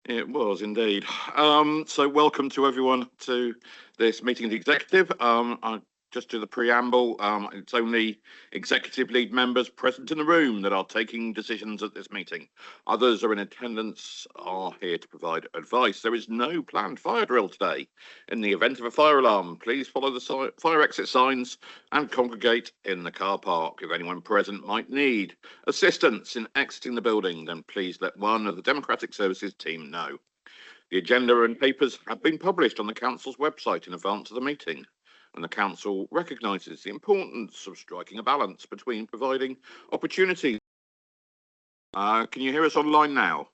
It was indeed. So welcome to everyone to this meeting of the executive. I just do the preamble. It's only executive lead members present in the room that are taking decisions at this meeting. Others are in attendance, are here to provide advice. There is no planned fire drill today. In the event of a fire alarm, please follow the fire exit signs and congregate in the car park. If anyone present might need assistance in exiting the building, then please let one of the Democratic Services team know. The agenda and papers have been published on the Council's website in advance of the meeting, and the Council recognises the importance of striking a balance between providing opportunities. Can you hear us online now?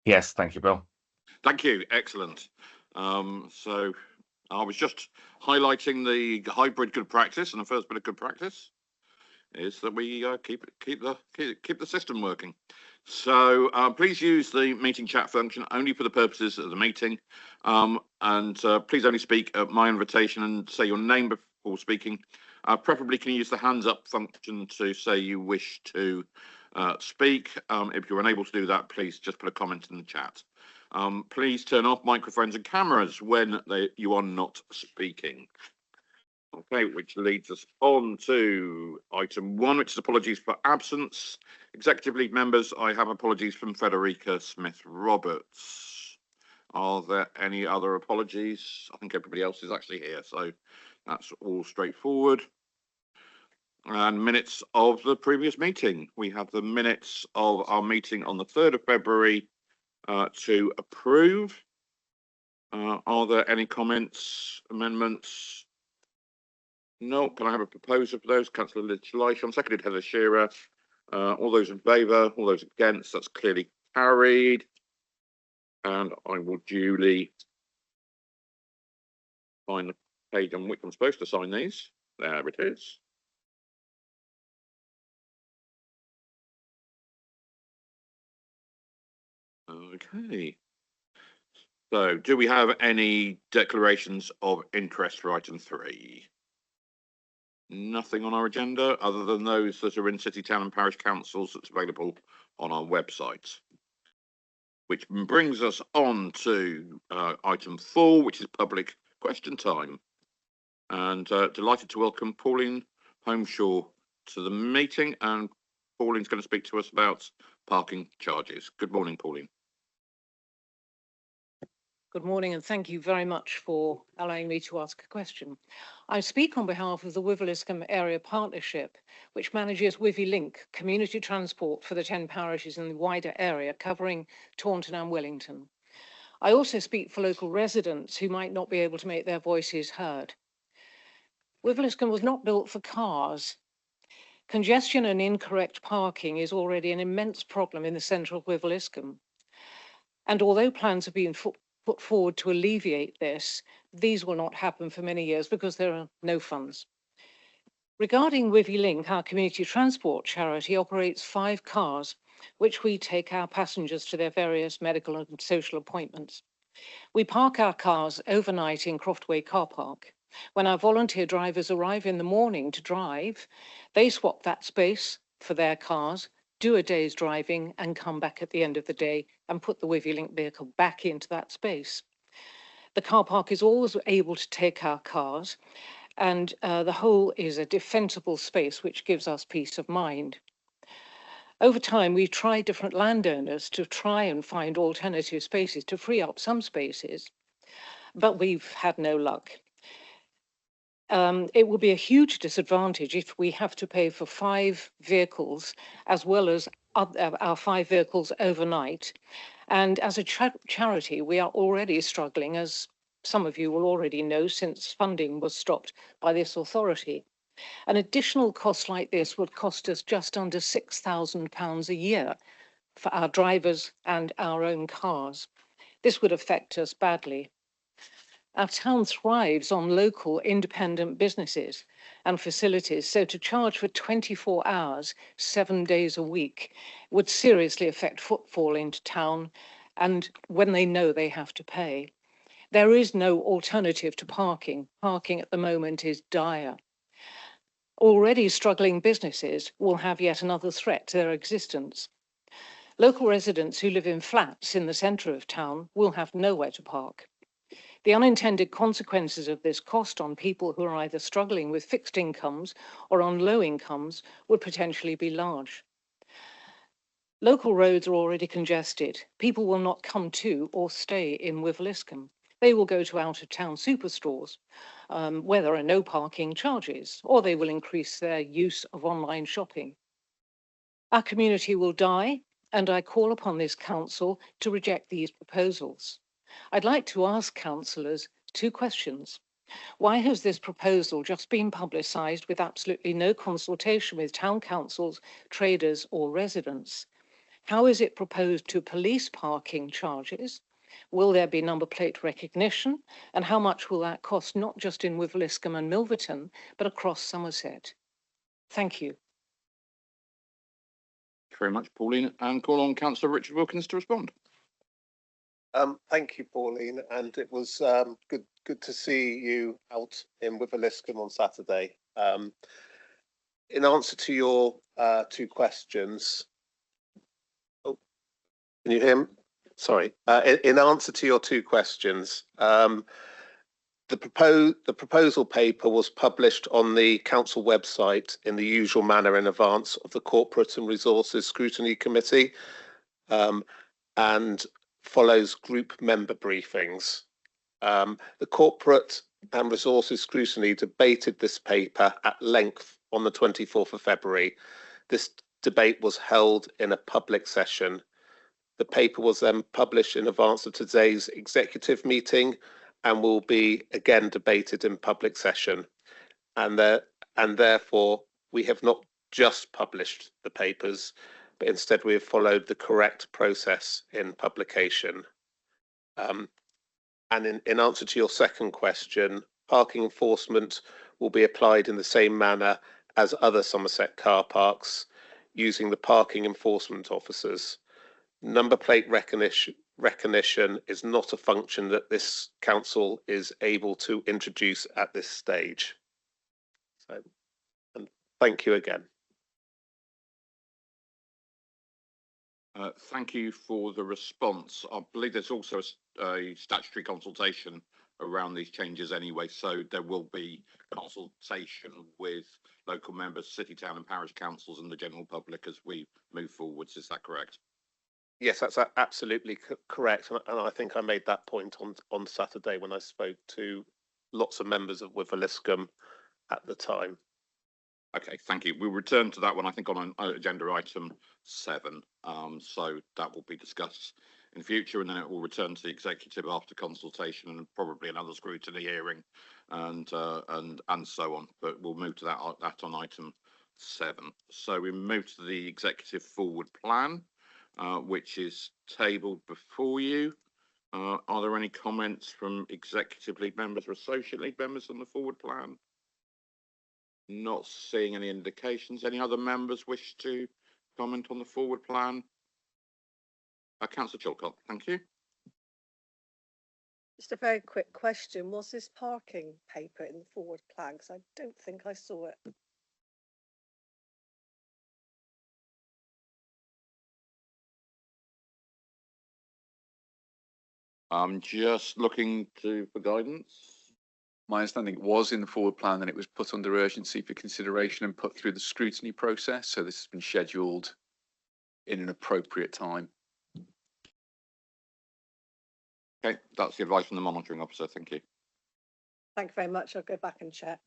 Yes, thank you, Bill. Thank you. Excellent. So I was just highlighting the hybrid good practice, and the first bit of good practice is that we keep the system working. So please use the meeting chat function only for the purposes of the meeting, and please only speak at my invitation and say your name before speaking. Preferably, can you use the hands up function to say you wish to speak. If you're unable to do that, please just put a comment in the chat. Please turn off microphones and cameras when you are not speaking. Okay, which leads us on to item 1, which is apologies for absence. Executive lead members, I have apologies from Frederica Smith-Roberts. Are there any other apologies? I think everybody else is actually here, so that's all straightforward. And minutes of the previous meeting. We have the minutes of our meeting on the 3rd of February to approve. Are there any comments, amendments? No. Can I have a proposer for those? Councillor Liz Leisham, seconded Heather Shearer. All those in favour, all those against, that's clearly carried. And I will duly find the page on which I'm supposed to sign these. There it is. Okay. So do we have any declarations of interest for item 3? Nothing on our agenda other than those that are in city, town and parish councils that's available on our website. Which brings us on to item 4, which is public question time. And delighted to welcome Pauline Holmeshaw to the meeting. And Pauline's going to speak to us about parking charges. Good morning, Pauline. Good morning, and thank you very much for allowing me to ask a question. I speak on behalf of the Wiveliscombe Area Partnership, which manages WiviLink, community transport for the 10 parishes in the wider area covering Taunton and Wellington. I also speak for local residents who might not be able to make their voices heard. Wiveliscombe was not built for cars. Congestion and incorrect parking is already an immense problem in the centre of Wiveliscombe. And although plans have been put forward to alleviate this, these will not happen for many years because there are no funds. Regarding WiviLink, our community transport charity operates 5 cars, which we take our passengers to their various medical and social appointments. We park our cars overnight in Croftway car park. When our volunteer drivers arrive in the morning to drive, they swap that space for their cars, do a day's driving and come back at the end of the day and put the WiviLink vehicle back into that space. The car park is always able to take our cars, and the whole is a defensible space which gives us peace of mind. Over time, we've tried different landowners to try and find alternative spaces to free up some spaces, but we've had no luck. It will be a huge disadvantage if we have to pay for 5 vehicles as well as our 5 vehicles overnight. And as a charity, we are already struggling, as some of you will already know, since funding was stopped by this authority. An additional cost like this would cost us just under £6,000 a year for our drivers and our own cars. This would affect us badly. Our town thrives on local independent businesses and facilities, so to charge for 24 hours, 7 days a week, would seriously affect footfall into town and when they know they have to pay. There is no alternative to parking. Parking at the moment is dire. Already struggling businesses will have yet another threat to their existence. Local residents who live in flats in the centre of town will have nowhere to park. The unintended consequences of this cost on people who are either struggling with fixed incomes or on low incomes would potentially be large. Local roads are already congested. People will not come to or stay in Wiveliscombe. They will go to out-of-town superstores where there are no parking charges, or they will increase their use of online shopping. Our community will die, and I call upon this council to reject these proposals. I'd like to ask councillors 2 questions. Why has this proposal just been publicised with absolutely no consultation with town councils, traders or residents? How is it proposed to police parking charges? Will there be number plate recognition? And how much will that cost, not just in Wiveliscombe and Milverton, but across Somerset? Thank you. Thank you very much, Pauline, and call on Councillor Richard Wilkins to respond. Thank you, Pauline, and it was good to see you out in Wiveliscombe on Saturday. In answer to your 2 questions, can you hear me? Sorry. In answer to your 2 questions, the proposal paper was published on the council website in the usual manner in advance of the Corporate and Resources Scrutiny Committee, and follows group member briefings. The Corporate and Resources Scrutiny debated this paper at length on the 24th of February. This debate was held in a public session. The paper was then published in advance of today's executive meeting and will be again debated in public session. And therefore, we have not just published the papers, but instead we have followed the correct process in publication. And in answer to your second question, parking enforcement will be applied in the same manner as other Somerset car parks, using the parking enforcement officers. Number plate recognition is not a function that this council is able to introduce at this stage. So, and thank you again. Thank you for the response. I believe there's also a statutory consultation around these changes anyway, so there will be consultation with local members, city, town and parish councils and the general public as we move forwards. Is that correct? Yes, that's absolutely correct. And I think I made that point on Saturday when I spoke to lots of members of Wiveliscombe at the time. Okay, thank you. We'll return to that one, I think, on agenda item 7. So that will be discussed in future, and then it will return to the executive after consultation and probably another scrutiny hearing and so on. But we'll move to that on item 7. So we move to the executive forward plan, which is tabled before you. Are there any comments from executive lead members or associate lead members on the forward plan? Not seeing any indications. Any other members wish to comment on the forward plan? Councillor Chilcott, thank you. Just a very quick question. Was this parking paper in the forward plan? Because I don't think I saw it. I'm just looking for guidance. My understanding was in the forward plan and it was put under urgency for consideration and put through the scrutiny process. So this has been scheduled in an appropriate time. Okay, that's the advice from the monitoring officer. Thank you. Thank you very much. I'll go back and check.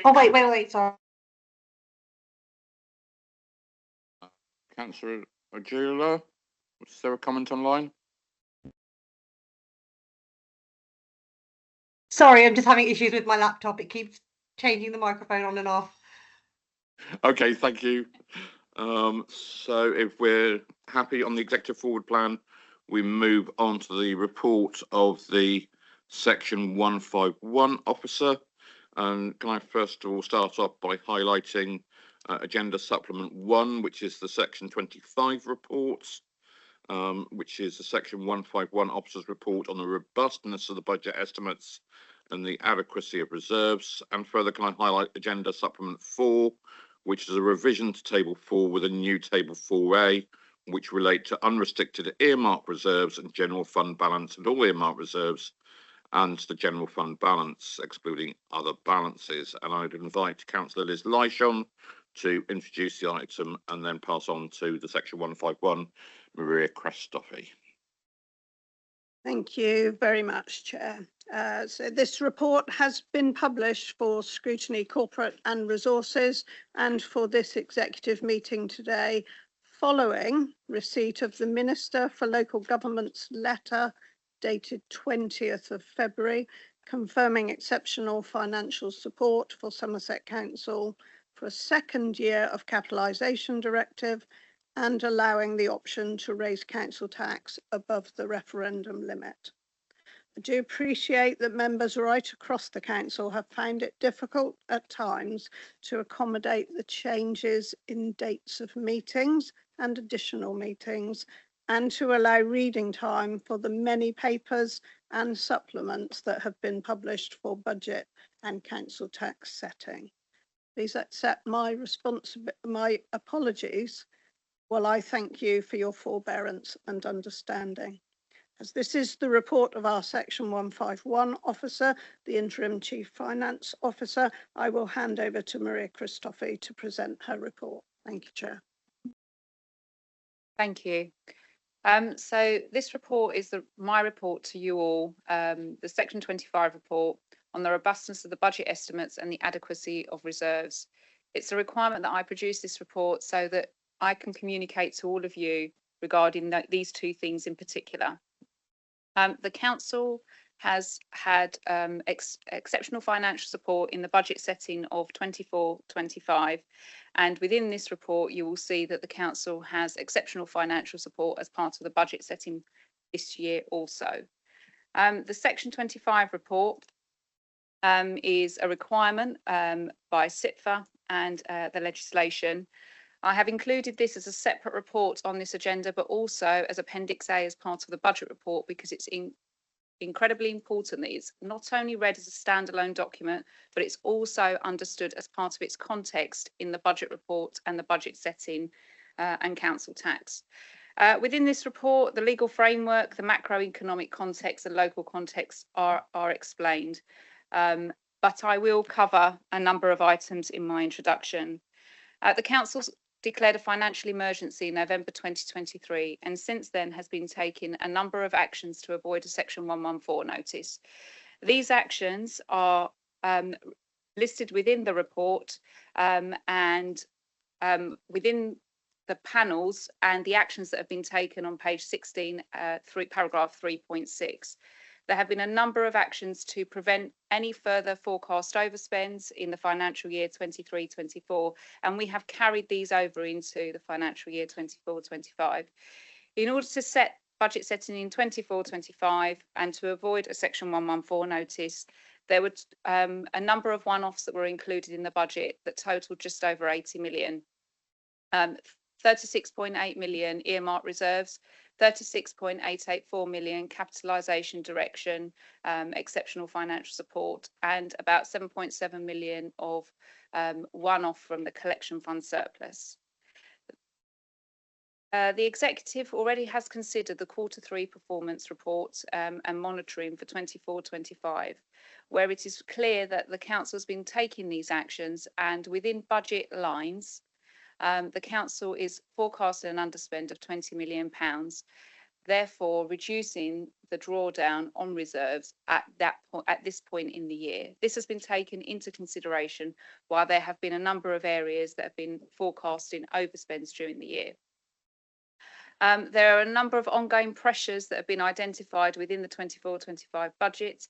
Oh, wait, sorry. Councillor Ojula, is there a comment online? Sorry, I'm just having issues with my laptop. It keeps changing the microphone on and off. Okay, thank you. So if we're happy on the executive forward plan, we move on to the report of the section 151 officer. And can I first of all start off by highlighting agenda supplement 1, which is the section 25 reports, which is the section 151 officer's report on the robustness of the budget estimates and the adequacy of reserves. And further, can I highlight agenda supplement 4, which is a revision to Table 4 with a new Table 4A, which relate to unrestricted earmark reserves and general fund balance and all earmark reserves and the general fund balance, excluding other balances. And I'd invite Councillor Liz Lishon to introduce the item and then pass on to the Section 151, Maria Christofi. Thank you very much, Chair. So this report has been published for Scrutiny Corporate and Resources and for this executive meeting today, following receipt of the Minister for Local Government's letter dated 20th of February, confirming exceptional financial support for Somerset Council for a second year of capitalisation directive and allowing the option to raise council tax above the referendum limit. I do appreciate that members right across the council have found it difficult at times to accommodate the changes in dates of meetings and additional meetings, and to allow reading time for the many papers and supplements that have been published for budget and council tax setting. Please accept my apologies. Well, I thank you for your forbearance and understanding. As this is the report of our Section 151 officer, the Interim Chief Finance Officer, I will hand over to Maria Christofi to present her report. Thank you, Chair. Thank you. So this report is my report to you all, the Section 25 report on the robustness of the budget estimates and the adequacy of reserves. It's a requirement that I produce this report so that I can communicate to all of you regarding these two things in particular. The Council has had exceptional financial support in the budget setting of 24-25, and within this report you will see that the Council has exceptional financial support as part of the budget setting this year also. The Section 25 report is a requirement by SIPFA and the legislation. I have included this as a separate report on this agenda, but also as Appendix A as part of the budget report, because it's incredibly important that it's not only read as a standalone document, but it's also understood as part of its context in the budget report and the budget setting and council tax. Within this report, the legal framework, the macroeconomic context and local context are explained, but I will cover a number of items in my introduction. The Council's declared a financial emergency in November 2023, and since then has been taking a number of actions to avoid a Section 114 notice. These actions are listed within the report and within the panels and the actions that have been taken on page 16, paragraph 3.6. There have been a number of actions to prevent any further forecast overspends in the financial year 23-24, and we have carried these over into the financial year 24-25. In order to set budget setting in 24-25 and to avoid a Section 114 notice, there were a number of one-offs that were included in the budget that totaled just over 80 million. 36.8 million earmark reserves, 36.884 million capitalisation direction, exceptional financial support, and about 7.7 million of one-off from the collection fund surplus. The executive already has considered the Q3 performance report and monitoring for 24-25, where it is clear that the council has been taking these actions, and within budget lines, the council is forecasting an underspend of £20 million, therefore reducing the drawdown on reserves at this point in the year. This has been taken into consideration while there have been a number of areas that have been forecasting overspends during the year. There are a number of ongoing pressures that have been identified within the 24-25 budget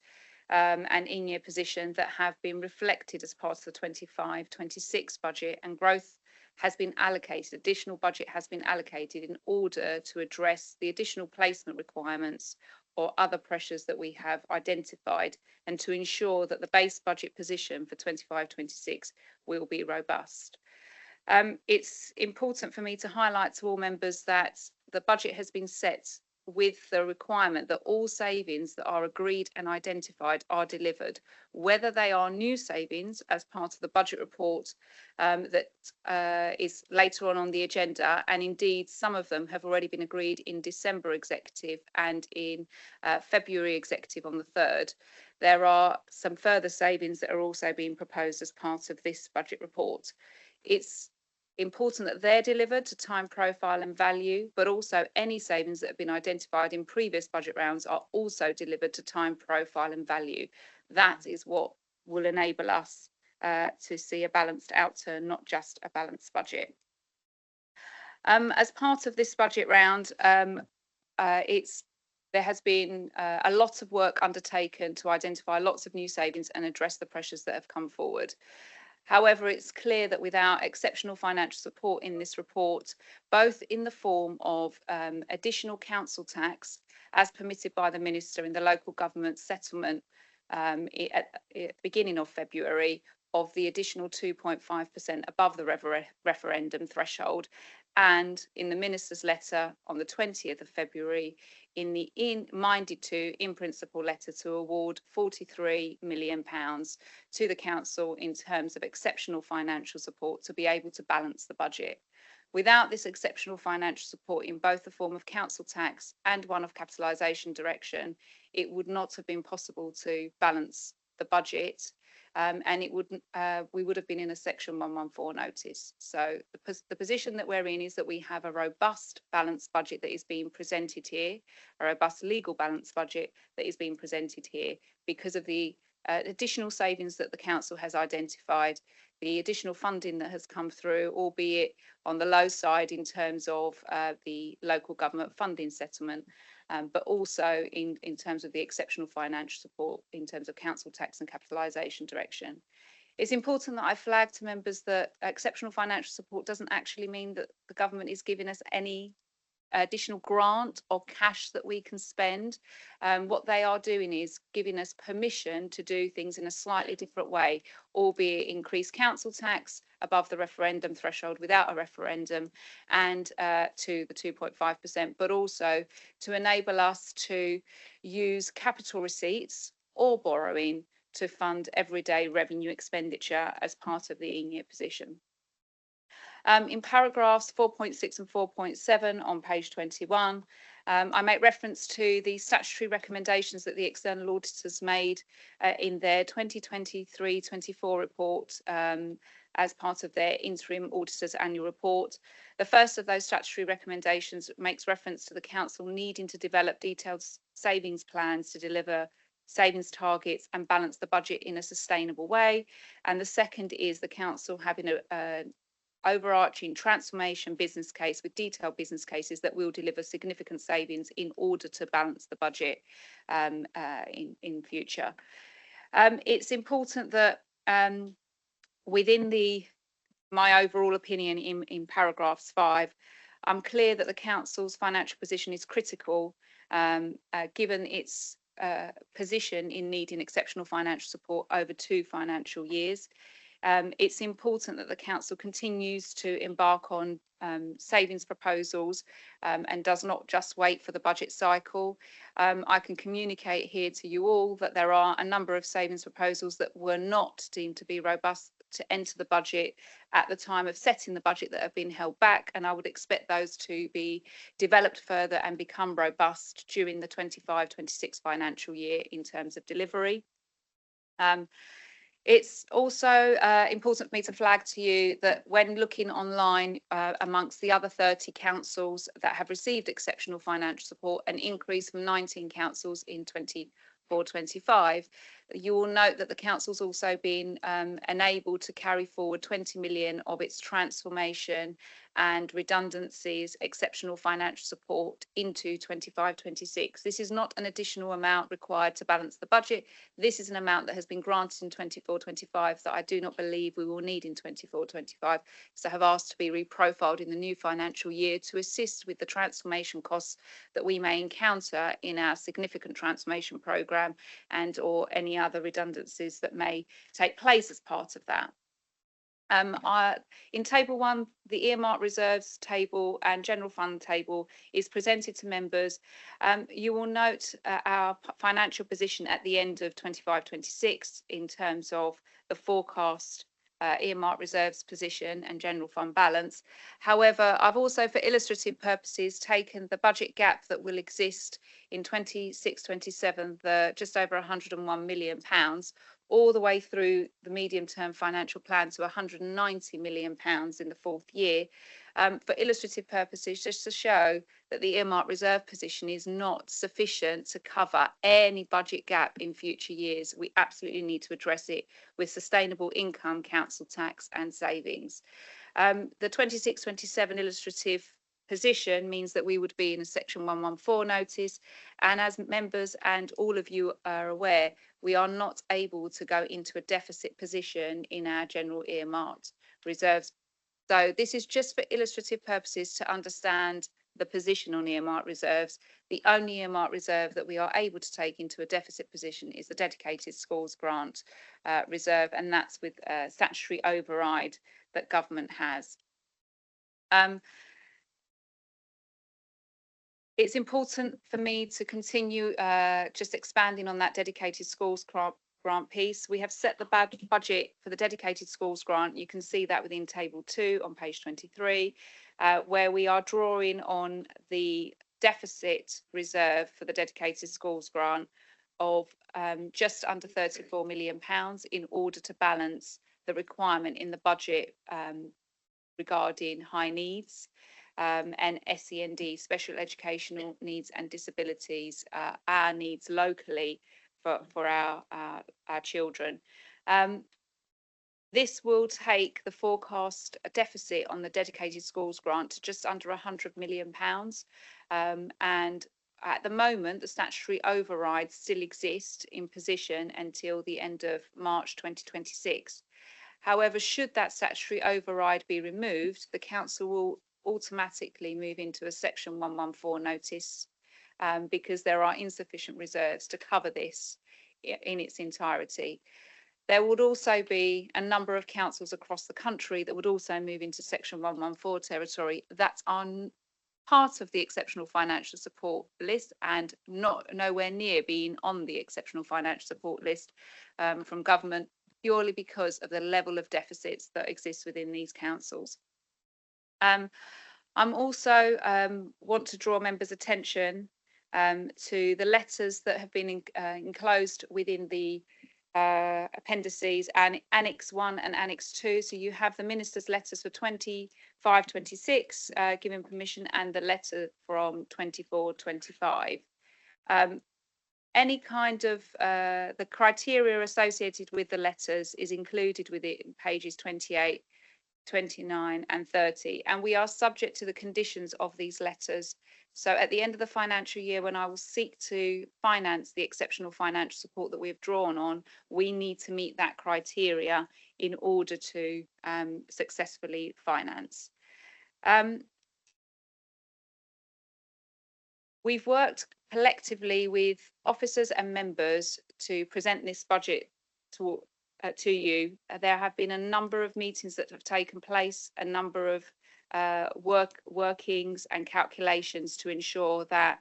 and in-year position that have been reflected as part of the 25-26 budget, and growth has been allocated, additional budget has been allocated in order to address the additional placement requirements or other pressures that we have identified, and to ensure that the base budget position for 25-26 will be robust. It's important for me to highlight to all members that the budget has been set with the requirement that all savings that are agreed and identified are delivered, whether they are new savings as part of the budget report that is later on the agenda, and indeed some of them have already been agreed in December executive and in February executive on the 3rd. There are some further savings that are also being proposed as part of this budget report. It's important that they're delivered to time profile and value, but also any savings that have been identified in previous budget rounds are also delivered to time profile and value. That is what will enable us to see a balanced outturn, not just a balanced budget. As part of this budget round, there has been a lot of work undertaken to identify lots of new savings and address the pressures that have come forward. However, it's clear that without exceptional financial support in this report, both in the form of additional council tax, as permitted by the Minister in the local government settlement at the beginning of February, of the additional 2.5% above the referendum threshold, and in the Minister's letter on the 20th of February, in the in principle letter to award £43 million to the council in terms of exceptional financial support to be able to balance the budget. Without this exceptional financial support in both the form of council tax and one of capitalisation direction, it would not have been possible to balance the budget. And we would have been in a Section 114 notice. So the position that we're in is that we have a robust balanced budget that is being presented here, a robust legal balanced budget that is being presented here because of the additional savings that the council has identified, the additional funding that has come through, albeit on the low side in terms of the local government funding settlement. But also in terms of the exceptional financial support in terms of council tax and capitalisation direction. It's important that I flag to members that exceptional financial support doesn't actually mean that the government is giving us any additional grant or cash that we can spend. What they are doing is giving us permission to do things in a slightly different way, albeit increase council tax above the referendum threshold without a referendum, and to the 2.5%, but also to enable us to use capital receipts or borrowing to fund everyday revenue expenditure as part of the in-year position. In paragraphs 4.6 and 4.7 on page 21, I make reference to the statutory recommendations that the external auditors made in their 2023-24 report as part of their interim auditor's annual report. The first of those statutory recommendations makes reference to the council needing to develop detailed savings plans to deliver savings targets and balance the budget in a sustainable way. And the second is the council having a overarching transformation business case with detailed business cases that will deliver significant savings in order to balance the budget in future. It's important that within my overall opinion in paragraphs 5, I'm clear that the council's financial position is critical given its position in needing exceptional financial support over 2 financial years. It's important that the council continues to embark on savings proposals and does not just wait for the budget cycle. I can communicate here to you all that there are a number of savings proposals that were not deemed to be robust to enter the budget at the time of setting the budget that have been held back, and I would expect those to be developed further and become robust during the 25-26 financial year in terms of delivery. It's also important for me to flag to you that when looking online amongst the other 30 councils that have received exceptional financial support, an increase from 19 councils in 24-25, you will note that the council's also been enabled to carry forward 20 million of its transformation and redundancies exceptional financial support into 25-26. This is not an additional amount required to balance the budget. This is an amount that has been granted in 24-25 that I do not believe we will need in 24-25, so have asked to be reprofiled in the new financial year to assist with the transformation costs that we may encounter in our significant transformation programme and or any other redundancies that may take place as part of that. In table 1, the earmark reserves table and general fund table is presented to members. You will note our financial position at the end of 25-26 in terms of the forecast earmark reserves position and general fund balance. However, I've also, for illustrative purposes, taken the budget gap that will exist in 26-27, the just over £101 million, all the way through the medium-term financial plan to £190 million in the 4th year, for illustrative purposes, just to show that the earmark reserve position is not sufficient to cover any budget gap in future years. We absolutely need to address it with sustainable income, council tax and savings. The 26-27 illustrative position means that we would be in a section 114 notice, and as members and all of you are aware, we are not able to go into a deficit position in our general earmarked reserves. So this is just for illustrative purposes to understand the position on earmarked reserves. The only earmarked reserve that we are able to take into a deficit position is the dedicated schools grant reserve, and that's with statutory override that government has. It's important for me to continue just expanding on that dedicated schools grant piece. We have set the budget for the dedicated schools grant. You can see that within table 2 on page 23, where we are drawing on the deficit reserve for the dedicated schools grant of just under £34 million in order to balance the requirement in the budget regarding high needs. And SEND, special educational needs and disabilities, our needs locally for our children. This will take the forecast deficit on the dedicated schools grant to just under £100 million. And at the moment, the statutory override still exists in position until the end of March 2026. However, should that statutory override be removed, the council will automatically move into a section 114 notice because there are insufficient reserves to cover this in its entirety. There would also be a number of councils across the country that would also move into section 114 territory that are part of the exceptional financial support list and nowhere near being on the exceptional financial support list from government, purely because of the level of deficits that exist within these councils. I'm also want to draw members' attention to the letters that have been enclosed within the appendices and Annex 1 and Annex 2. So you have the Minister's letters for 25-26 giving permission and the letter from 24-25. Any kind of the criteria associated with the letters is included with it in pages 28, 29 and 30, and we are subject to the conditions of these letters. So at the end of the financial year, when I will seek to finance the exceptional financial support that we've drawn on, we need to meet that criteria in order to successfully finance. We've worked collectively with officers and members to present this budget to you. There have been a number of meetings that have taken place, a number of workings and calculations to ensure that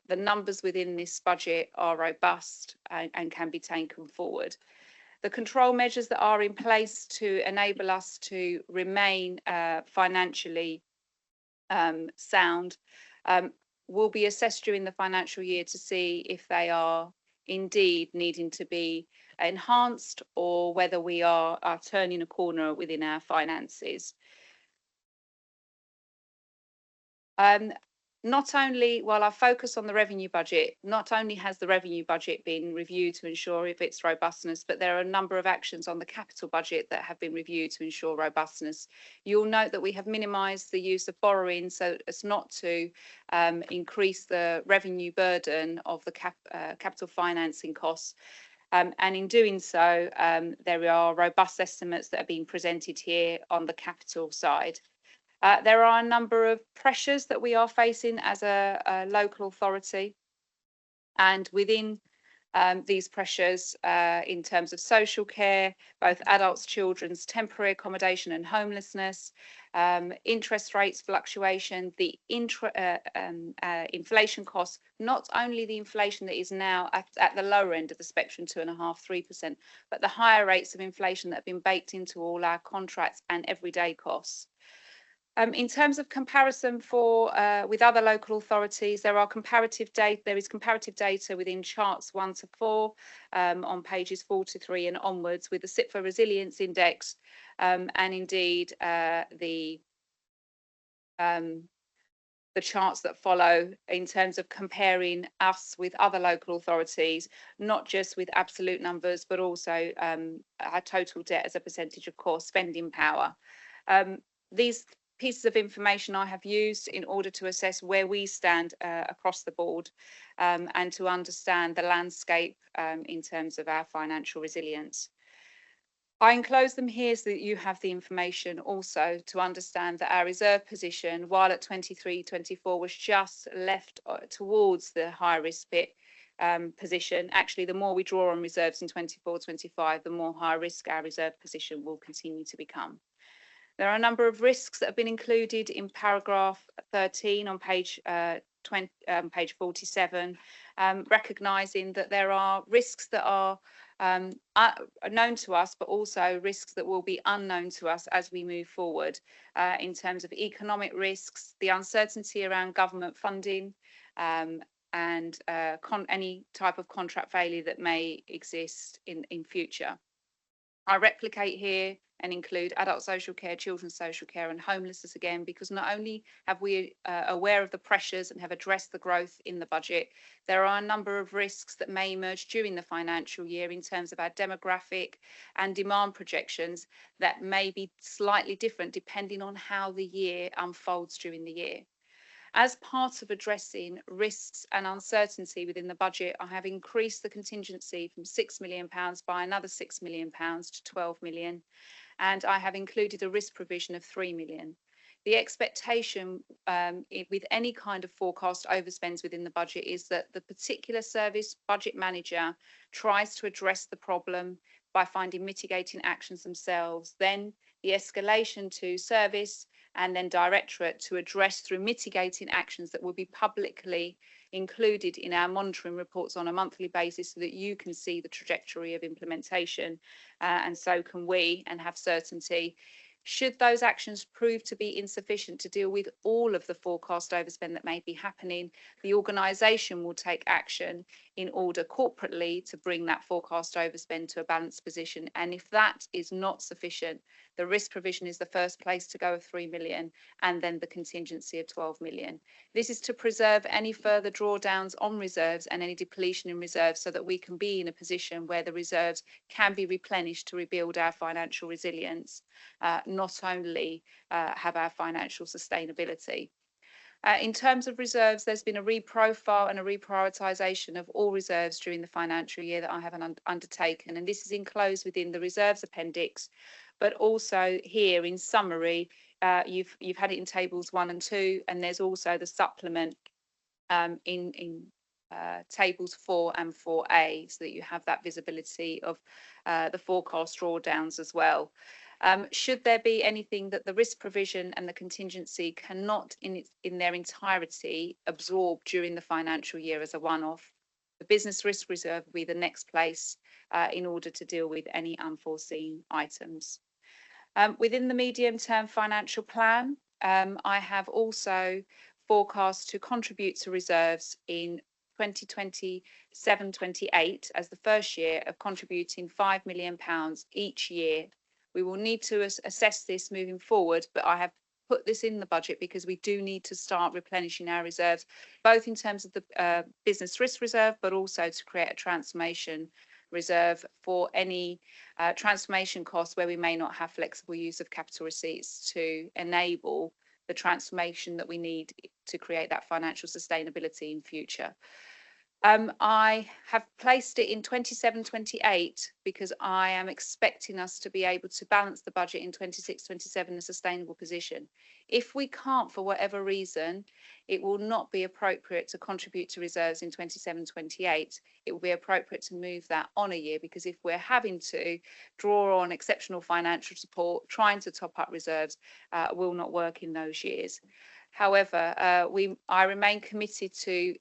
the numbers within this budget are robust and can be taken forward. The control measures that are in place to enable us to remain financially sound will be assessed during the financial year to see if they are indeed needing to be enhanced or whether we are turning a corner within our finances. Not only, while I focus on the revenue budget, not only has the revenue budget been reviewed to ensure if its robustness, but there are a number of actions on the capital budget that have been reviewed to ensure robustness. You'll note that we have minimised the use of borrowing so as not to increase the revenue burden of the capital financing costs. And in doing so, there are robust estimates that are being presented here on the capital side. There are a number of pressures that we are facing as a local authority, and within these pressures in terms of social care, both adults, children's temporary accommodation and homelessness, interest rates fluctuation, the inflation costs, not only the inflation that is now at the lower end of the spectrum, 2.5–3%, but the higher rates of inflation that have been baked into all our contracts and everyday costs. In terms of comparison with other local authorities, there is comparative data within charts 1 to 4 on pages 4 to 3 and onwards, with the CIPFA Resilience Index and indeed the charts that follow in terms of comparing us with other local authorities, not just with absolute numbers, but also our total debt as a percentage of core spending power. These pieces of information I have used in order to assess where we stand across the board and to understand the landscape in terms of our financial resilience. I enclose them here so that you have the information also to understand that our reserve position, while at 23–24 was just left towards the high risk bit position. Actually, the more we draw on reserves in 24–25, the more high risk our reserve position will continue to become. There are a number of risks that have been included in paragraph 13 on page 47, recognising that there are risks that are known to us, but also risks that will be unknown to us as we move forward in terms of economic risks, the uncertainty around government funding, and any type of contract failure that may exist in future. I replicate here and include adult social care, children's social care and homelessness again, because not only have we aware of the pressures and have addressed the growth in the budget, there are a number of risks that may emerge during the financial year in terms of our demographic and demand projections that may be slightly different depending on how the year unfolds during the year. As part of addressing risks and uncertainty within the budget, I have increased the contingency from £6 million by another £6 million to 12 million, and I have included a risk provision of 3 million. The expectation with any kind of forecast overspends within the budget is that the particular service budget manager tries to address the problem by finding mitigating actions themselves, then the escalation to service and then directorate to address through mitigating actions that will be publicly included in our monitoring reports on a monthly basis so that you can see the trajectory of implementation and so can we, and have certainty. Should those actions prove to be insufficient to deal with all of the forecast overspend that may be happening, the organisation will take action in order corporately to bring that forecast overspend to a balanced position. And if that is not sufficient, the risk provision is the first place to go of 3 million and then the contingency of 12 million. This is to preserve any further drawdowns on reserves and any depletion in reserves so that we can be in a position where the reserves can be replenished to rebuild our financial resilience, not only have our financial sustainability. In terms of reserves, there's been a reprofile and a reprioritisation of all reserves during the financial year that I have undertaken, and this is enclosed within the reserves appendix, but also here in summary, you've had it in tables 1 and 2, and there's also the supplement in tables 4 and 4A, so that you have that visibility of the forecast drawdowns as well. Should there be anything that the risk provision and the contingency cannot in their entirety absorb during the financial year as a one-off, the business risk reserve will be the next place in order to deal with any unforeseen items. Within the medium-term financial plan, I have also forecast to contribute to reserves in 2027–28 as the first year of contributing £5 million each year. We will need to assess this moving forward, but I have put this in the budget because we do need to start replenishing our reserves, both in terms of the business risk reserve, but also to create a transformation reserve for any transformation costs where we may not have flexible use of capital receipts to enable the transformation that we need to create that financial sustainability in future. I have placed it in 27-28 because I am expecting us to be able to balance the budget in 26-27 in a sustainable position. If we can't, for whatever reason, it will not be appropriate to contribute to reserves in 27-28. It will be appropriate to move that on a year, because if we're having to draw on exceptional financial support, trying to top up reserves will not work in those years. However, I remain committed to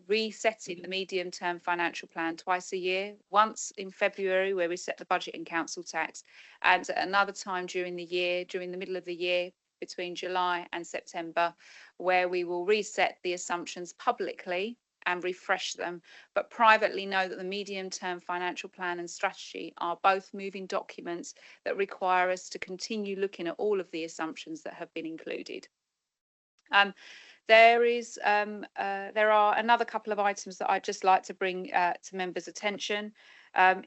resetting the medium-term financial plan twice a year, once in February where we set the budget and council tax, and at another time during the year, during the middle of the year, between July and September, where we will reset the assumptions publicly and refresh them, but privately know that the medium-term financial plan and strategy are both moving documents that require us to continue looking at all of the assumptions that have been included. There are another couple of items that I'd just like to bring to members' attention.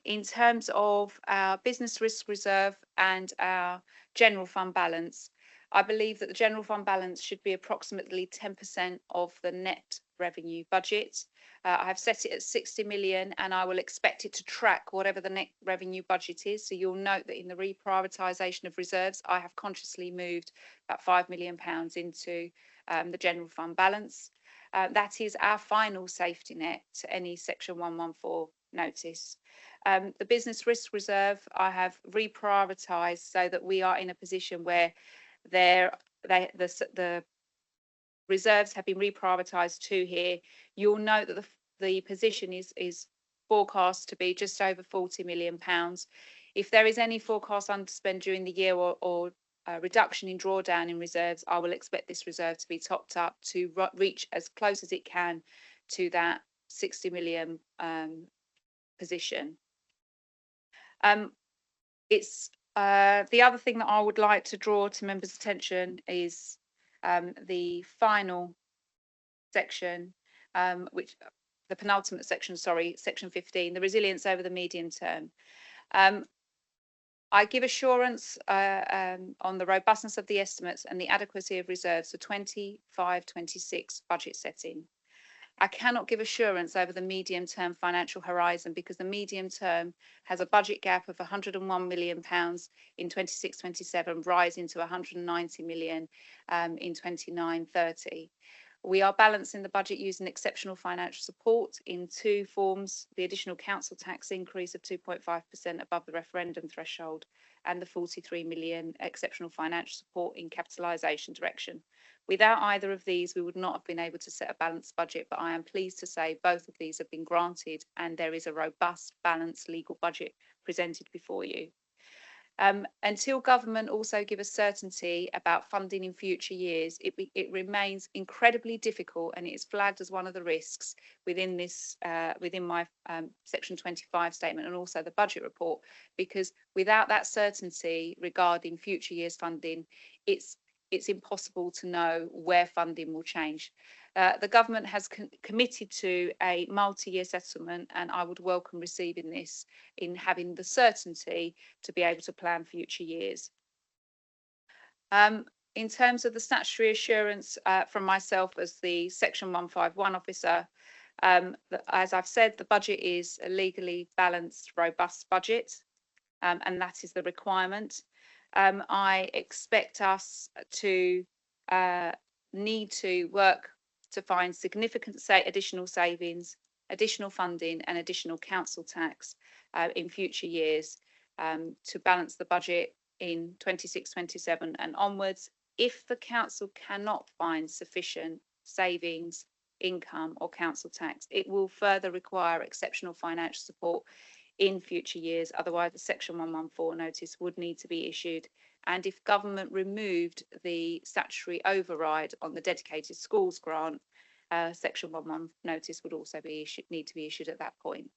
In terms of our business risk reserve and our general fund balance, I believe that the general fund balance should be approximately 10% of the net revenue budget. I have set it at 60 million and I will expect it to track whatever the net revenue budget is. So you'll note that in the reprioritisation of reserves, I have consciously moved about £5 million into the general fund balance. That is our final safety net to any Section 114 notice. The business risk reserve I have reprioritised so that we are in a position where the reserves have been reprioritised to here. You'll note that the position is forecast to be just over £40 million. If there is any forecast underspend during the year or reduction in drawdown in reserves, I will expect this reserve to be topped up to reach as close as it can to that 60 million position. The other thing that I would like to draw to members' attention is the final section, the penultimate section, sorry, section 15, the resilience over the medium term. I give assurance on the robustness of the estimates and the adequacy of reserves for 25-26 budget setting. I cannot give assurance over the medium-term financial horizon because the medium term has a budget gap of £101 million in 26-27, rising to 190 million in 29-30. We are balancing the budget using exceptional financial support in two forms: the additional council tax increase of 2.5% above the referendum threshold and the 43 million exceptional financial support in capitalisation direction. Without either of these, we would not have been able to set a balanced budget, but I am pleased to say both of these have been granted and there is a robust, balanced legal budget presented before you. Until government also give us certainty about funding in future years, it remains incredibly difficult, and it is flagged as one of the risks within this within my section 25 statement and also the budget report, because without that certainty regarding future years funding, it's impossible to know where funding will change. The government has committed to a multi-year settlement, and I would welcome receiving this in having the certainty to be able to plan future years. In terms of the statutory assurance from myself as the Section 151 officer, as I've said, the budget is a legally balanced, robust budget, and that is the requirement. I expect us to need to work to find significant additional savings, additional funding and additional council tax in future years to balance the budget in 26-27 and onwards. If the council cannot find sufficient savings, income or council tax, it will further require exceptional financial support in future years. Otherwise, the Section 114 notice would need to be issued. And if government removed the statutory override on the dedicated schools grant, Section 114 notice would also be need to be issued at that point.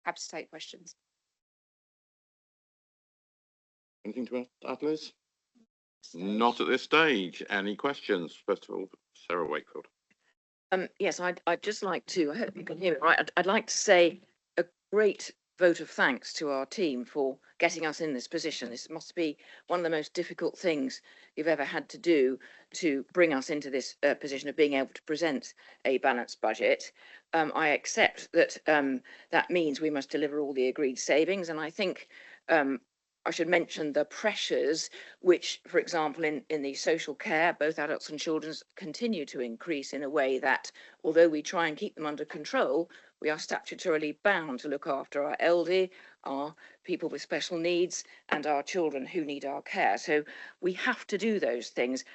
Happy to take questions. Anything to add, Liz? Not at this stage. Any questions? First of all, Sarah Wakefield. Yes, I'd just like to, I hope you can hear me right, I'd like to say a great vote of thanks to our team for getting us in this position. This must be one of the most difficult things you've ever had to do to bring us into this position of being able to present a balanced budget. I accept that that means we must deliver all the agreed savings, and I think I should mention the pressures which, for example, in the social care, both adults and children's, continue to increase in a way that, although we try and keep them under control, we are statutorily bound to look after our elderly, our people with special needs, and our children who need our care. So we have to do those things.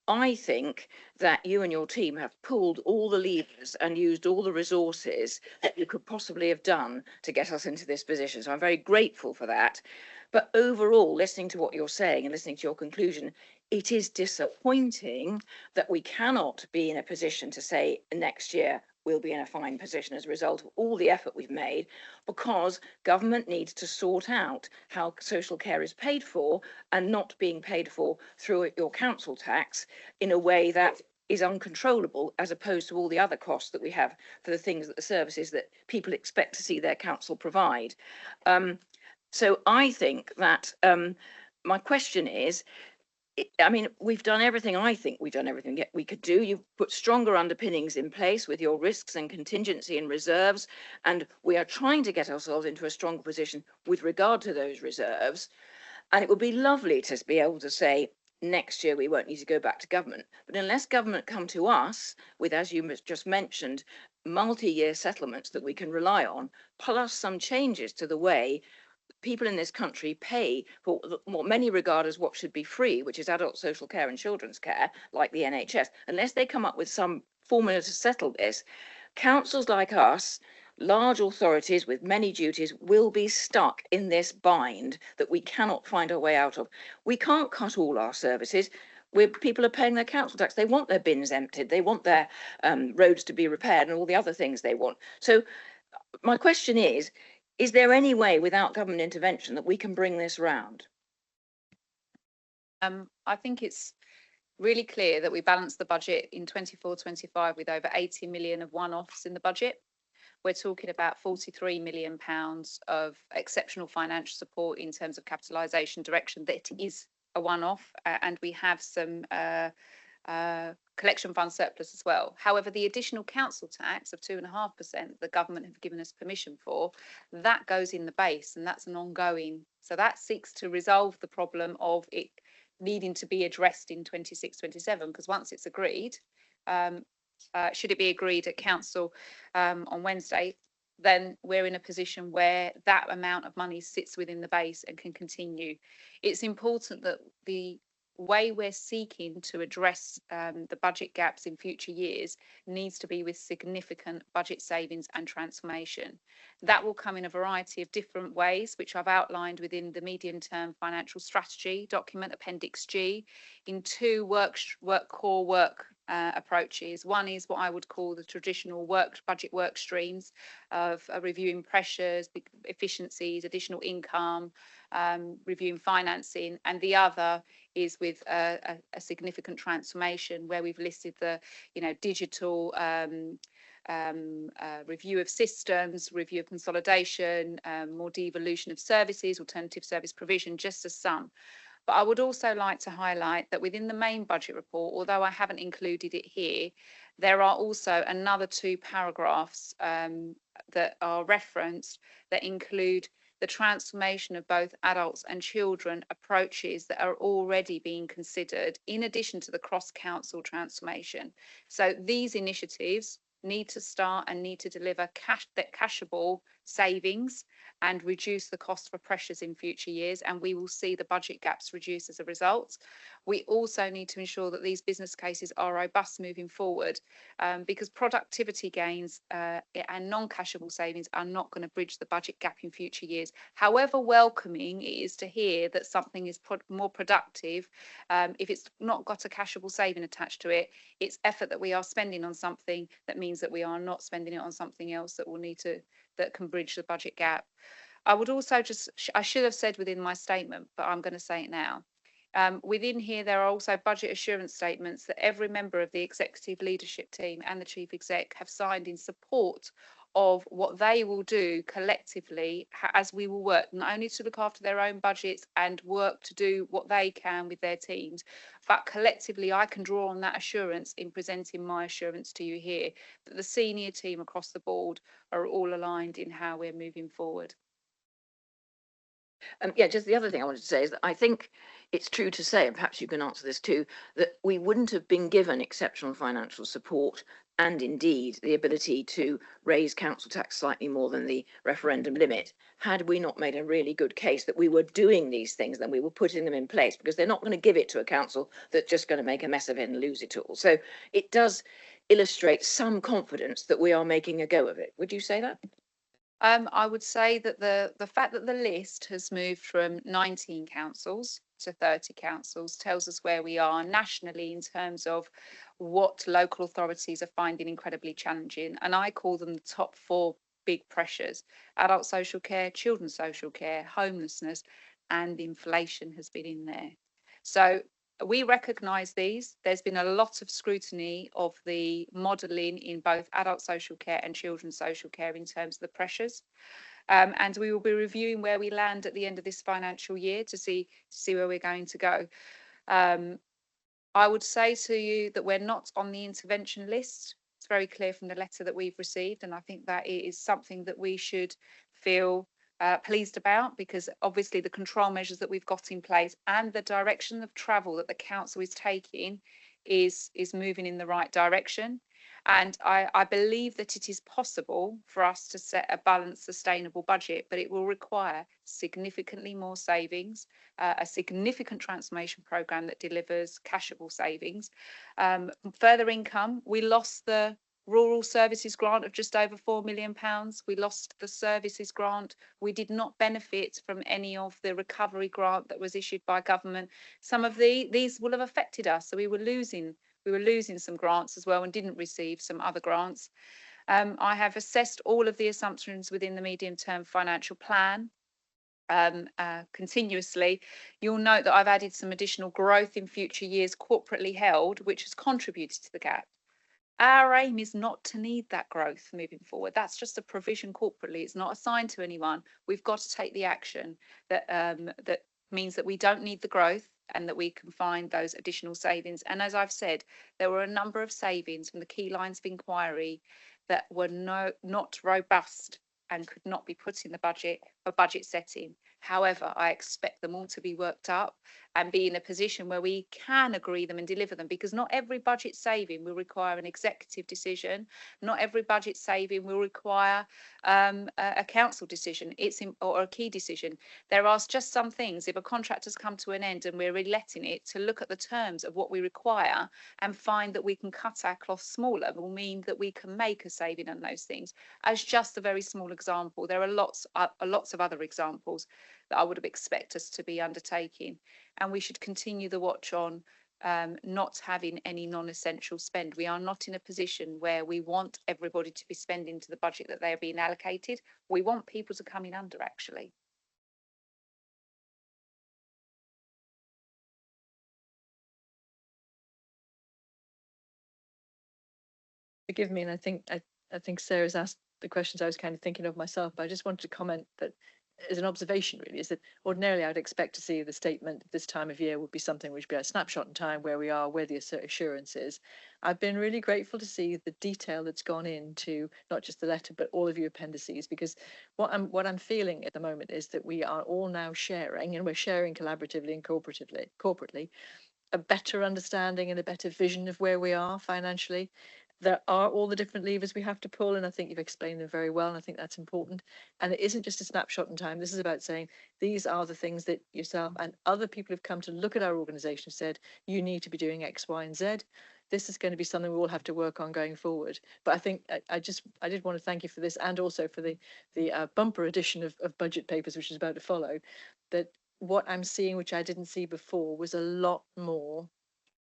I think that you and your team have pulled all the levers and used all the resources that you could possibly have done to get us into this position. So I'm very grateful for that. But overall, listening to what you're saying and listening to your conclusion, it is disappointing that we cannot be in a position to say next year we'll be in a fine position as a result of all the effort we've made, because government needs to sort out how social care is paid for and not being paid for through your council tax in a way that is uncontrollable, as opposed to all the other costs that we have for the things that the services that people expect to see their council provide. So I think that my question is, I mean, we've done everything. I think we've done everything we could do. You've put stronger underpinnings in place with your risks and contingency and reserves, and we are trying to get ourselves into a stronger position with regard to those reserves. And it would be lovely to be able to say, next year we won't need to go back to government. But unless government come to us with, as you just mentioned, multi-year settlements that we can rely on, plus some changes to the way people in this country pay for what many regard as what should be free, which is adult social care and children's care, like the NHS, unless they come up with some formula to settle this, councils like us, large authorities with many duties, will be stuck in this bind that we cannot find our way out of. We can't cut all our services where people are paying their council tax. They want their bins emptied, they want their roads to be repaired and all the other things they want. So my question is there any way without government intervention that we can bring this round? I think it's really clear that we balanced the budget in 24-25 with over 80 million of one-offs in the budget. We're talking about 43 million pounds of exceptional financial support in terms of capitalisation direction that is a one-off, and we have some collection fund surplus as well. However, the additional council tax of 2.5% the government have given us permission for, that goes in the base, and that's an ongoing. So that seeks to resolve the problem of it needing to be addressed in 26-27, because once it's agreed, should it be agreed at council on Wednesday, then we're in a position where that amount of money sits within the base and can continue. It's important that the way we're seeking to address the budget gaps in future years needs to be with significant budget savings and transformation. That will come in a variety of different ways, which I've outlined within the medium-term financial strategy document, Appendix G, in two core work approaches. One is what I would call the traditional budget work streams of reviewing pressures, efficiencies, additional income, reviewing financing, and the other is with a significant transformation where we've listed the digital review of systems, review of consolidation, more devolution of services, alternative service provision, just as some. But I would also like to highlight that within the main budget report, although I haven't included it here, there are also another 2 paragraphs that are referenced that include the transformation of both adults and children approaches that are already being considered, in addition to the cross-council transformation. So these initiatives need to start and need to deliver cashable savings and reduce the cost for pressures in future years, and we will see the budget gaps reduce as a result. We also need to ensure that these business cases are robust moving forward, because productivity gains and non-cashable savings are not going to bridge the budget gap in future years. However welcoming it is to hear that something is more productive, if it's not got a cashable saving attached to it, it's effort that we are spending on something that means that we are not spending it on something else that will need to, that can bridge the budget gap. I would also I should have said within my statement, but I'm going to say it now. Within here, there are also budget assurance statements that every member of the executive leadership team and the chief exec have signed in support of what they will do collectively as we will work not only to look after their own budgets and work to do what they can with their teams, but collectively I can draw on that assurance in presenting my assurance to you here that the senior team across the board are all aligned in how we're moving forward. Yeah, just the other thing I wanted to say is that I think it's true to say, and perhaps you can answer this too, that we wouldn't have been given exceptional financial support and indeed the ability to raise council tax slightly more than the referendum limit had we not made a really good case that we were doing these things, then we were putting them in place, because they're not going to give it to a council that's just going to make a mess of it and lose it all. So it does illustrate some confidence that we are making a go of it. Would you say that? I would say that the fact that the list has moved from 19 councils to 30 councils tells us where we are nationally in terms of what local authorities are finding incredibly challenging. And I call them the top 4 big pressures: adult social care, children's social care, homelessness, and inflation has been in there. So we recognise these. There's been a lot of scrutiny of the modelling in both adult social care and children's social care in terms of the pressures. And we will be reviewing where we land at the end of this financial year to see where we're going to go. I would say to you that we're not on the intervention list. It's very clear from the letter that we've received, and I think that it is something that we should feel pleased about, because obviously the control measures that we've got in place and the direction of travel that the council is taking is moving in the right direction. And I believe that it is possible for us to set a balanced, sustainable budget, but it will require significantly more savings, a significant transformation programme that delivers cashable savings, further income. We lost the Rural Services Grant of just over £4 million. We lost the Services Grant. We did not benefit from any of the recovery grant that was issued by government. Some of these will have affected us, so we were losing some grants as well and didn't receive some other grants. I have assessed all of the assumptions within the medium-term financial plan continuously. You'll note that I've added some additional growth in future years corporately held, which has contributed to the gap. Our aim is not to need that growth moving forward. That's just a provision corporately. It's not assigned to anyone. We've got to take the action that that means that we don't need the growth and that we can find those additional savings. And as I've said, there were a number of savings from the key lines of inquiry that were not robust and could not be put in the budget for budget setting. However, I expect them all to be worked up and be in a position where we can agree them and deliver them, because not every budget saving will require an executive decision. Not every budget saving will require a council decision or a key decision. There are just some things, if a contract has come to an end and we're reletting it, to look at the terms of what we require and find that we can cut our cloth smaller will mean that we can make a saving on those things. As just a very small example, there are lots of other examples that I would have expected us to be undertaking, and we should continue the watch on not having any non-essential spend. We are not in a position where we want everybody to be spending to the budget that they are being allocated. We want people to come in under, actually. Forgive me, and I think Sarah's asked the questions I was kind of thinking of myself, but I just wanted to comment that as an observation really is that ordinarily I would expect to see the statement at this time of year would be something which would be a snapshot in time where we are, where the assurance is. I've been really grateful to see the detail that's gone into not just the letter but all of your appendices, because what I'm feeling at the moment is that we are all now sharing, and we're sharing collaboratively and corporately a better understanding and a better vision of where we are financially. There are all the different levers we have to pull, and I think you've explained them very well, and I think that's important. And it isn't just a snapshot in time. This is about saying these are the things that yourself and other people have come to look at our organisation and said, you need to be doing X, Y, and Z. This is going to be something we all have to work on going forward. But I think I did want to thank you for this, and also for the bumper edition of budget papers, which is about to follow, that what I'm seeing, which I didn't see before, was a lot more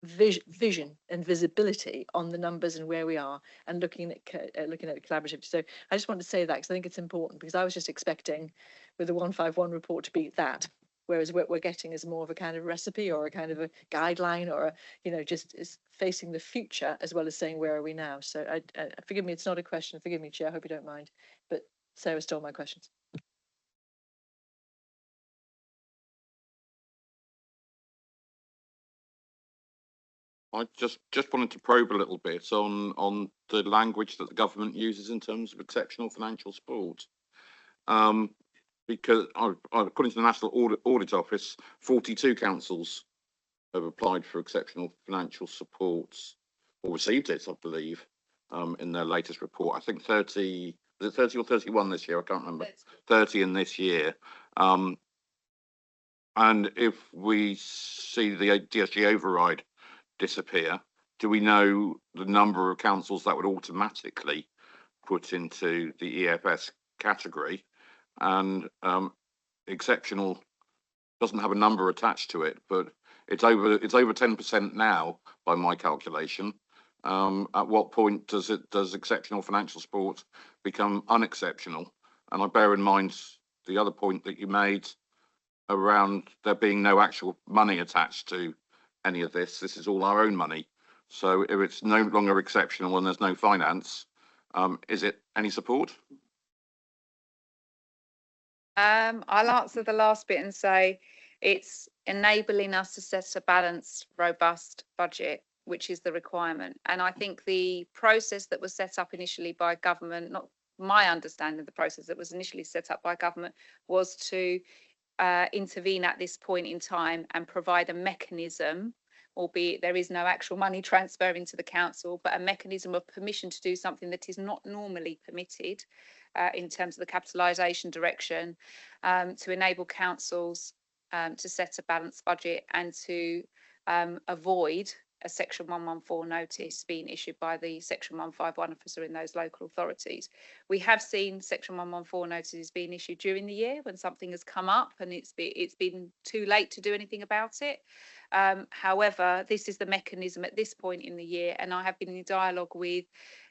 vision and visibility on the numbers and where we are, and looking at collaborative. So I just want to say that because I think it's important, because I was just expecting with the 151 report to be that, whereas what we're getting is more of a kind of recipe or a kind of a guideline or just is facing the future as well as saying where are we now. So I forgive me, it's not a question. Forgive me, Chair. I hope you don't mind, but Sarah stole my questions. I just wanted to probe a little bit on the language that the government uses in terms of exceptional financial support. Because according to the National Audit Office, 42 councils have applied for exceptional financial supports or received it, I believe, in their latest report. I think 30, is it 30 or 31 this year? I can't remember. 30 in this year. And if we see the DSG override disappear, do we know the number of councils that would automatically put into the EFS category? And exceptional doesn't have a number attached to it, but it's over 10% now by my calculation. At what point does exceptional financial support become unexceptional? And I bear in mind the other point that you made around there being no actual money attached to any of this. This is all our own money. So if it's no longer exceptional and there's no finance, is it any support? I'll answer the last bit and say it's enabling us to set a balanced, robust budget, which is the requirement. And I think the process that was set up initially by government, not my understanding of the process that was initially set up by government, was to intervene at this point in time and provide a mechanism, albeit there is no actual money transfer into the council, but a mechanism of permission to do something that is not normally permitted in terms of the capitalisation direction, to enable councils to set a balanced budget and to avoid a Section 114 notice being issued by the Section 151 officer in those local authorities. We have seen Section 114 notices being issued during the year when something has come up and it's been too late to do anything about it. However, this is the mechanism at this point in the year, and I have been in dialogue with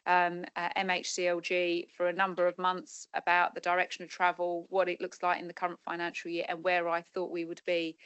MHCLG for a number of months about the direction of travel, what it looks like in the current financial year and where I thought we would be.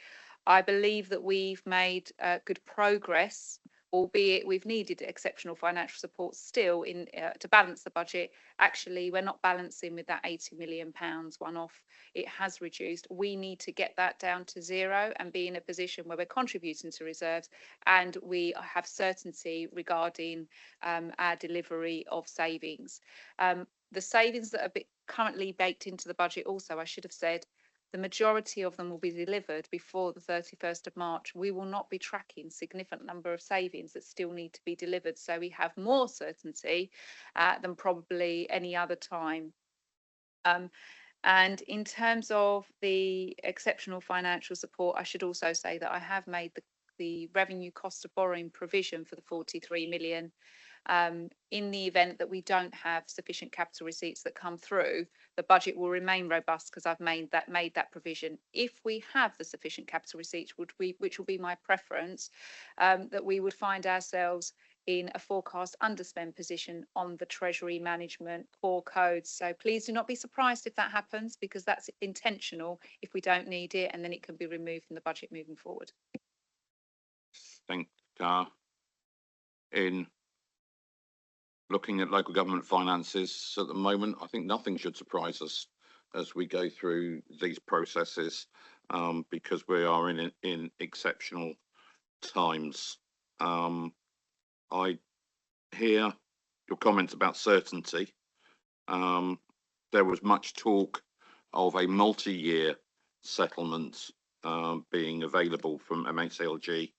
I believe that we've made good progress, albeit we've needed exceptional financial support still to balance the budget. Actually, we're not balancing with that £80 million one-off. It has reduced. We need to get that down to zero and be in a position where we're contributing to reserves and we have certainty regarding our delivery of savings. The savings that are currently baked into the budget also, I should have said, the majority of them will be delivered before the 31st of March. We will not be tracking significant number of savings that still need to be delivered. So we have more certainty than probably any other time. And in terms of the exceptional financial support, I should also say that I have made the revenue cost of borrowing provision for the 43 million. In the event that we don't have sufficient capital receipts that come through, the budget will remain robust because I've made that provision. If we have the sufficient capital receipts, which will be my preference, that we would find ourselves in a forecast underspend position on the Treasury Management core codes. So please do not be surprised if that happens, because that's intentional if we don't need it, and then it can be removed from the budget moving forward. Thank you. In looking at local government finances at the moment, I think nothing should surprise us as we go through these processes, because we are in exceptional times. I hear your comments about certainty. There was much talk of a multi-year settlement being available from MHCLG.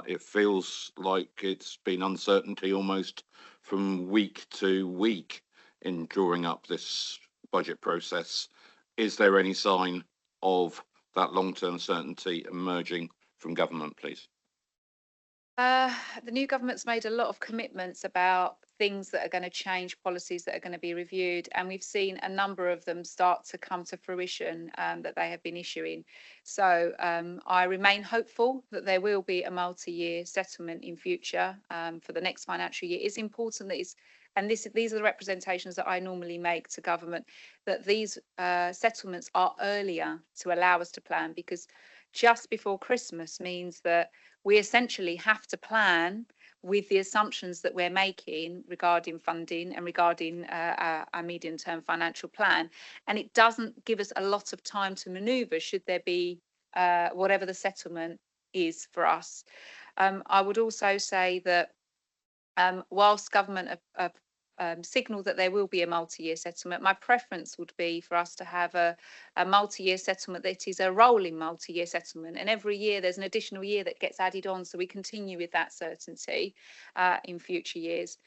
It feels like it's been uncertainty almost from week to week in drawing up this budget process. Is there any sign of that long-term certainty emerging from government, please? The new government's made a lot of commitments about things that are going to change, policies that are going to be reviewed, and we've seen a number of them start to come to fruition that they have been issuing. So I remain hopeful that there will be a multi-year settlement in future for the next financial year. It's important that these are the representations that I normally make to government, that these settlements are earlier to allow us to plan, because just before Christmas means that we essentially have to plan with the assumptions that we're making regarding funding and regarding our medium-term financial plan. And it doesn't give us a lot of time to manoeuvre should there be whatever the settlement is for us. I would also say that whilst government have signal that there will be a multi-year settlement, my preference would be for us to have a multi-year settlement that is a rolling multi-year settlement, and every year there's an additional year that gets added on, so we continue with that certainty in future years.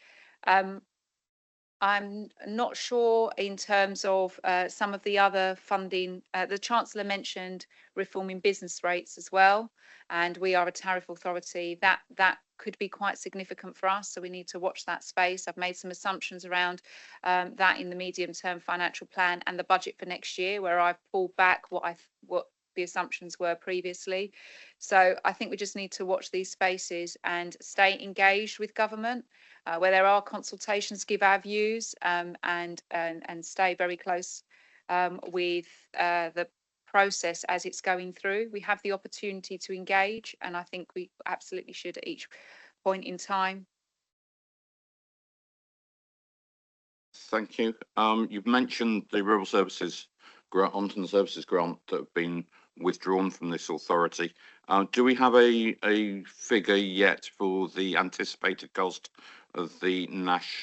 I'm not sure in terms of some of the other funding. The Chancellor mentioned reforming business rates as well, and we are a tariff authority. That could be quite significant for us, so we need to watch that space. I've made some assumptions around that in the medium-term financial plan and the budget for next year, where I've pulled back what the assumptions were previously. So I think we just need to watch these spaces and stay engaged with government. Where there are consultations, give our views and stay very close with the process as it's going through. We have the opportunity to engage, and I think we absolutely should at each point in time. Thank you. You've mentioned the rural services grant, Onton Services grant, that have been withdrawn from this authority. Do we have a figure yet for the anticipated cost of the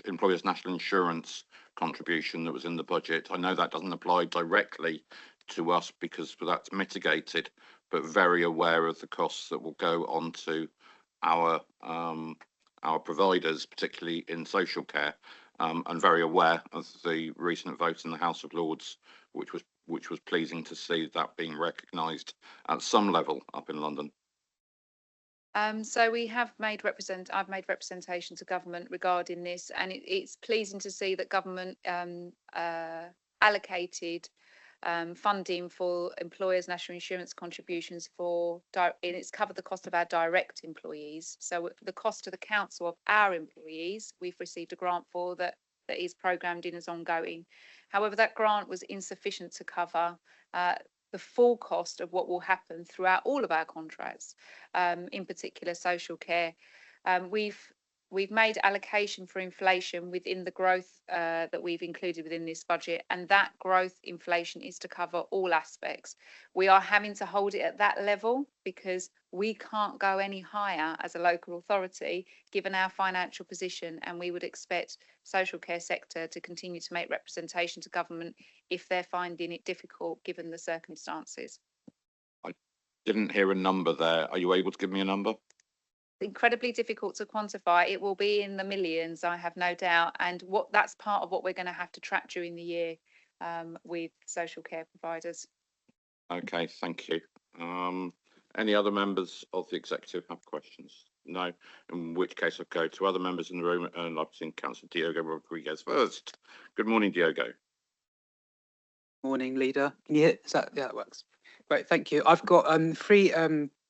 Employers National Insurance contribution that was in the budget? I know that doesn't apply directly to us because that's mitigated, but very aware of the costs that will go on to our providers, particularly in social care, and very aware of the recent vote in the House of Lords, which was pleasing to see that being recognised at some level up in London. So we have I've made representation to government regarding this, and it's pleasing to see that government allocated funding for employers' national insurance contributions and it's covered the cost of our direct employees. So the cost to the council of our employees, we've received a grant for that is programmed in as ongoing. However, that grant was insufficient to cover the full cost of what will happen throughout all of our contracts, in particular social care. We've made allocation for inflation within the growth that we've included within this budget, and that growth inflation is to cover all aspects. We are having to hold it at that level because we can't go any higher as a local authority given our financial position, and we would expect social care sector to continue to make representation to government if they're finding it difficult given the circumstances. I didn't hear a number there. Are you able to give me a number? Incredibly difficult to quantify. It will be in the millions, I have no doubt, and that's part of what we're going to have to track during the year with social care providers. Okay, thank you. Any other members of the executive have questions? No, in which case I'll go to other members in the room, and I've seen Councillor Diogo Rodriguez first. Good morning, Diogo. Morning, Leader. Can you hear? Yeah, that works. Great, thank you. I've got three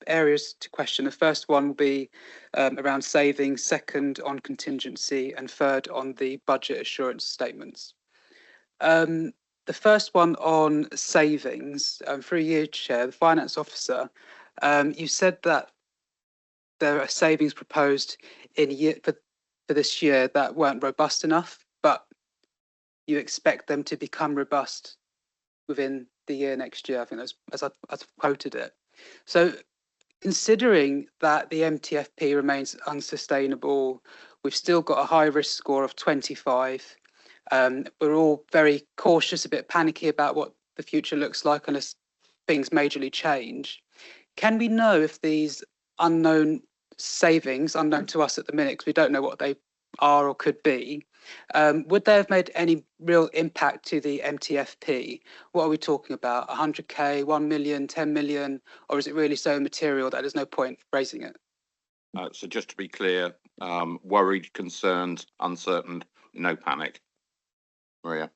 areas to question. The first one will be around savings, second on contingency, and third on the budget assurance statements. The first one on savings, through you, Chair, the Finance Officer, you said that there are savings proposed for this year that weren't robust enough, but you expect them to become robust within the year next year. I think that's as I've quoted it. So considering that the MTFP remains unsustainable, we've still got a high risk score of 25. We're all very cautious, a bit panicky about what the future looks like unless things majorly change. Can we know if these unknown savings, unknown to us at the minute, because we don't know what they are or could be, would they have made any real impact to the MTFP? What are we talking about? 100k, 1 million, 10 million, or is it really so material that there's no point raising it? So just to be clear, worried, concerned, uncertain, no panic. Maria.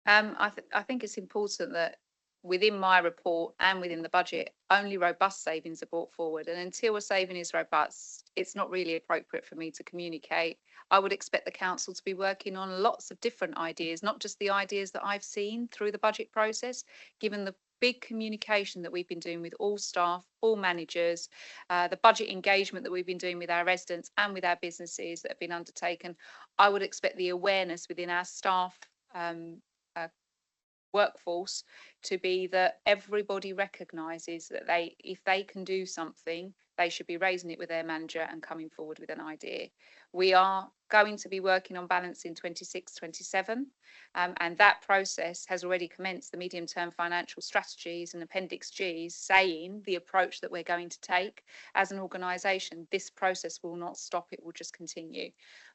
I think it's important that within my report and within the budget, only robust savings are brought forward. And until a saving is robust, it's not really appropriate for me to communicate. I would expect the council to be working on lots of different ideas, not just the ideas that I've seen through the budget process, given the big communication that we've been doing with all staff, all managers, the budget engagement that we've been doing with our residents and with our businesses that have been undertaken. I would expect the awareness within our staff workforce to be that everybody recognises that if they can do something, they should be raising it with their manager and coming forward with an idea. We are going to be working on balance in 26-27, and that process has already commenced. The medium-term financial strategies and Appendix G saying the approach that we're going to take as an organisation. This process will not stop, it will just continue.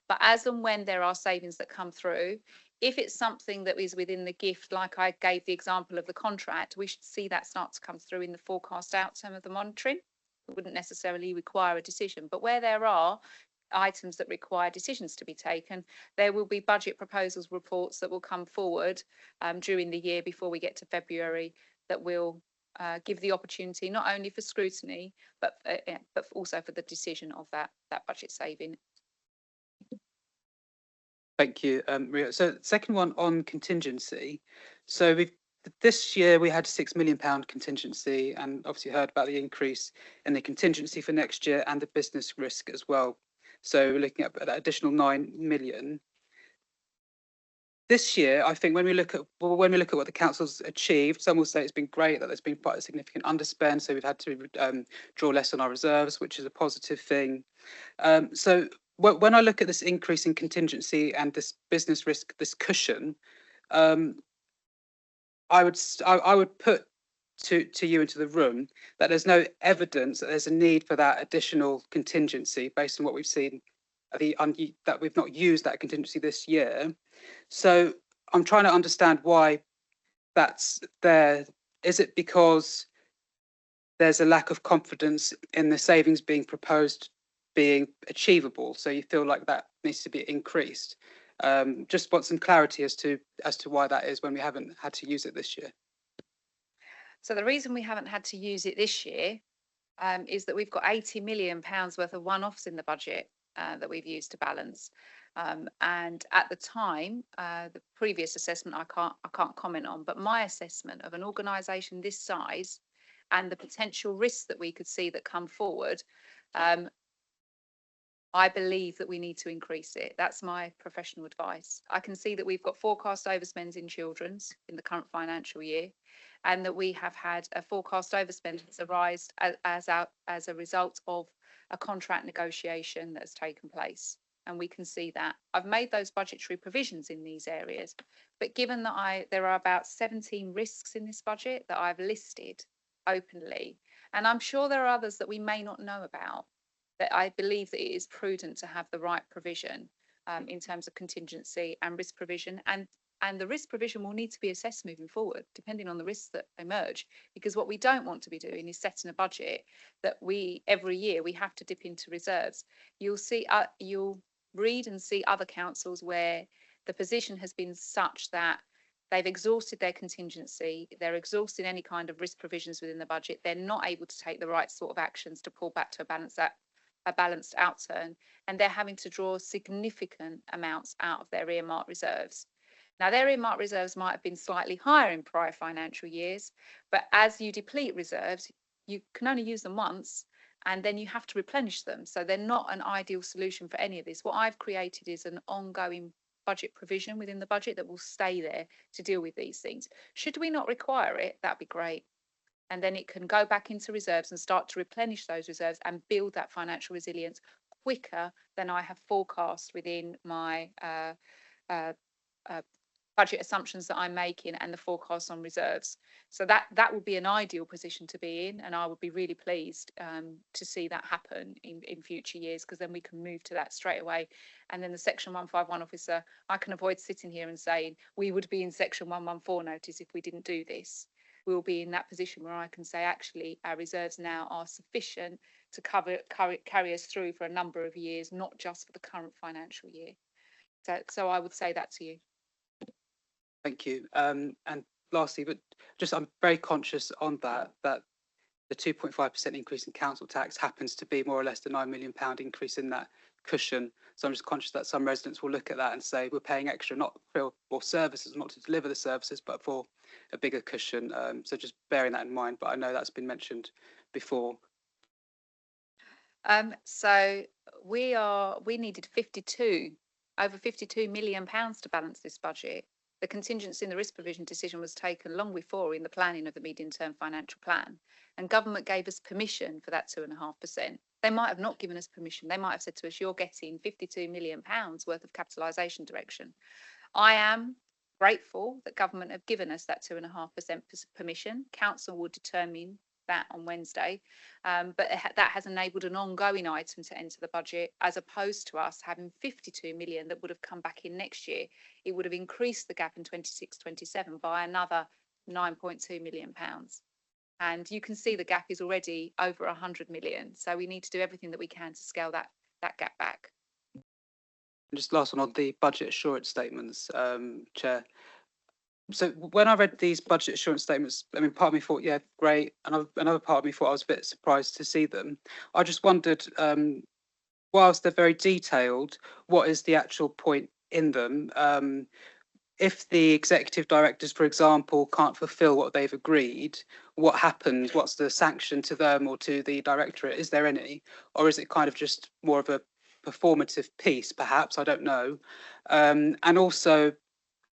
But as and when there are savings that come through, if it's something that is within the gift, like I gave the example of the contract, we should see that start to come through in the forecast outcome of the monitoring. It wouldn't necessarily require a decision, but where there are items that require decisions to be taken, there will be budget proposals reports that will come forward during the year before we get to February that will give the opportunity not only for scrutiny, but also for the decision of that budget saving. Thank you, Maria. So second one on contingency. So this year we had £6 million contingency, and obviously heard about the increase in the contingency for next year and the business risk as well. So we're looking at that additional 9 million. This year, I think when we look at what the council's achieved, some will say it's been great, that there's been quite a significant underspend, so we've had to draw less on our reserves, which is a positive thing. So when I look at this increase in contingency and this business risk, this cushion, I would put to you into the room that there's no evidence that there's a need for that additional contingency based on what we've seen, that we've not used that contingency this year. So I'm trying to understand why that's there. Is it because there's a lack of confidence in the savings being proposed being achievable, so you feel like that needs to be increased? Just want some clarity as to why that is when we haven't had to use it this year. So the reason we haven't had to use it this year is that we've got £80 million worth of one-offs in the budget that we've used to balance. And at the time, the previous assessment I can't comment on, but my assessment of an organisation this size and the potential risks that we could see that come forward, I believe that we need to increase it. That's my professional advice. I can see that we've got forecast overspends in children's in the current financial year, and that we have had a forecast overspend that's arisen as a result of a contract negotiation that has taken place. And we can see that. I've made those budgetary provisions in these areas, but given that there are about 17 risks in this budget that I've listed openly, and I'm sure there are others that we may not know about, that I believe that it is prudent to have the right provision in terms of contingency and risk provision. And the risk provision will need to be assessed moving forward, depending on the risks that emerge. Because what we don't want to be doing is setting a budget that every year we have to dip into reserves. You'll read and see other councils where the position has been such that they've exhausted their contingency, they're exhausting any kind of risk provisions within the budget, they're not able to take the right sort of actions to pull back to a balanced outturn, and they're having to draw significant amounts out of their earmarked reserves. Now, their earmarked reserves might have been slightly higher in prior financial years, but as you deplete reserves, you can only use them once, and then you have to replenish them. So they're not an ideal solution for any of this. What I've created is an ongoing budget provision within the budget that will stay there to deal with these things. Should we not require it, that'd be great. And then it can go back into reserves and start to replenish those reserves and build that financial resilience quicker than I have forecast within my budget assumptions that I'm making and the forecast on reserves. So that would be an ideal position to be in, and I would be really pleased to see that happen in future years, because then we can move to that straight away. And then the Section 151 officer, I can avoid sitting here and saying we would be in Section 114 notice if we didn't do this. We'll be in that position where I can say actually our reserves now are sufficient to carry us through for a number of years, not just for the current financial year. So I would say that to you. Thank you. And lastly, but just I'm very conscious on that the 2.5% increase in council tax happens to be more or less the £9 million increase in that cushion. So I'm just conscious that some residents will look at that and say we're paying extra not for services, not to deliver the services, but for a bigger cushion. So just bearing that in mind. But I know that's been mentioned before. So we needed over £52 million to balance this budget. The contingency in the risk provision decision was taken long before in the planning of the medium-term financial plan, and government gave us permission for that 2.5%. They might have not given us permission. They might have said to us, you're getting £52 million worth of capitalisation direction. I am grateful that government have given us that 2.5% permission. Council will determine that on Wednesday, but that has enabled an ongoing item to enter the budget, as opposed to us having 52 million that would have come back in next year. It would have increased the gap in 26-27 by another £9.2 million. And you can see the gap is already over 100 million. So we need to do everything that we can to scale that gap back. And just last one on the budget assurance statements, Chair. So when I read these budget assurance statements, I mean, part of me thought, yeah, great. And another part of me thought I was a bit surprised to see them. I just wondered, whilst they're very detailed, what is the actual point in them? If the executive directors, for example, can't fulfil what they've agreed, what happens? What's the sanction to them or to the directorate? Is there any? Or is it kind of just more of a performative piece, perhaps? I don't know. And also,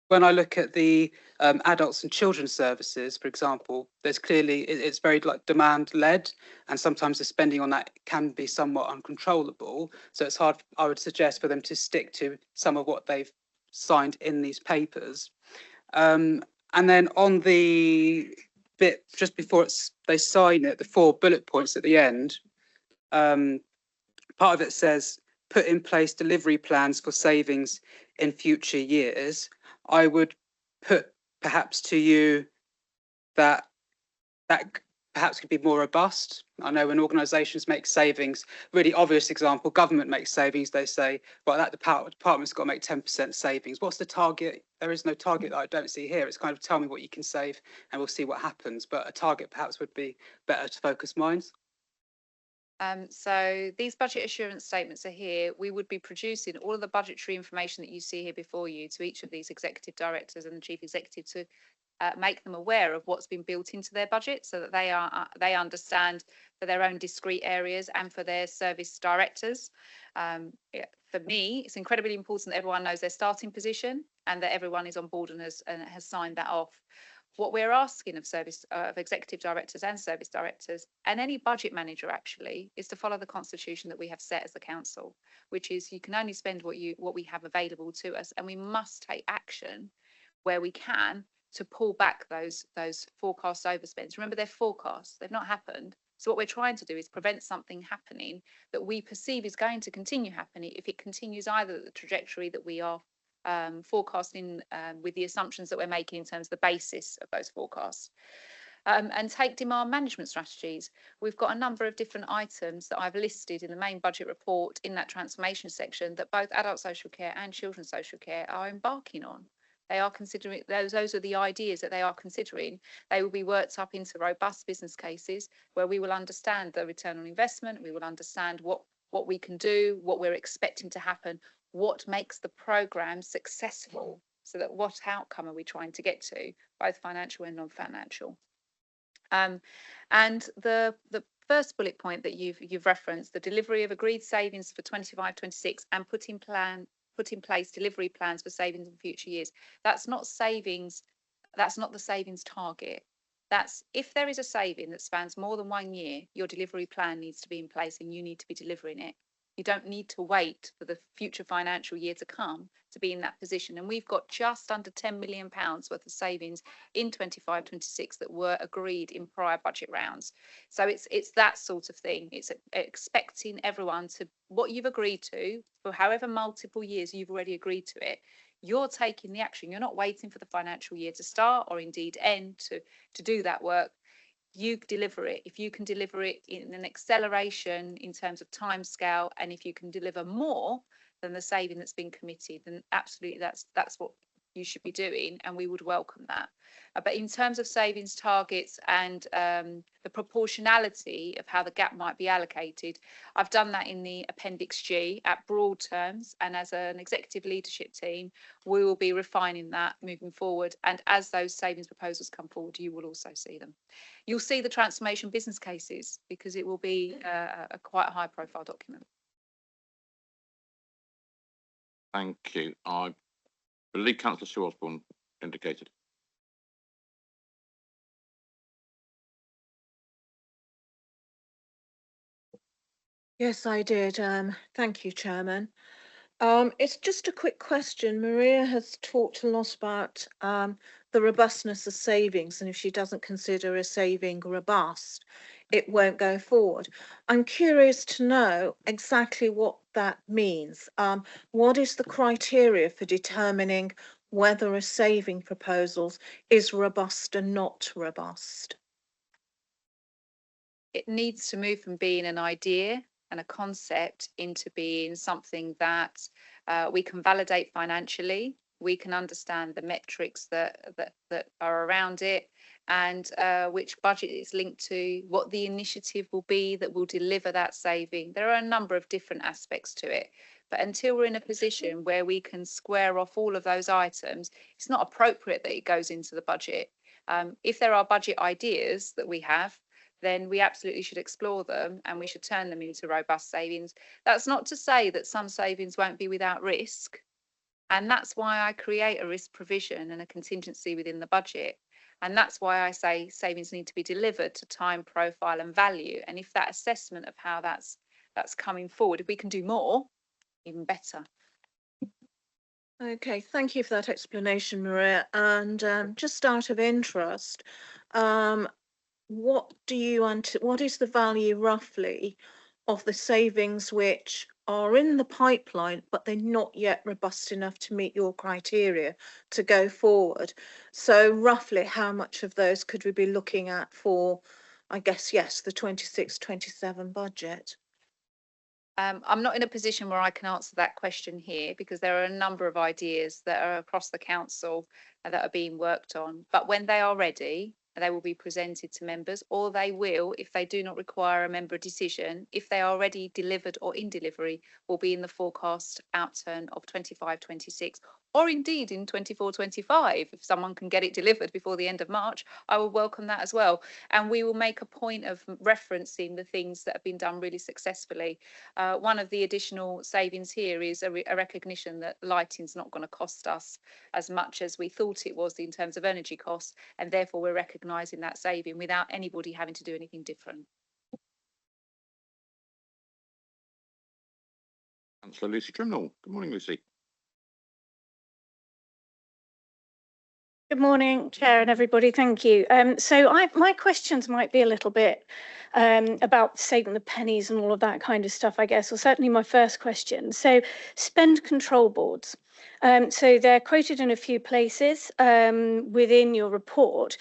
when I look at the adults and children's services, for example, there's clearly, it's very like demand led, and sometimes the spending on that can be somewhat uncontrollable. So it's hard, I would suggest, for them to stick to some of what they've signed in these papers. And then on the bit just before they sign it, the 4 bullet points at the end, part of it says, put in place delivery plans for savings in future years. I would put perhaps to you that perhaps could be more robust. I know when organisations make savings, really obvious example, government makes savings, they say, well, that department's got to make 10% savings. What's the target? There is no target that I don't see here. It's kind of tell me what you can save and we'll see what happens. But a target perhaps would be better to focus minds. So these budget assurance statements are here. We would be producing all of the budgetary information that you see here before you to each of these executive directors and the chief executive to make them aware of what's been built into their budget, so that they understand for their own discrete areas and for their service directors. For me, it's incredibly important that everyone knows their starting position and that everyone is on board and has signed that off. What we're asking of executive directors and service directors and any budget manager actually is to follow the constitution that we have set as the council, which is you can only spend what we have available to us, and we must take action where we can to pull back those forecast overspends. Remember, they're forecasts, they've not happened. So what we're trying to do is prevent something happening that we perceive is going to continue happening if it continues either the trajectory that we are forecasting with the assumptions that we're making in terms of the basis of those forecasts. And take demand management strategies. We've got a number of different items that I've listed in the main budget report in that transformation section that both adult social care and children's social care are embarking on. They are considering, those are the ideas that they are considering. They will be worked up into robust business cases where we will understand the return on investment, we will understand what we can do, what we're expecting to happen, what makes the programme successful, so that what outcome are we trying to get to, both financial and non-financial. And the first bullet point that you've referenced, the delivery of agreed savings for 25-26 and put in place delivery plans for savings in future years. That's not savings, that's not the savings target. That's if there is a saving that spans more than 1 year, your delivery plan needs to be in place and you need to be delivering it. You don't need to wait for the future financial year to come to be in that position. And we've got just under £10 million worth of savings in 25-26 that were agreed in prior budget rounds. So it's that sort of thing. It's expecting everyone to, what you've agreed to for however multiple years you've already agreed to it, you're taking the action. You're not waiting for the financial year to start or indeed end to do that work. you deliver it. If you can deliver it in an acceleration in terms of timescale, and if you can deliver more than the saving that's been committed, then absolutely that's what you should be doing, and we would welcome that. But in terms of savings targets and the proportionality of how the gap might be allocated, I've done that in the Appendix G at broad terms, and as an executive leadership team, we will be refining that moving forward. And as those savings proposals come forward, you will also see them. You'll see the transformation business cases, because it will be a quite high profile document. Thank you. I believe Councillor Sue Osborne indicated. Yes, I did. Thank you, Chairman. It's just a quick question. Maria has talked a lot about the robustness of savings, and if she doesn't consider a saving robust, it won't go forward. I'm curious to know exactly what that means. What is the criteria for determining whether a saving proposal is robust and not robust? It needs to move from being an idea and a concept into being something that we can validate financially. We can understand the metrics that are around it, and which budget it's linked to, what the initiative will be that will deliver that saving. There are a number of different aspects to it. But until we're in a position where we can square off all of those items, it's not appropriate that it goes into the budget. If there are budget ideas that we have, then we absolutely should explore them, and we should turn them into robust savings. That's not to say that some savings won't be without risk. And that's why I create a risk provision and a contingency within the budget. And that's why I say savings need to be delivered to time, profile and value. And if that assessment of how that's coming forward, if we can do more, even better. Okay, thank you for that explanation, Maria. And just out of interest, what is the value roughly of the savings which are in the pipeline, but they're not yet robust enough to meet your criteria to go forward? So roughly how much of those could we be looking at for, I guess, yes, the 26-27 budget? I'm not in a position where I can answer that question here, because there are a number of ideas that are across the council that are being worked on. But when they are ready, they will be presented to members, or they will, if they do not require a member decision, if they are already delivered or in delivery, will be in the forecast outturn of 25-26, or indeed in 24-25. If someone can get it delivered before the end of March, I will welcome that as well. And we will make a point of referencing the things that have been done really successfully. One of the additional savings here is a recognition that lighting's not going to cost us as much as we thought it was in terms of energy costs, and therefore we're recognising that saving without anybody having to do anything different. Councillor Lucy Trimnall. Good morning, Lucy. Good morning, Chair and everybody. Thank you. My questions might be a little bit about saving the pennies and all of that kind of stuff, I guess, or certainly my first question. So spend control boards. So they're quoted in a few places within your report.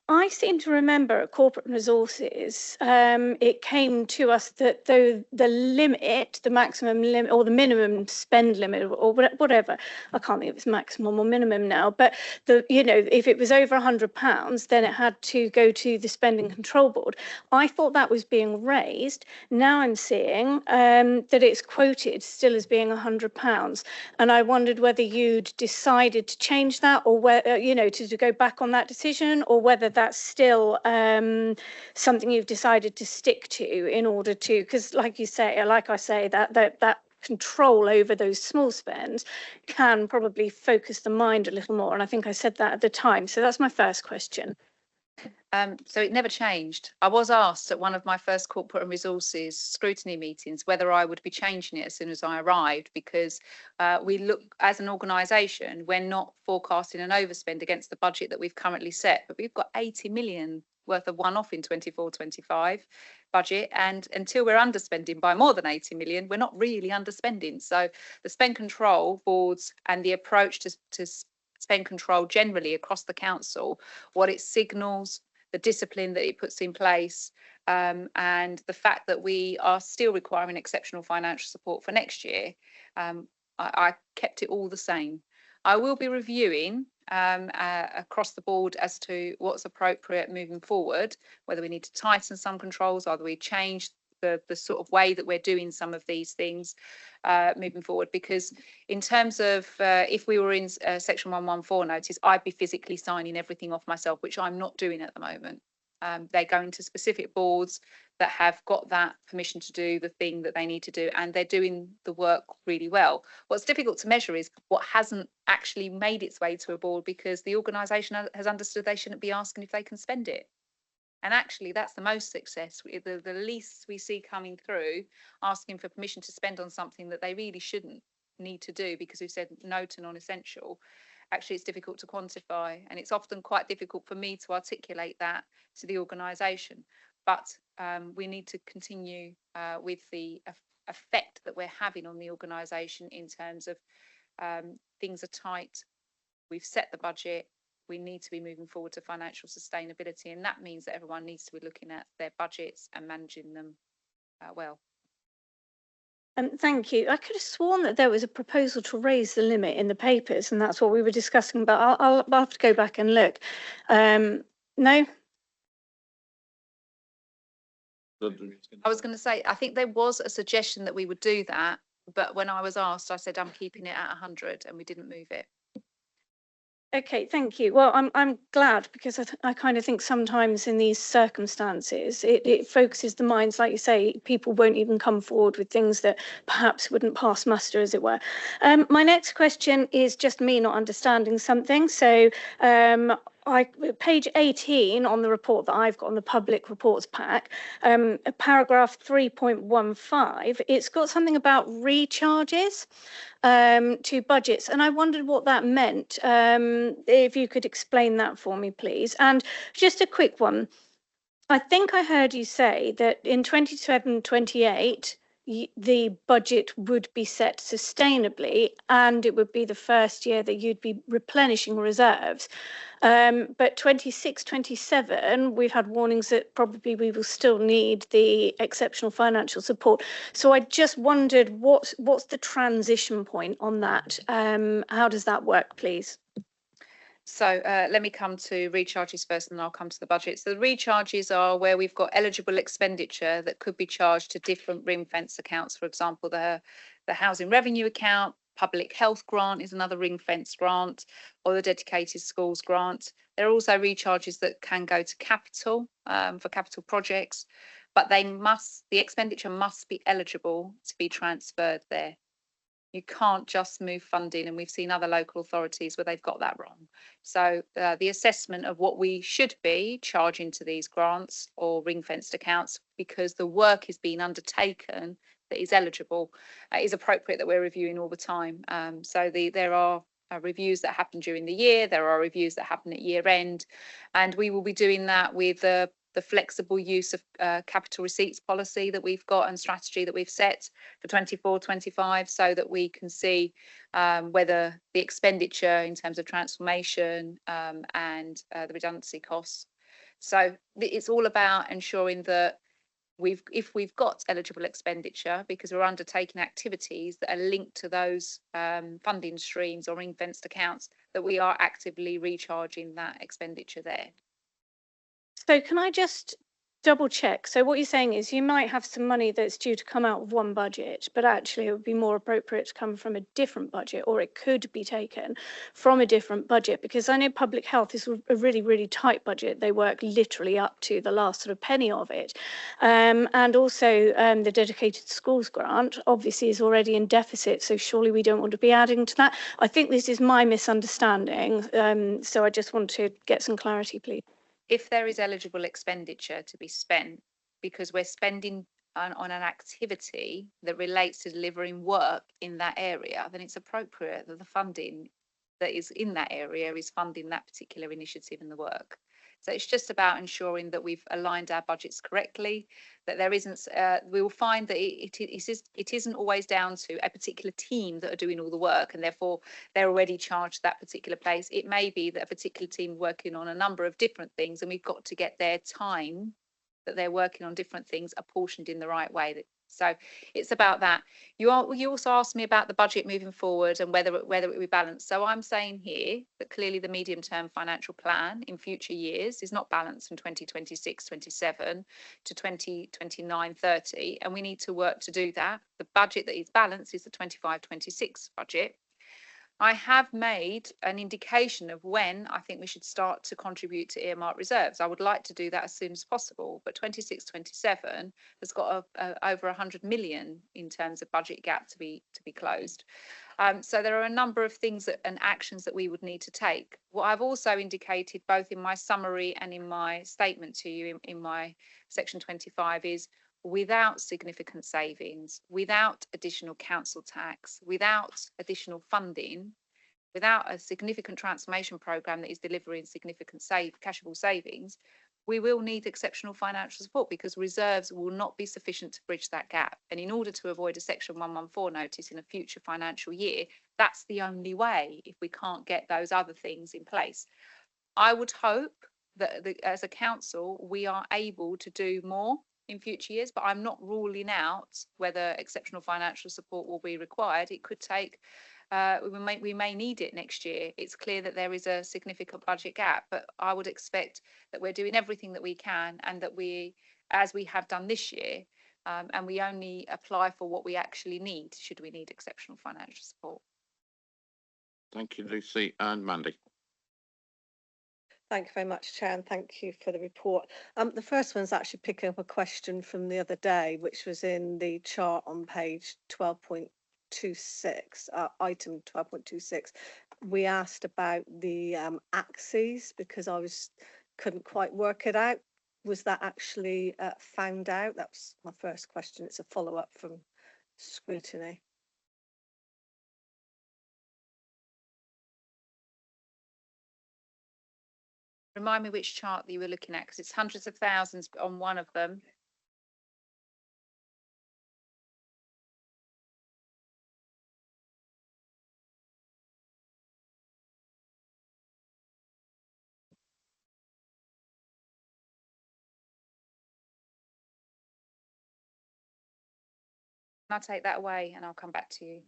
I seem to remember at Corporate Resources, it came to us that though the limit, the maximum limit or the minimum spend limit or whatever, I can't think if it's maximum or minimum now, but if it was over £100, then it had to go to the spending control board. I thought that was being raised. Now I'm seeing that it's quoted still as being £100. And I wondered whether you'd decided to change that, or whether, to go back on that decision, or whether that's still something you've decided to stick to in order to, because like I say, that control over those small spends can probably focus the mind a little more. And I think I said that at the time. So that's my first question. So it never changed. I was asked at one of my first Corporate and Resources scrutiny meetings whether I would be changing it as soon as I arrived, because we look, as an organisation, we're not forecasting an overspend against the budget that we've currently set, but we've got 80 million worth of one-off in 24-25 budget, and until we're underspending by more than 80 million, we're not really underspending. So the spend control boards and the approach to spend control generally across the council, what it signals, the discipline that it puts in place, and the fact that we are still requiring exceptional financial support for next year. I kept it all the same. I will be reviewing across the board as to what's appropriate moving forward, whether we need to tighten some controls, whether we change the sort of way that we're doing some of these things moving forward. Because in terms of if we were in section 114 notice, I'd be physically signing everything off myself, which I'm not doing at the moment. They go into specific boards that have got that permission to do the thing that they need to do, and they're doing the work really well. What's difficult to measure is what hasn't actually made its way to a board, because the organisation has understood they shouldn't be asking if they can spend it. And actually, that's the most success. The least we see coming through asking for permission to spend on something that they really shouldn't need to do because we've said no to non-essential. Actually, it's difficult to quantify, and it's often quite difficult for me to articulate that to the organisation. But we need to continue with the effect that we're having on the organisation in terms of things are tight. We've set the budget. We need to be moving forward to financial sustainability, and that means that everyone needs to be looking at their budgets and managing them well. Thank you. I could have sworn that there was a proposal to raise the limit in the papers, and that's what we were discussing, but I'll have to go back and look. No? I was going to say, I think there was a suggestion that we would do that, but when I was asked, I said I'm keeping it at 100, and we didn't move it. Okay, thank you. Well, I'm glad, because I kind of think sometimes in these circumstances, it focuses the minds, like you say, people won't even come forward with things that perhaps wouldn't pass muster, as it were. My next question is just me not understanding something. So page 18 on the report that I've got on the public reports pack, paragraph 3.15, it's got something about recharges to budgets, and I wondered what that meant. If you could explain that for me, please. And just a quick one. I think I heard you say that in 27-28, the budget would be set sustainably, and it would be the first year that you'd be replenishing reserves. But 26-27, we've had warnings that probably we will still need the exceptional financial support. So I just wondered what's the transition point on that? How does that work, please? So let me come to recharges first, and then I'll come to the budget. So the recharges are where we've got eligible expenditure that could be charged to different ring-fence accounts. For example, the housing revenue account, public health grant is another ring-fence grant, or the dedicated schools grant. There are also recharges that can go to capital for capital projects, but the expenditure must be eligible to be transferred there. You can't just move funding, and we've seen other local authorities where they've got that wrong. So the assessment of what we should be charging to these grants or ring-fenced accounts, because the work is being undertaken that is eligible, is appropriate that we're reviewing all the time. So there are reviews that happen during the year, there are reviews that happen at year end, and we will be doing that with the flexible use of capital receipts policy that we've got and strategy that we've set for 24-25, so that we can see whether the expenditure in terms of transformation and the redundancy costs. So it's all about ensuring that if we've got eligible expenditure, because we're undertaking activities that are linked to those funding streams or ring-fenced accounts, that we are actively recharging that expenditure there. So can I just double check? So what you're saying is you might have some money that's due to come out of one budget, but actually it would be more appropriate to come from a different budget, or it could be taken from a different budget, because I know public health is a really, really tight budget. They work literally up to the last sort of penny of it. And also the dedicated schools grant obviously is already in deficit, so surely we don't want to be adding to that. I think this is my misunderstanding. So I just want to get some clarity, please. If there is eligible expenditure to be spent, because we're spending on an activity that relates to delivering work in that area, then it's appropriate that the funding that is in that area is funding that particular initiative and the work. So it's just about ensuring that we've aligned our budgets correctly, that there isn't, we will find that it isn't always down to a particular team that are doing all the work and therefore they're already charged that particular place. It may be that a particular team working on a number of different things and we've got to get their time that they're working on different things apportioned in the right way. So it's about that. You also asked me about the budget moving forward and whether it will be balanced. So I'm saying here that clearly the medium-term financial plan in future years is not balanced from 2026-27 to 2029-30, and we need to work to do that. The budget that is balanced is the 25-26 budget. I have made an indication of when I think we should start to contribute to earmark reserves. I would like to do that as soon as possible, but 26-27 has got over 100 million in terms of budget gap to be closed. So there are a number of things and actions that we would need to take. What I've also indicated both in my summary and in my statement to you in my section 25 is without significant savings, without additional council tax, without additional funding, without a significant transformation programme that is delivering significant cashable savings, we will need exceptional financial support because reserves will not be sufficient to bridge that gap. And in order to avoid a Section 114 notice in a future financial year, that's the only way if we can't get those other things in place. I would hope that as a council, we are able to do more in future years, but I'm not ruling out whether exceptional financial support will be required. It could take, we may need it next year. It's clear that there is a significant budget gap, but I would expect that we're doing everything that we can and that we, as we have done this year, and we only apply for what we actually need, should we need exceptional financial support. Thank you, Lucy and Mandy. Thank you very much, Chair, and thank you for the report. The first one's actually picking up a question from the other day, which was in the chart on page 12.26, item 12.26. We asked about the axes because couldn't quite work it out. Was that actually found out? That was my first question. It's a follow-up from scrutiny. Remind me which chart that you were looking at, because it's hundreds of thousands on one of them. I'll take that away and I'll come back to you.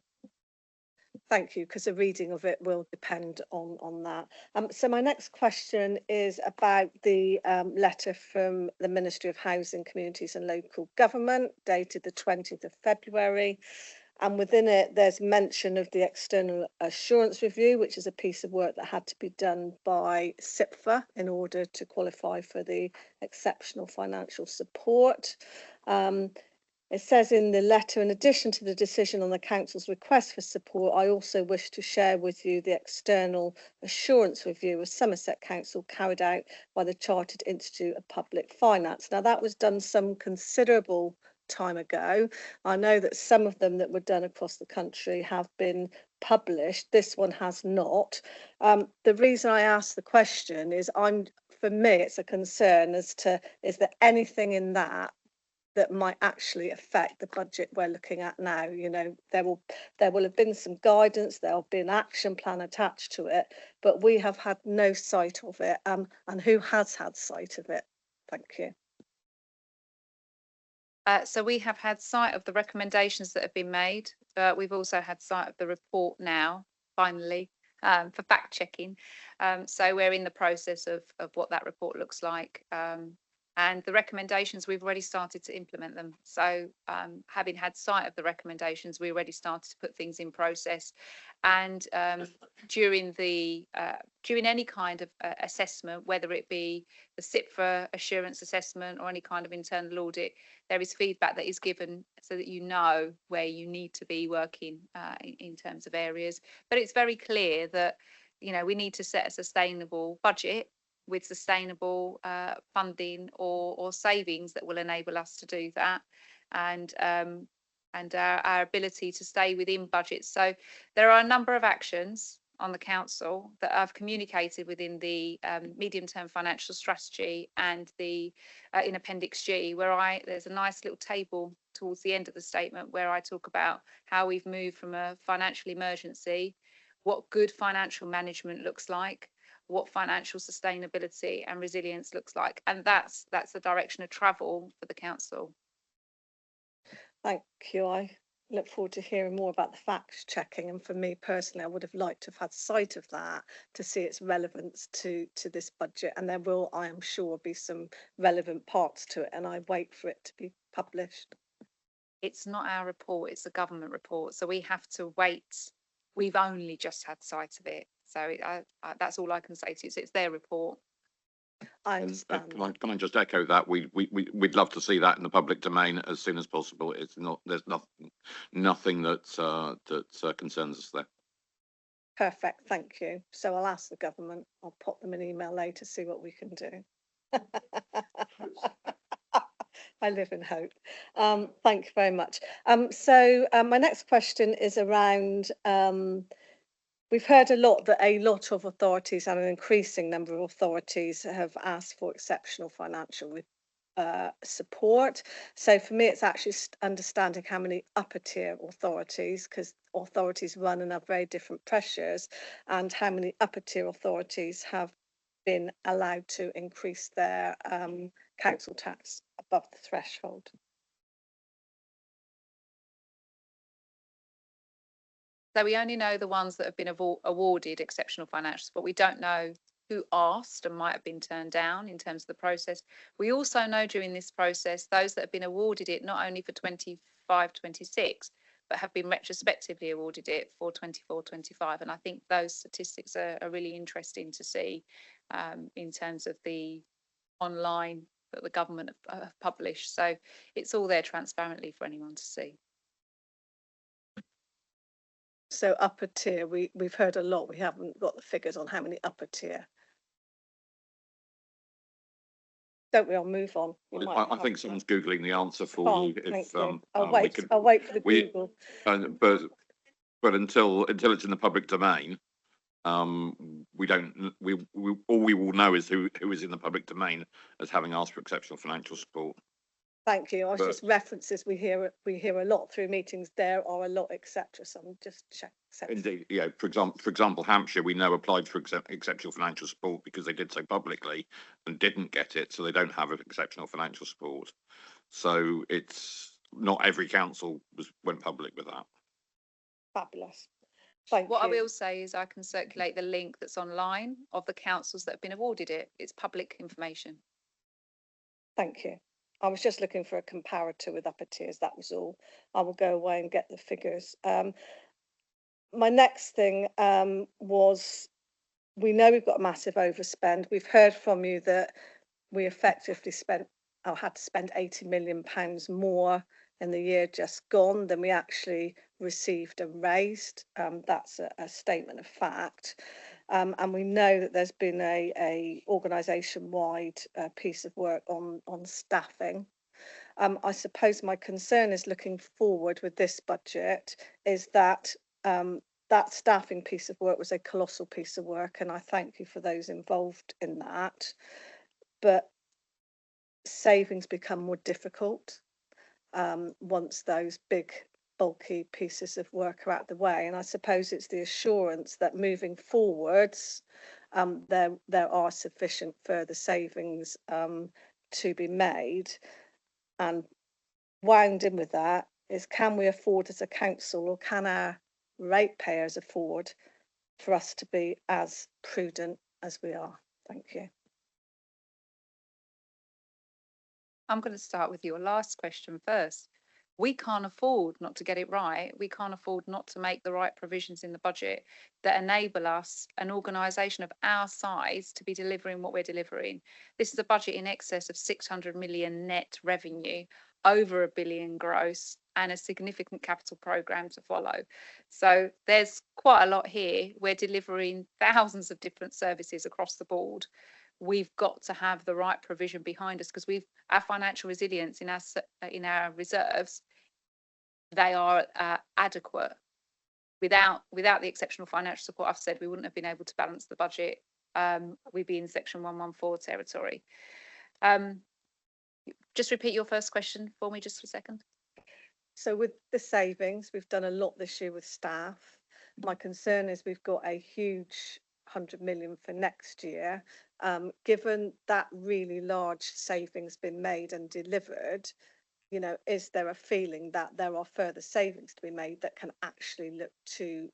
Thank you, because the reading of it will depend on that. So my next question is about the letter from the Ministry of Housing, Communities and Local Government, dated the 20th of February. And within it, there's mention of the external assurance review, which is a piece of work that had to be done by CIPFA in order to qualify for the exceptional financial support. It says in the letter, in addition to the decision on the Council's request for support, I also wish to share with you the external assurance review of Somerset Council carried out by the Chartered Institute of Public Finance. Now, that was done some considerable time ago. I know that some of them that were done across the country have been published. This one has not. The reason I asked the question is for me, it's a concern as to, is there anything in that might actually affect the budget we're looking at now? You know, there will have been some guidance, there'll be an action plan attached to it, but we have had no sight of it. And who has had sight of it? Thank you. So we have had sight of the recommendations that have been made. We've also had sight of the report now, finally, for fact checking. So we're in the process of what that report looks like. And the recommendations, we've already started to implement them. So having had sight of the recommendations, we already started to put things in process. And during any kind of assessment, whether it be the CIPFA assurance assessment or any kind of internal audit, there is feedback that is given so that you know where you need to be working in terms of areas. But it's very clear that, you know, we need to set a sustainable budget with sustainable funding or savings that will enable us to do that, and our ability to stay within budgets. So there are a number of actions on the council that I've communicated within the medium-term financial strategy and the in Appendix G, where there's a nice little table towards the end of the statement where I talk about how we've moved from a financial emergency, what good financial management looks like, what financial sustainability and resilience looks like, and that's the direction of travel for the council. Thank you. I look forward to hearing more about the fact checking, and for me personally, I would have liked to have had sight of that to see its relevance to this budget, and there will, I am sure, be some relevant parts to it, and I wait for it to be published. It's not our report, it's a government report, so we have to wait. We've only just had sight of it, so that's all I can say to you. So it's their report. I understand. Can I just echo that? We'd love to see that in the public domain as soon as possible. There's nothing that concerns us there. Perfect, thank you. So I'll ask the government, I'll pop them an email later, see what we can do. I live in hope. Thank you very much. So my next question is around, we've heard a lot that a lot of authorities and an increasing number of authorities have asked for exceptional financial support. So for me, it's actually understanding how many upper tier authorities, because authorities run and have very different pressures, and how many upper tier authorities have been allowed to increase their council tax above the threshold. So we only know the ones that have been awarded exceptional financial support. We don't know who asked and might have been turned down in terms of the process. We also know during this process, those that have been awarded it not only for 25-26, but have been retrospectively awarded it for 24-25. And I think those statistics are really interesting to see in terms of the online that the government have published. So it's all there transparently for anyone to see. So upper tier, we've heard a lot. We haven't got the figures on how many upper tier. Don't we all move on? I think someone's Googling the answer for you. If, I'll wait for the Google. But until it's in the public domain, all we will know is who is in the public domain as having asked for exceptional financial support. Thank you. I was just references we hear a lot through meetings. There are a lot, etc. So I'm just checking. Indeed, yeah. For example, Hampshire, we know applied for exceptional financial support because they did so publicly and didn't get it, so they don't have exceptional financial support. So it's not every council went public with that. Fabulous. Thank what you. I will say is I can circulate the link that's online of the councils that have been awarded it. It's public information. Thank you. I was just looking for a comparator with upper tiers, that was all. I will go away and get the figures. My next thing was, we know we've got a massive overspend. We've heard from you that we effectively had to spend £80 million more in the year just gone than we actually received and raised. That's a statement of fact. And we know that there's been a organisation-wide piece of work on staffing. I suppose my concern is looking forward with this budget is that that staffing piece of work was a colossal piece of work, and I thank you for those involved in that. But savings become more difficult once those big bulky pieces of work are out of the way, and I suppose it's the assurance that moving forwards there are sufficient further savings to be made. And wound in with that is, can we afford as a council, or can our ratepayers afford for us to be as prudent as we are? Thank you. I'm going to start with your last question first. We can't afford not to get it right. We can't afford not to make the right provisions in the budget that enable us, an organisation of our size, to be delivering what we're delivering. This is a budget in excess of 600 million net revenue, over £1 billion gross, and a significant capital programme to follow. So there's quite a lot here. We're delivering thousands of different services across the board. We've got to have the right provision behind us, because our financial resilience in our reserves, they are adequate. without the exceptional financial support, I've said we wouldn't have been able to balance the budget. We'd be in section 114 territory. Just repeat your first question for me just for a second. So with the savings, we've done a lot this year with staff. My concern is we've got a huge 100 million for next year. Given that really large savings been made and delivered, you know, is there a feeling that there are further savings to be made that can actually look to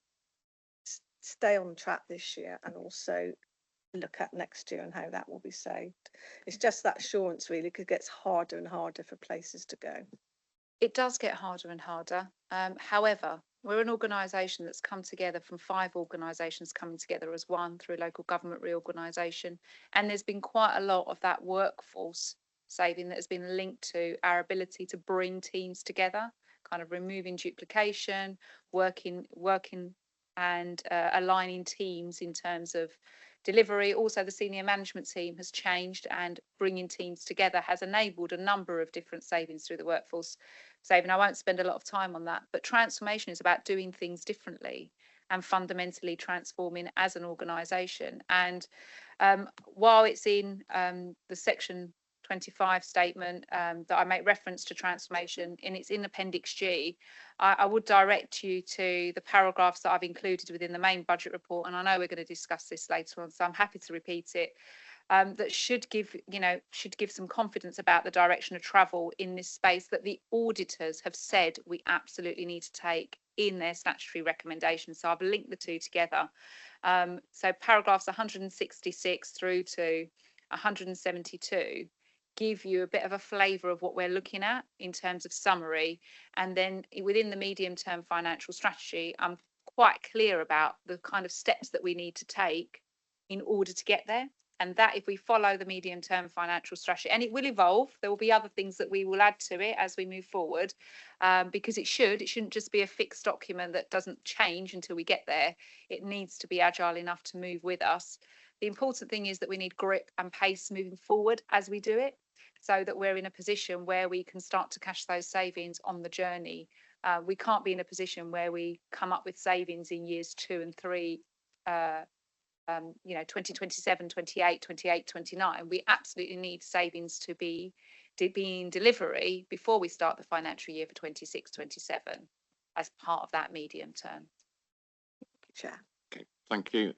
stay on track this year and also look at next year and how that will be saved? It's just that assurance really, because it gets harder and harder for places to go. It does get harder and harder. However, we're an organisation that's come together from 5 organisations coming together as one through local government reorganisation. And there's been quite a lot of that workforce saving that has been linked to our ability to bring teams together, kind of removing duplication, working and aligning teams in terms of delivery. Also, the senior management team has changed, and bringing teams together has enabled a number of different savings through the workforce saving. I won't spend a lot of time on that, but transformation is about doing things differently and fundamentally transforming as an organisation. And while it's in the section 25 statement that I make reference to transformation, and it's in Appendix G, I would direct you to the paragraphs that I've included within the main budget report, and I know we're going to discuss this later on, so I'm happy to repeat it. That should give some confidence about the direction of travel in this space that the auditors have said we absolutely need to take in their statutory recommendations. So I've linked the two together. So paragraphs 166 through to 172 give you a bit of a flavour of what we're looking at in terms of summary. And then within the medium-term financial strategy, I'm quite clear about the kind of steps that we need to take in order to get there. And that if we follow the medium-term financial strategy, and it will evolve, there will be other things that we will add to it as we move forward, because it shouldn't just be a fixed document that doesn't change until we get there. It needs to be agile enough to move with us. The important thing is that we need grip and pace moving forward as we do it, so that we're in a position where we can start to cash those savings on the journey. We can't be in a position where we come up with savings in years 2 and 3, 2027, 28, 29. We absolutely need savings to be in delivery before we start the financial year for 26, 27 as part of that medium term. Chair. Okay, thank you.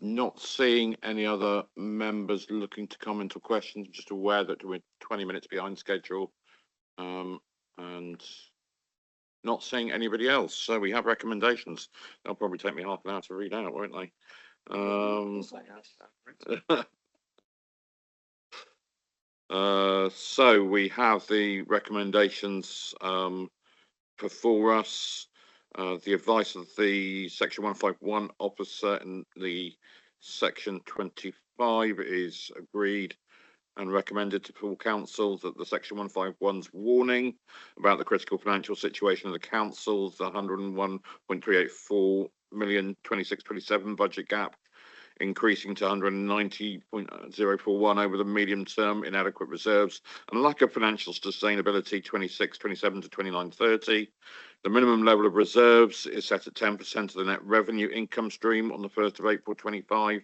Not seeing any other members looking to comment or questions. I'm just aware that we're 20 minutes behind schedule, and not seeing anybody else. So we have recommendations. They'll probably take me half an hour to read out, won't they? So we have the recommendations before us. The advice of the section 151 officer in the section 25 is agreed and recommended to full council that the section 151's warning about the critical financial situation of the councils, the 101.384 million 26-27 budget gap, increasing to 190.041 over the medium term, inadequate reserves and lack of financial sustainability 26-27 to 29-30. The minimum level of reserves is set at 10% of the net revenue income stream on the 1st of April 25,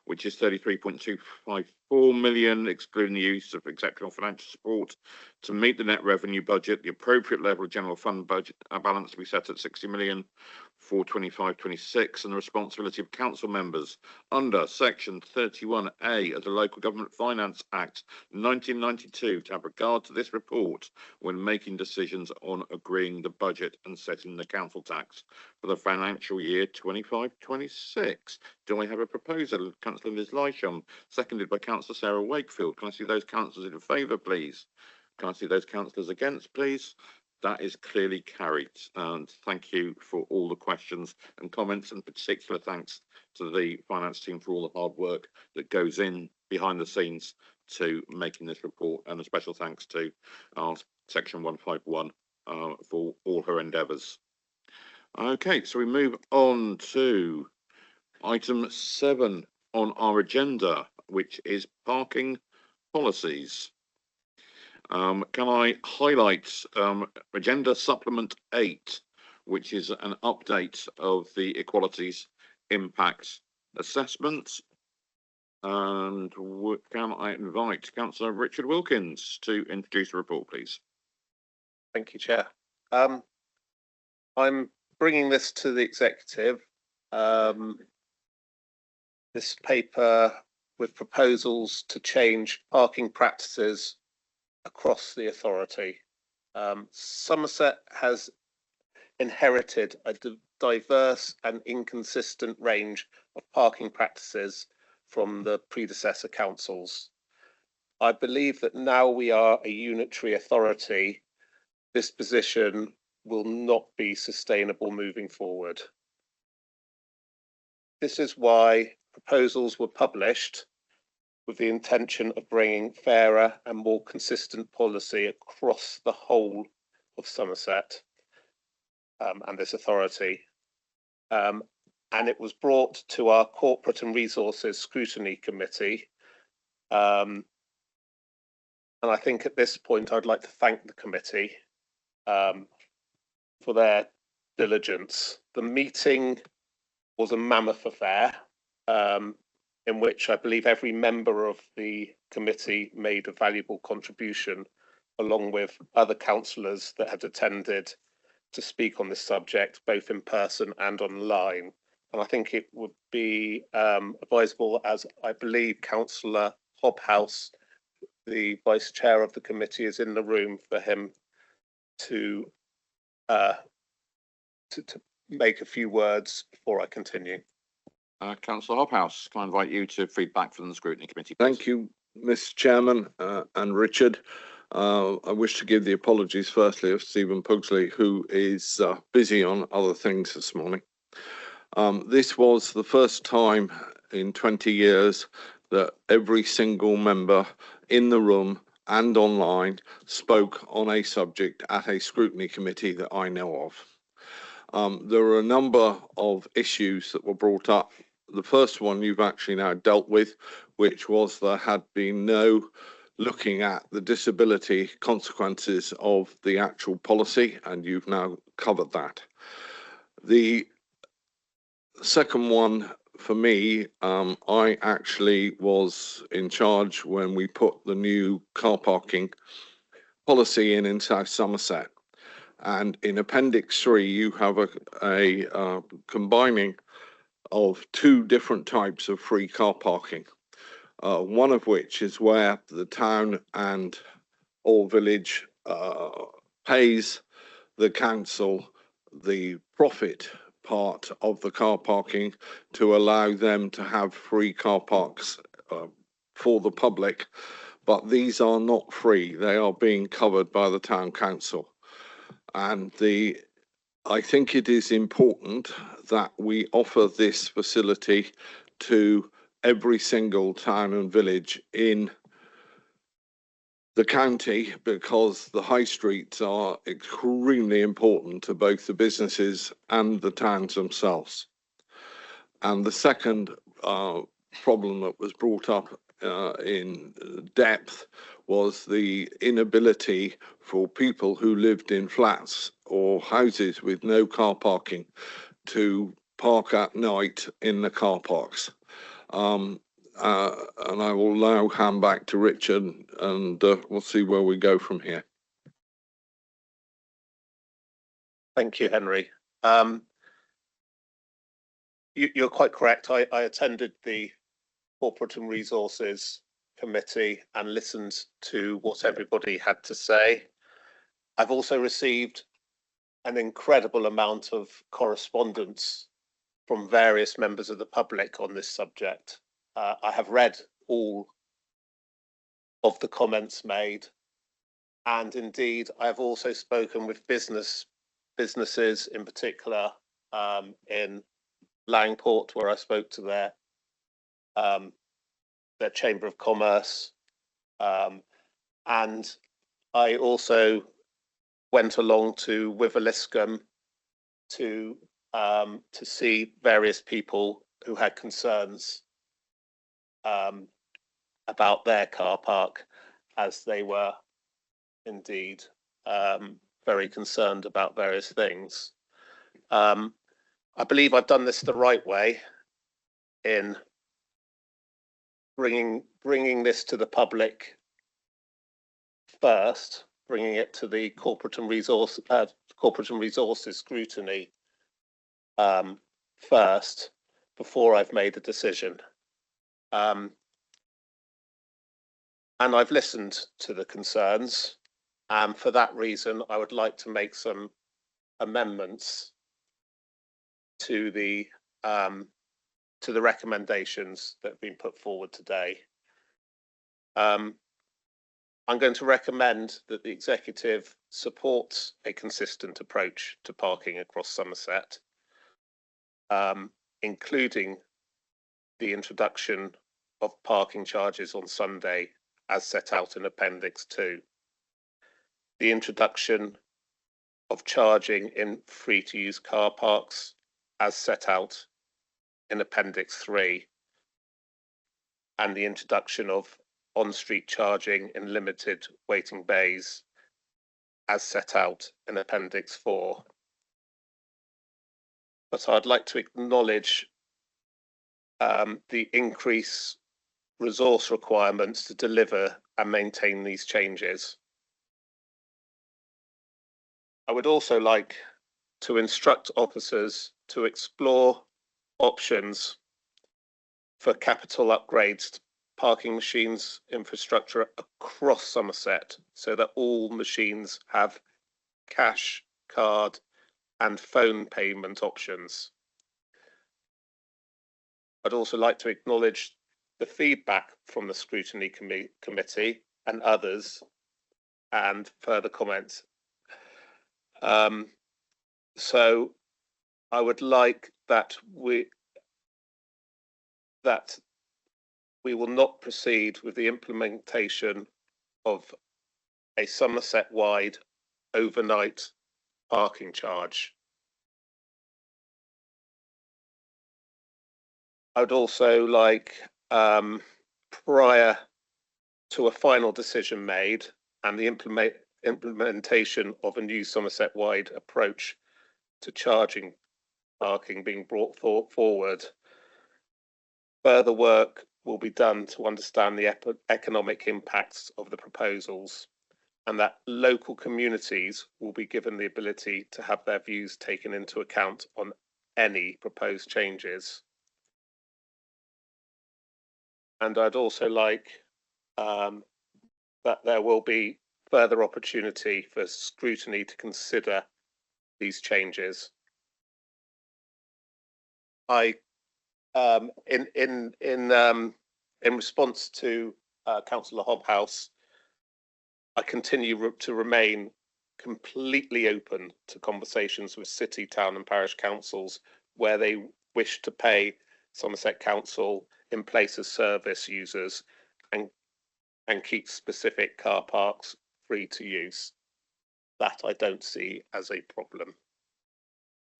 which is 33.254 million, excluding the use of exceptional financial support. To meet the net revenue budget, the appropriate level of general fund budget balance to be set at 60 million for 25-26, and the responsibility of council members under section 31A of the Local Government Finance Act 1992 to have regard to this report when making decisions on agreeing the budget and setting the council tax for the financial year 25-26. Do I have a proposal? Councillor Liz Lisham, seconded by Councillor Sarah Wakefield. Can I see those councillors in favour, please? Can I see those councillors against, please? That is clearly carried, and thank you for all the questions and comments, and particular thanks to the finance team for all the hard work that goes in behind the scenes to making this report, and a special thanks to our section 151 for all her endeavours. Okay, so we move on to item 7 on our agenda, which is parking policies. Can I highlight agenda supplement 8, which is an update of the equalities impact assessment. And can I invite Councillor Richard Wilkins to introduce the report, please? Thank you, Chair. I'm bringing this to the executive. This paper with proposals to change parking practices across the authority. Somerset has inherited a diverse and inconsistent range of parking practices from the predecessor councils. I believe that now we are a unitary authority, this position will not be sustainable moving forward. This is why proposals were published with the intention of bringing fairer and more consistent policy across the whole of Somerset and this authority. And it was brought to our Corporate and Resources Scrutiny Committee. And I think at this point, I'd like to thank the committee for their diligence. The meeting was a mammoth affair in which I believe every member of the committee made a valuable contribution, along with other councillors that had attended to speak on this subject, both in person and online. And I think it would be advisable, as I believe Councillor Hobhouse, the Vice Chair of the committee, is in the room, for him to make a few words before I continue. Councillor Hobhouse, can I invite you to feedback from the Scrutiny Committee, please? Thank you, Mr. Chairman and Richard. I wish to give the apologies firstly of Stephen Pugsley, who is busy on other things this morning. This was the first time in 20 years that every single member in the room and online spoke on a subject at a scrutiny committee that I know of. There were a number of issues that were brought up. The first one you've actually now dealt with, which was there had been no looking at the disability consequences of the actual policy, and you've now covered that. The second one for me, I actually was in charge when we put the new car parking policy in South Somerset. And in Appendix 3, you have a combining of two different types of free car parking. One of which is where the town and or village pays the council the profit part of the car parking to allow them to have free car parks for the public, but these are not free. They are being covered by the town council. And I think it is important that we offer this facility to every single town and village in the county, because the high streets are extremely important to both the businesses and the towns themselves. And the second problem that was brought up in depth was the inability for people who lived in flats or houses with no car parking to park at night in the car parks. And I will now hand back to Richard, and we'll see where we go from here. Thank you, Henry. You're quite correct. I attended the Corporate and Resources Committee and listened to what everybody had to say. I've also received an incredible amount of correspondence from various members of the public on this subject. I have read all of the comments made, and indeed I have also spoken with businesses in particular in Langport, where I spoke to their Chamber of Commerce, and I also went along to Wiveliscombe to see various people who had concerns about their car park, as they were indeed very concerned about various things. I believe I've done this the right way in bringing this to the public first, bringing it to the corporate and resources scrutiny first before I've made a decision. And I've listened to the concerns, and for that reason, I would like to make some amendments to the recommendations that have been put forward today. I'm going to recommend that the executive supports a consistent approach to parking across Somerset, including the introduction of parking charges on Sunday as set out in Appendix 2, the introduction of charging in free-to-use car parks as set out in Appendix 3, and the introduction of on-street charging in limited waiting bays as set out in Appendix 4. But I'd like to acknowledge the increased resource requirements to deliver and maintain these changes. I would also like to instruct officers to explore options for capital upgrades to parking machines infrastructure across Somerset so that all machines have cash, card and phone payment options. I'd also like to acknowledge the feedback from the Scrutiny Committee and others and further comments. So I would like that we will not proceed with the implementation of a Somerset-wide overnight parking charge. I would also like, prior to a final decision made and the implementation of a new Somerset-wide approach to charging parking being brought forward, further work will be done to understand the economic impacts of the proposals, and that local communities will be given the ability to have their views taken into account on any proposed changes. And I'd also like that there will be further opportunity for scrutiny to consider these changes. I, in response to Councillor Hobhouse, I continue to remain completely open to conversations with city, town and parish councils where they wish to pay Somerset Council in place as service users and keep specific car parks free to use. That I don't see as a problem.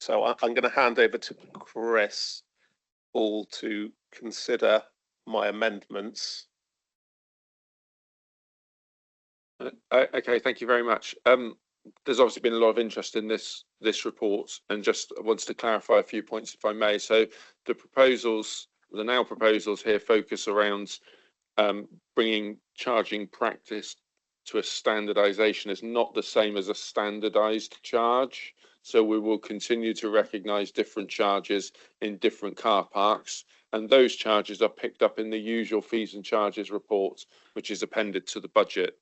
So I'm going to hand over to Chris Hall to consider my amendments. Okay, thank you very much. There's obviously been a lot of interest in this report, and just wanted to clarify a few points if I may. So the proposals, the now proposals here focus around bringing charging practice to a standardisation. Is not the same as a standardised charge. So we will continue to recognise different charges in different car parks, and those charges are picked up in the usual fees and charges report, which is appended to the budget.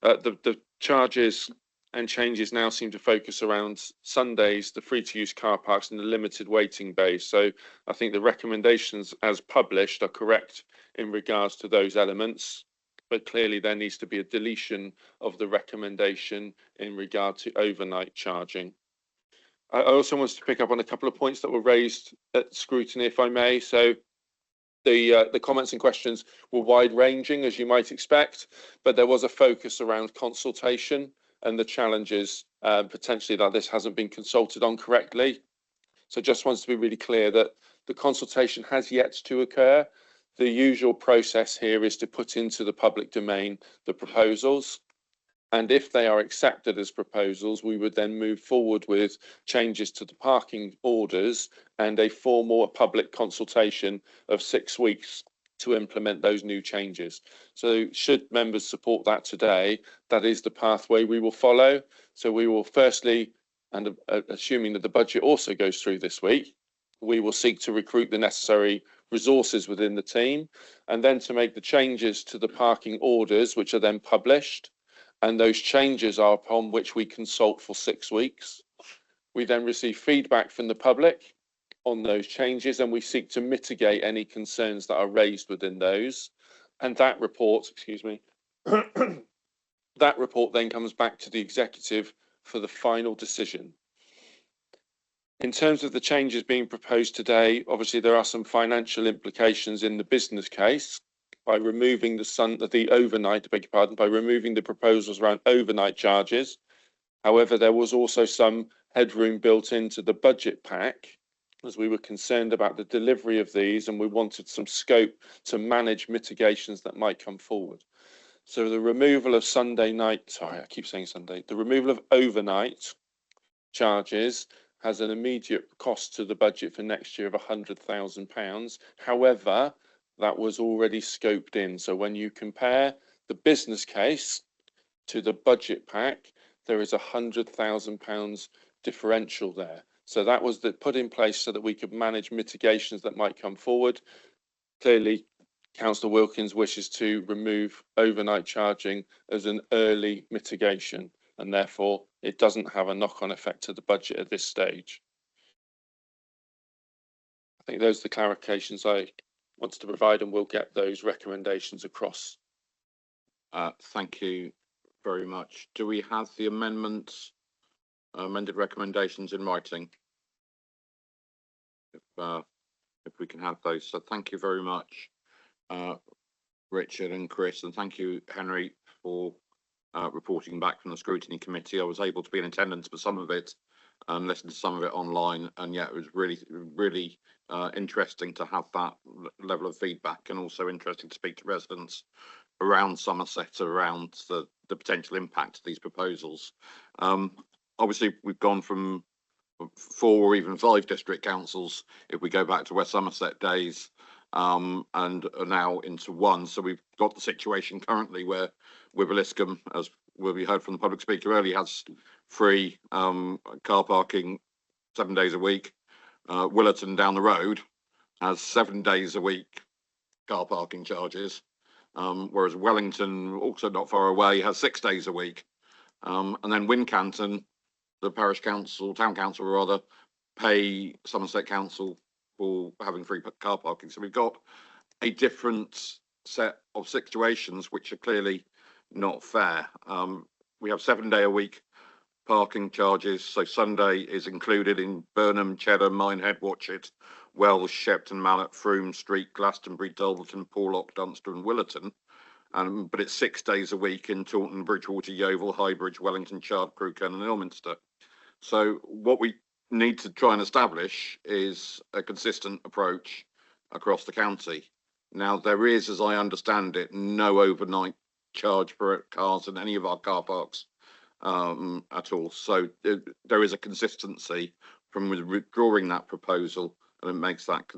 The charges and changes now seem to focus around Sundays, the free-to-use car parks and the limited waiting bays. So I think the recommendations as published are correct in regards to those elements, but clearly there needs to be a deletion of the recommendation in regard to overnight charging. I also wanted to pick up on a couple of points that were raised at scrutiny, if I may. So the comments and questions were wide-ranging, as you might expect, but there was a focus around consultation and the challenges potentially that this hasn't been consulted on correctly. So just wanted to be really clear that the consultation has yet to occur. The usual process here is to put into the public domain the proposals, And if they are accepted as proposals, we would then move forward with changes to the parking orders and a formal public consultation of 6 weeks to implement those new changes. So should members support that today, that is the pathway we will follow. So we will firstly, and assuming that the budget also goes through this week, we will seek to recruit the necessary resources within the team, and then to make the changes to the parking orders, which are then published. And those changes are upon which we consult for 6 weeks. We then receive feedback from the public on those changes, and we seek to mitigate any concerns that are raised within those. And that report, excuse me, that report then comes back to the executive for the final decision. In terms of the changes being proposed today, obviously there are some financial implications in the business case. By removing the overnight, beg your pardon, by removing the proposals around overnight charges. However, there was also some headroom built into the budget pack, as we were concerned about the delivery of these, and we wanted some scope to manage mitigations that might come forward. So the removal of the removal of overnight charges has an immediate cost to the budget for next year of £100,000. However, that was already scoped in. So when you compare the business case to the budget pack, there is £100,000 differential there. So that was put in place so that we could manage mitigations that might come forward. Clearly, Councillor Wilkins wishes to remove overnight charging as an early mitigation, and therefore it doesn't have a knock-on effect to the budget at this stage. I think those are the clarifications I wanted to provide, and we'll get those recommendations across. Thank you very much. Do we have the amendments, amended recommendations in writing? If we can have those. So thank you very much, Richard and Chris, and thank you, Henry, for reporting back from the scrutiny committee. I was able to be in attendance for some of it and listen to some of it online, and yeah, it was really interesting to have that level of feedback, and also interesting to speak to residents around Somerset around the potential impact of these proposals. Obviously, we've gone from 4 or even 5 district councils if we go back to West Somerset days, and are now into 1. So we've got the situation currently where Wiveliscombe, as we heard from the public speaker earlier, has free car parking 7 days a week. Willerton down the road has 7 days a week car parking charges, whereas Wellington, also not far away, has 6 days a week. And then Wincanton, the parish council, town council rather, pay Somerset Council for having free car parking. So we've got a different set of situations which are clearly not fair. We have 7 day a week parking charges. So Sunday is included in Burnham, Cheddar, Minehead, Watchet, Wells, Shepton, Mallet, Frome Street, Glastonbury, Dulverton, Porlock, Dunster and Willerton. But it's 6 days a week in Taunton, Bridgewater, Yeovil, Highbridge, Wellington, Chard, Crewkerne and Ilminster. So what we need to try and establish is a consistent approach across the county. Now, there is, as I understand it, no overnight charge for cars in any of our car parks at all. So there is a consistency from withdrawing that proposal, and it makes that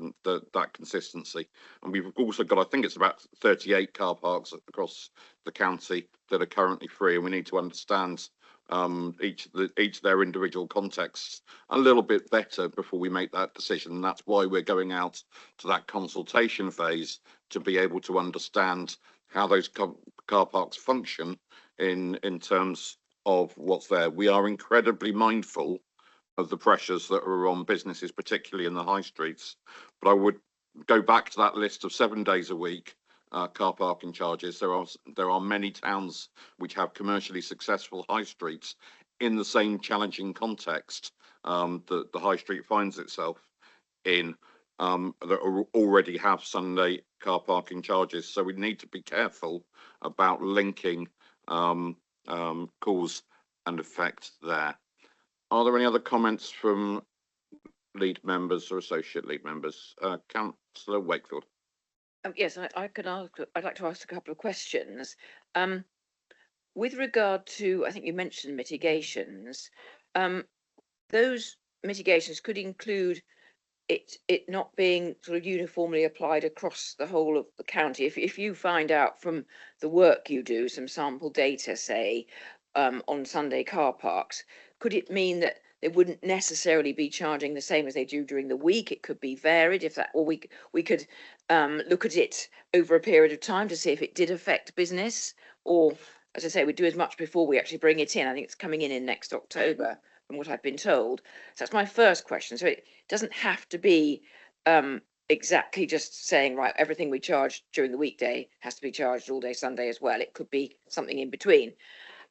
consistency. And we've also got, I think it's about 38 car parks across the county that are currently free, and we need to understand each of their individual contexts a little bit better before we make that decision. And that's why we're going out to that consultation phase, to be able to understand how those car parks function in terms of what's there. We are incredibly mindful of the pressures that are on businesses, particularly in the high streets, but I would go back to that list of 7 days a week car parking charges. There are many towns which have commercially successful high streets in the same challenging context that the high street finds itself in, that already have Sunday car parking charges. So we need to be careful about linking cause and effect there. Are there any other comments from lead members or associate lead members? Councillor Wakefield. Yes, I could ask. I'd like to ask a couple of questions. with regard to, I think you mentioned mitigations, those mitigations could include it not being sort of uniformly applied across the whole of the county. If you find out from the work you do, some sample data, say, on Sunday car parks, could it mean that they wouldn't necessarily be charging the same as they do during the week? It could be varied, if that, or we could look at it over a period of time to see if it did affect business, or, as I say, we do as much before we actually bring it in. I think it's coming in next October, from what I've been told. So that's my first question. So it doesn't have to be exactly just saying, right, everything we charge during the weekday has to be charged all day Sunday as well. It could be something in between.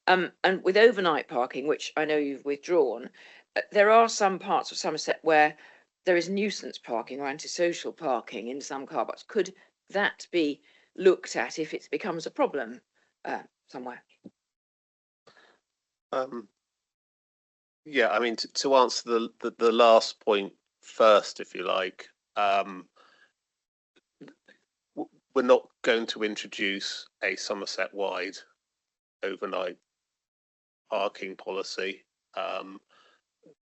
And with overnight parking, which I know you've withdrawn, there are some parts of Somerset where there is nuisance parking or antisocial parking in some car parks. Could that be looked at if it becomes a problem somewhere? Yeah, I mean, to answer the last point first, if you like, we're not going to introduce a Somerset-wide overnight parking policy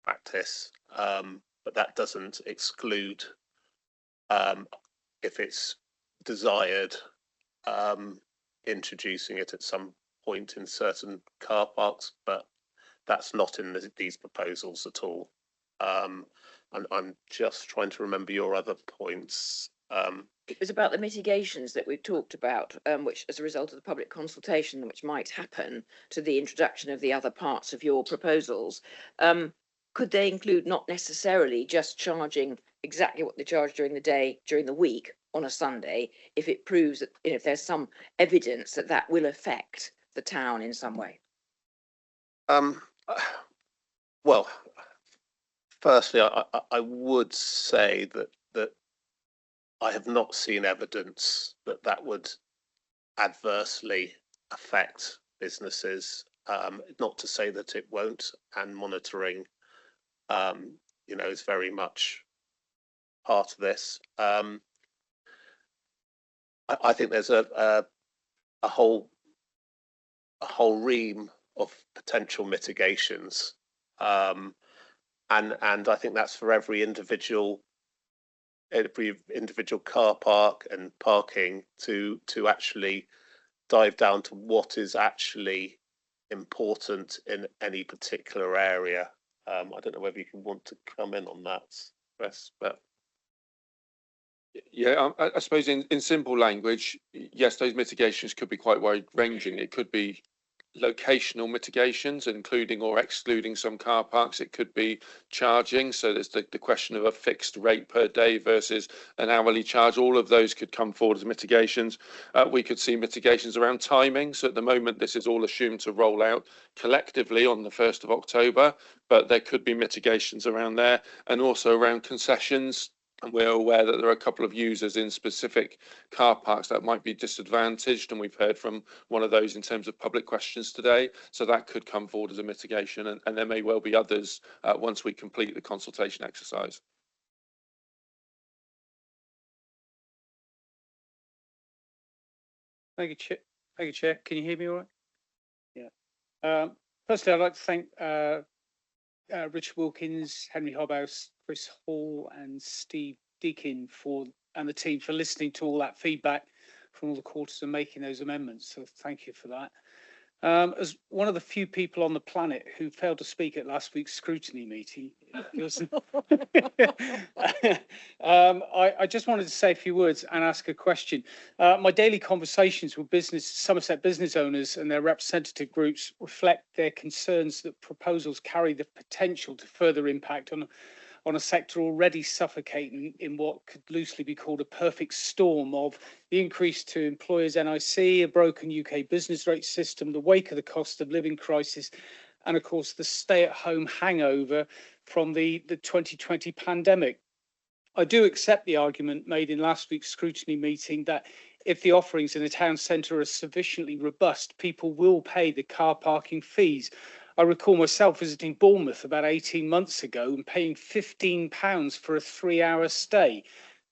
practice, but that doesn't exclude, if it's desired, introducing it at some point in certain car parks, but that's not in these proposals at all. And I'm just trying to remember your other points. It was about the mitigations that we've talked about, which, as a result of the public consultation, which might happen to the introduction of the other parts of your proposals. Could they include not necessarily just charging exactly what they charge during the day, during the week on a Sunday, if it proves that, if there's some evidence that that will affect the town in some way? Well, firstly, I would say that I have not seen evidence that would adversely affect businesses. Not to say that it won't, and monitoring, is very much part of this. I think there's a whole ream of potential mitigations, and I think that's for every individual car park and parking to actually dive down to what is actually important in any particular area. I don't know whether you want to come in on that, Chris, but yeah, I suppose in simple language, yes, those mitigations could be quite wide ranging. It could be locational mitigations, including or excluding some car parks. It could be charging, so there's the question of a fixed rate per day versus an hourly charge. All of those could come forward as mitigations. We could see mitigations around timing. So at the moment, this is all assumed to roll out collectively on the 1st of October, but there could be mitigations around there, and also around concessions. And we're aware that there are a couple of users in specific car parks that might be disadvantaged, and we've heard from one of those in terms of public questions today. So that could come forward as a mitigation, and there may well be others once we complete the consultation exercise. Thank you, Chair. Thank you, Chair. Can you hear me all right? Yeah. Firstly, I'd like to thank Richard Wilkins, Henry Hobhouse, Chris Hall and Steve Deakin and the team for listening to all that feedback from all the quarters and making those amendments. So thank you for that. As one of the few people on the planet who failed to speak at last week's scrutiny meeting, I just wanted to say a few words and ask a question. My daily conversations with Somerset business owners and their representative groups reflect their concerns that proposals carry the potential to further impact on a sector already suffocating in what could loosely be called a perfect storm of the increase to employers' NIC, a broken UK business rate system, the wake of the cost of living crisis, and of course the stay-at-home hangover from the 2020 pandemic. I do accept the argument made in last week's scrutiny meeting that if the offerings in a town centre are sufficiently robust, people will pay the car parking fees. I recall myself visiting Bournemouth about 18 months ago and paying £15 for a 3-hour stay.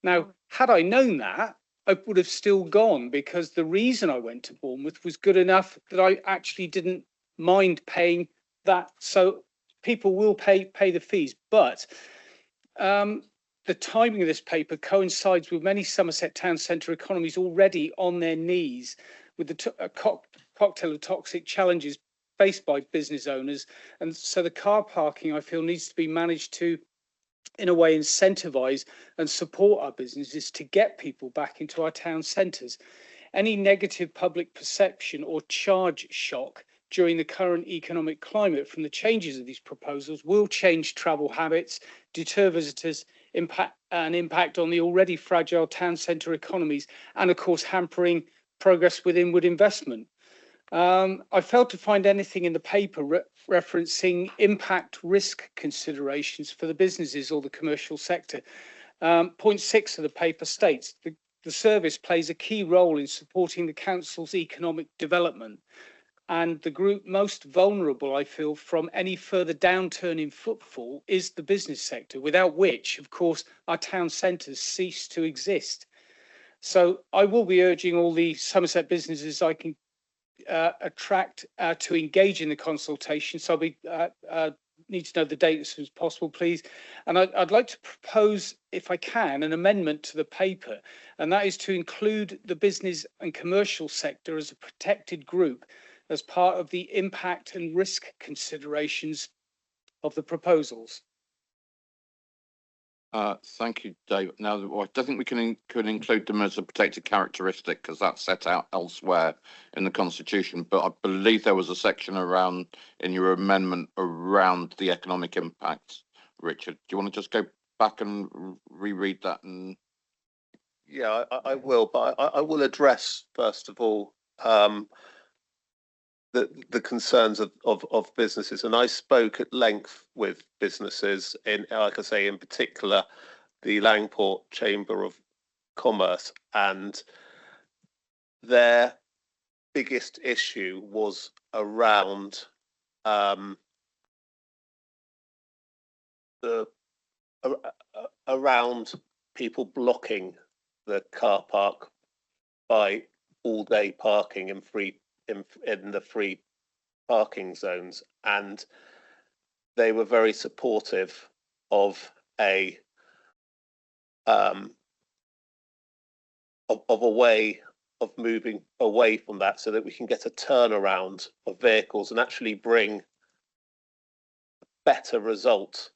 Now, had I known that, I would have still gone, because the reason I went to Bournemouth was good enough that I actually didn't mind paying that. So people will pay the fees, but the timing of this paper coincides with many Somerset town centre economies already on their knees with the cocktail of toxic challenges faced by business owners. And so the car parking, I feel, needs to be managed to, in a way, incentivise and support our businesses to get people back into our town centres. Any negative public perception or charge shock during the current economic climate from the changes of these proposals will change travel habits, deter visitors, impact on the already fragile town centre economies, and of course hampering progress with inward investment. I failed to find anything in the paper referencing impact risk considerations for the businesses or the commercial sector. Point 6 of the paper states the service plays a key role in supporting the council's economic development, and the group most vulnerable, I feel, from any further downturn in footfall is the business sector, without which, of course, our town centres cease to exist. So I will be urging all the Somerset businesses I can attract to engage in the consultation. So I'll need to know the date as soon as possible, please. And I'd like to propose, if I can, an amendment to the paper, and that is to include the business and commercial sector as a protected group as part of the impact and risk considerations of the proposals. Thank you, Dave. Now, I don't think we can include them as a protected characteristic because that's set out elsewhere in the Constitution. But I believe there was a section around in your amendment around the economic impacts. Richard, do you want to just go back and reread that? And yeah, I will, but I will address first of all the concerns of businesses, and I spoke at length with businesses in, like I say, in particular, the Langport Chamber of Commerce, and their biggest issue was around around people blocking the car park by all-day parking and in the free parking zones, and they were very supportive of a way of moving away from that, so that we can get a turnaround of vehicles and actually bring a better result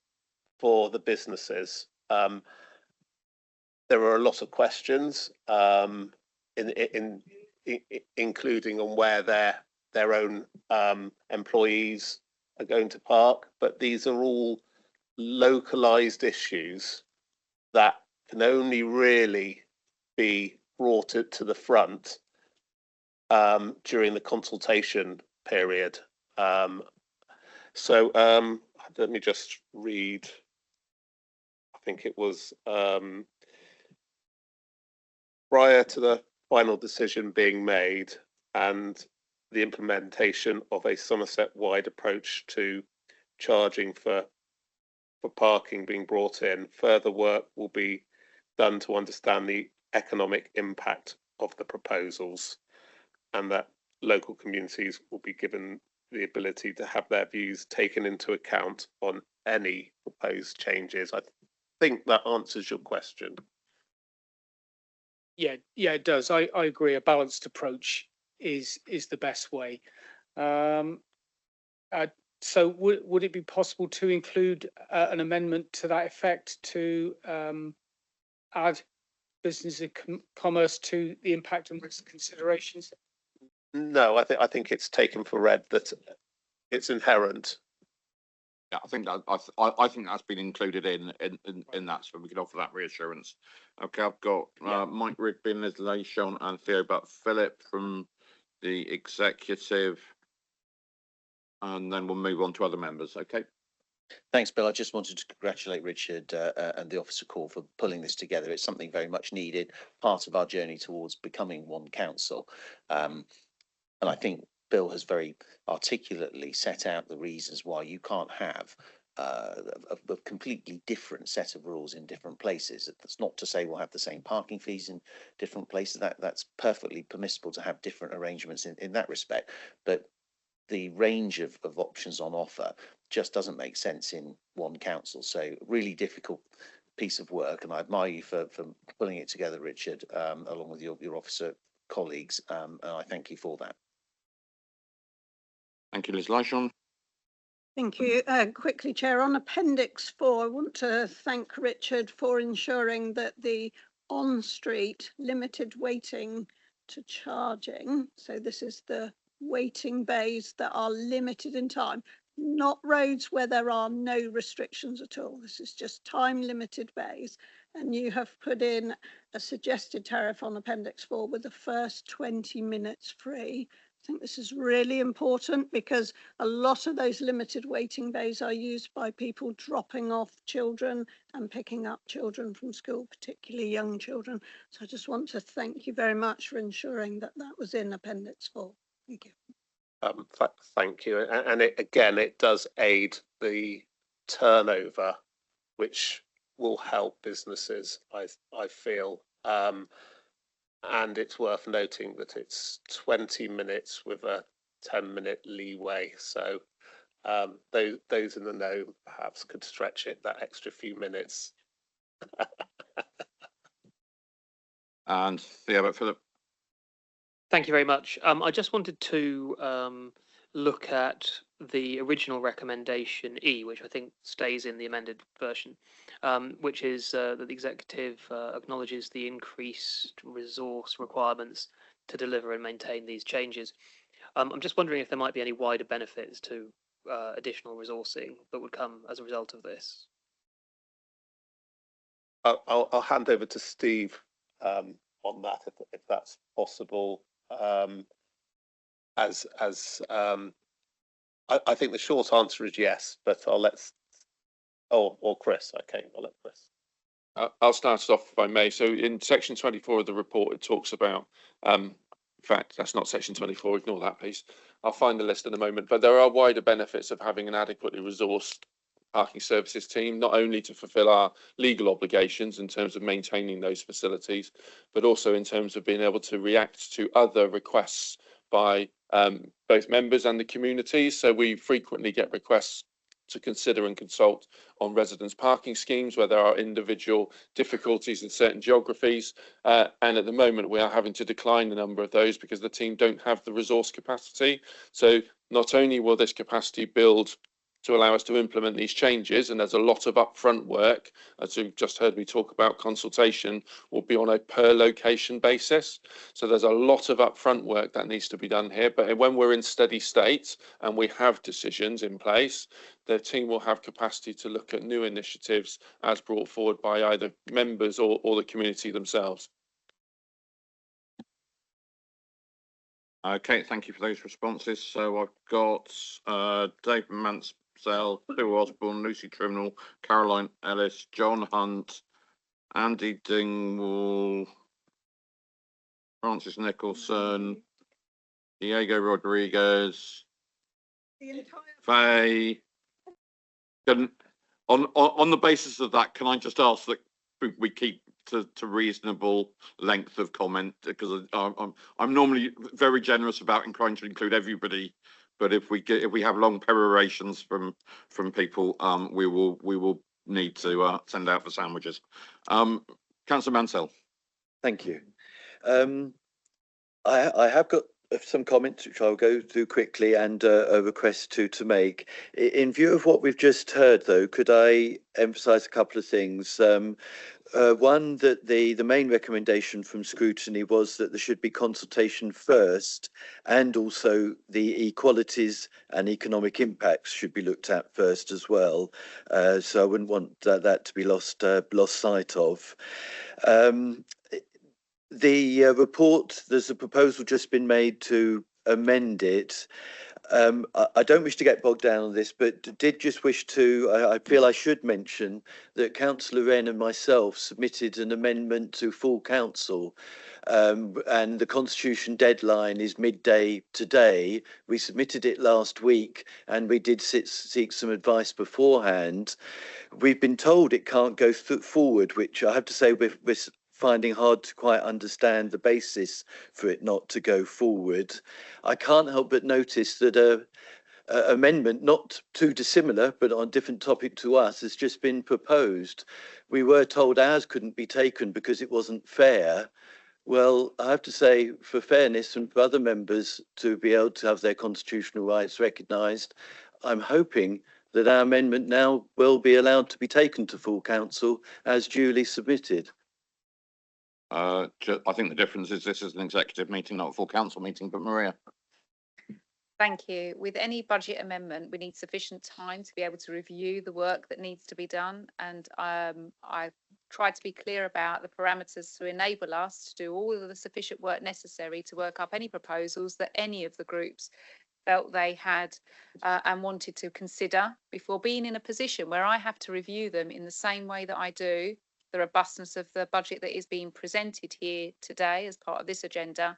for the businesses. There are a lot of questions including on where their own employees are going to park, but these are all localized issues that can only really be brought to the front during the consultation period. So let me just read. I think it was prior to the final decision being made and the implementation of a Somerset-wide approach to charging for parking being brought in, further work will be done to understand the economic impact of the proposals, and that local communities will be given the ability to have their views taken into account on any proposed changes. I think that answers your question. Yeah, it does. I agree. A balanced approach is the best way. So would it be possible to include an amendment to that effect to add business and commerce to the impact and risk considerations? No, I think it's taken for read that it's inherent. yeah, I think that's been included in that, so we can offer that reassurance. Okay, I've got Mike Rigby, Liz Leishon, and Theo Butt-Philip from the executive, and then we'll move on to other members. Okay. Thanks, Bill. I just wanted to congratulate Richard and the Officer Corps for pulling this together. It's something very much needed, part of our journey towards becoming one council. And I think Bill has very articulately set out the reasons why you can't have a completely different set of rules in different places. That's not to say we'll have the same parking fees in different places. That's perfectly permissible to have different arrangements in that respect. But the range of options on offer just doesn't make sense in one council. So really difficult piece of work, and I admire you for pulling it together, Richard, along with your officer colleagues, and I thank you for that. Thank you, Liz Lishon. Thank you. Quickly, Chair, on Appendix 4, I want to thank Richard for ensuring that the on-street limited waiting to charging, so this is the waiting bays that are limited in time, not roads where there are no restrictions at all. This is just time limited bays. And you have put in a suggested tariff on Appendix 4 with the first 20 minutes free. I think this is really important because a lot of those limited waiting bays are used by people dropping off children and picking up children from school, particularly young children. So I just want to thank you very much for ensuring that that was in Appendix 4. Thank you. Thank you. And it does aid the turnover, which will help businesses, I feel. And it's worth noting that it's 20 minutes with a 10-minute leeway. So those in the know perhaps could stretch it that extra few minutes. And Theo, Philip. Thank you very much. I just wanted to look at the original recommendation E, which I think stays in the amended version, which is that the executive acknowledges the increased resource requirements to deliver and maintain these changes. I'm just wondering if there might be any wider benefits to additional resourcing that would come as a result of this. I'll hand over to Steve on that if that's possible. I think the short answer is yes, but I'll let or Chris. Okay, I'll let Chris. I'll start it off if I may. So in section 24 of the report, it talks about, in fact, that's not section 24, ignore that piece. I'll find the list in a moment, but there are wider benefits of having an adequately resourced parking services team, not only to fulfil our legal obligations in terms of maintaining those facilities, but also in terms of being able to react to other requests by both members and the communities. So we frequently get requests to consider and consult on residents' parking schemes where there are individual difficulties in certain geographies. And at the moment, we are having to decline a number of those because the team don't have the resource capacity. So not only will this capacity build to allow us to implement these changes, and there's a lot of upfront work, as you've just heard me talk about, consultation will be on a per location basis. So there's a lot of upfront work that needs to be done here, but when we're in steady state and we have decisions in place, the team will have capacity to look at new initiatives as brought forward by either members or the community themselves. Okay, thank you for those responses. So I've got Dave Mansell, Sue Osborne, Lucy Trimnell, Caroline Ellis, John Hunt, Andy Dingwall, Francis Nicholson, Diego Rodriguez, Faye. On the basis of that, can I just ask that we keep to reasonable length of comment, because I'm normally very generous about trying to include everybody, but if we have long perorations from people, we will need to send out for sandwiches. Councillor Mansell. Thank you. I have got some comments which I'll go through quickly, and a request to make. In view of what we've just heard, though, could I emphasise a couple of things? One, that the main recommendation from scrutiny was that there should be consultation first, and also the equalities and economic impacts should be looked at first as well. So I wouldn't want that to be lost sight of. The report, there's a proposal just been made to amend it. I don't wish to get bogged down on this, but did just wish to, I feel I should mention that Councillor Wren and myself submitted an amendment to full council, and the constitution deadline is midday today. We submitted it last week and we did seek some advice beforehand. We've been told it can't go forward, which I have to say we're finding hard to quite understand the basis for it not to go forward. I can't help but notice that a amendment not too dissimilar but on a different topic to us has just been proposed. We were told ours couldn't be taken because it wasn't fair. Well, I have to say, for fairness and for other members to be able to have their constitutional rights recognised, I'm hoping that our amendment now will be allowed to be taken to full council as duly submitted. I think the difference is this is an executive meeting, not a full council meeting, but Maria. Thank you. With any budget amendment, we need sufficient time to be able to review the work that needs to be done. And I've tried to be clear about the parameters to enable us to do all of the sufficient work necessary to work up any proposals that any of the groups felt they had and wanted to consider before being in a position where I have to review them in the same way that I do the robustness of the budget that is being presented here today as part of this agenda,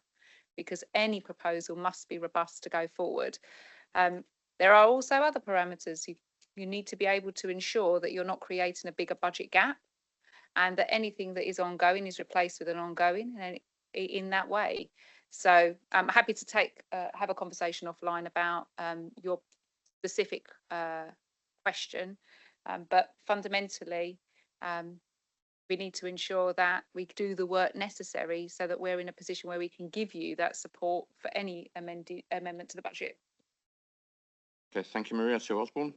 because any proposal must be robust to go forward. There are also other parameters. You need to be able to ensure that you're not creating a bigger budget gap and that anything that is ongoing is replaced with an ongoing in that way. So I'm happy to have a conversation offline about your specific question, but fundamentally, we need to ensure that we do the work necessary so that we're in a position where we can give you that support for any amendment to the budget. Okay, thank you, Maria. Sue Osborne.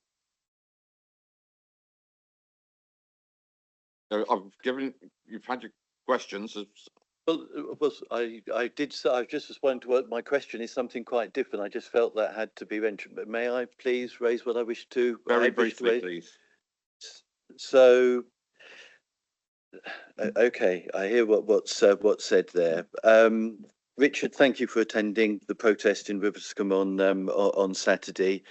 So you've had your questions. Well, I did. I just responded to what my question is something quite different. I just felt that had to be mentioned. But may I please raise what I wish to? Very briefly, please. So, okay, I hear what's said there. Richard, thank you for attending the protest in Riverscombe on Saturday.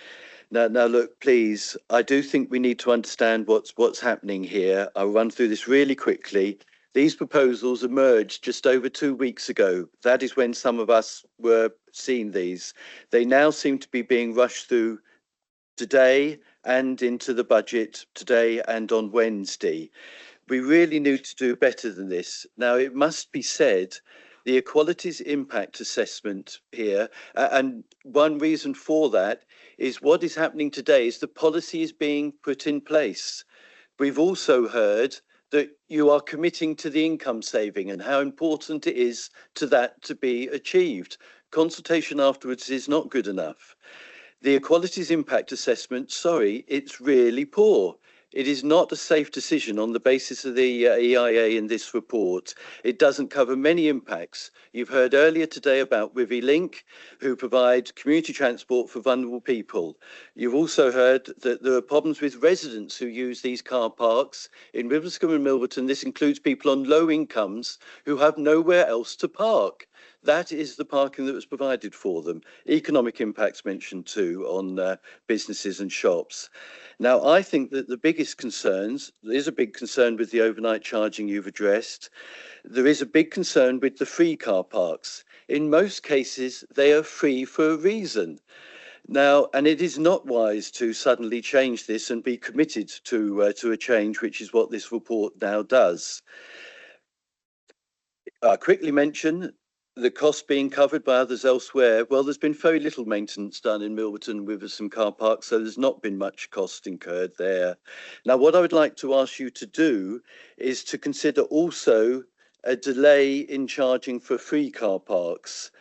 Now, look, please. I do think we need to understand what's happening here. I'll run through this really quickly. These proposals emerged just over 2 weeks ago. That is when some of us were seeing these. They now seem to be being rushed through today and into the budget today and on Wednesday. We really need to do better than this. Now, it must be said, the equalities impact assessment here, and one reason for that is what is happening today is the policy is being put in place. We've also heard that you are committing to the income saving and how important it is to that to be achieved. Consultation afterwards is not good enough. The equalities impact assessment, sorry, it's really poor. It is not a safe decision on the basis of the EIA in this report. It doesn't cover many impacts. You've heard earlier today about Wivy Link, who provide community transport for vulnerable people. You've also heard that there are problems with residents who use these car parks. In Riverscombe and Milverton, this includes people on low incomes who have nowhere else to park. That is the parking that was provided for them. Economic impacts mentioned too on businesses and shops. Now, I think that the biggest concerns, there is a big concern with the overnight charging you've addressed. There is a big concern with the free car parks. In most cases, they are free for a reason. Now, and it is not wise to suddenly change this and be committed to a change, which is what this report now does. I quickly mention the cost being covered by others elsewhere. Well, there's been very little maintenance done in Milverton with some car parks, so there's not been much cost incurred there. Now, what I would like to ask you to do is to consider also a delay in charging for free car parks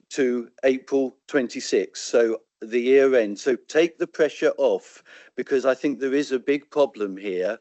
to April 26, so the year end. So take the pressure off, because I think there is a big problem here.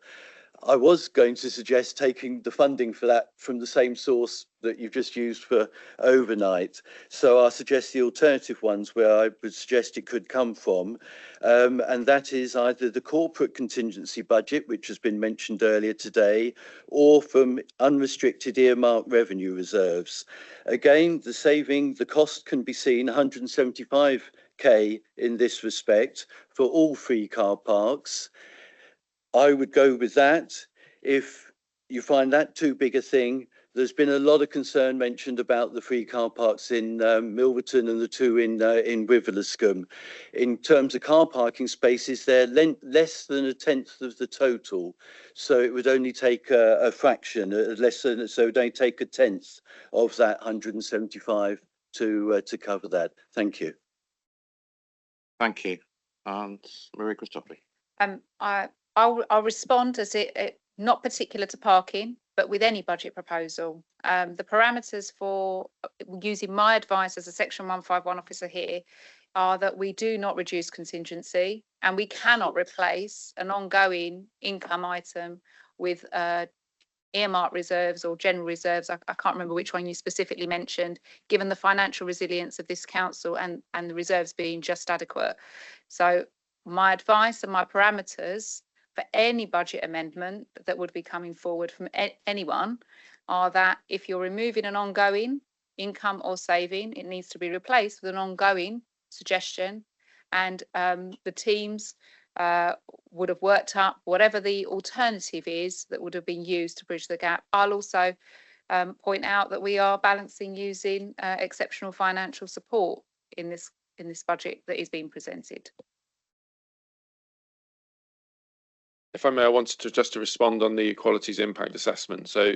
I was going to suggest taking the funding for that from the same source that you've just used for overnight. So I'll suggest the alternative ones where I would suggest it could come from. And that is either the corporate contingency budget, which has been mentioned earlier today, or from unrestricted earmarked revenue reserves. Again, the cost can be seen 175 5k in this respect for all free car parks. I would go with that. If you find that too big a thing, there's been a lot of concern mentioned about the free car parks in Milverton and the two in Wiveliscombe. In terms of car parking spaces, they're less than a tenth of the total. So it would only take a fraction, so it would only take a tenth of that 175 to cover that. Thank you. Thank you. And Marie Christoffoli. I'll respond as it not particular to parking, but with any budget proposal. The parameters for using my advice as a Section 151 officer here are that we do not reduce contingency, and we cannot replace an ongoing income item with earmark reserves or general reserves. I can't remember which one you specifically mentioned, given the financial resilience of this council and the reserves being just adequate. So my advice and my parameters for any budget amendment that would be coming forward from anyone are that if you're removing an ongoing income or saving, it needs to be replaced with an ongoing suggestion, and the teams would have worked up whatever the alternative is that would have been used to bridge the gap. I'll also point out that we are balancing using exceptional financial support in this budget that is being presented. If I may, I wanted to just to respond on the equalities impact assessment. So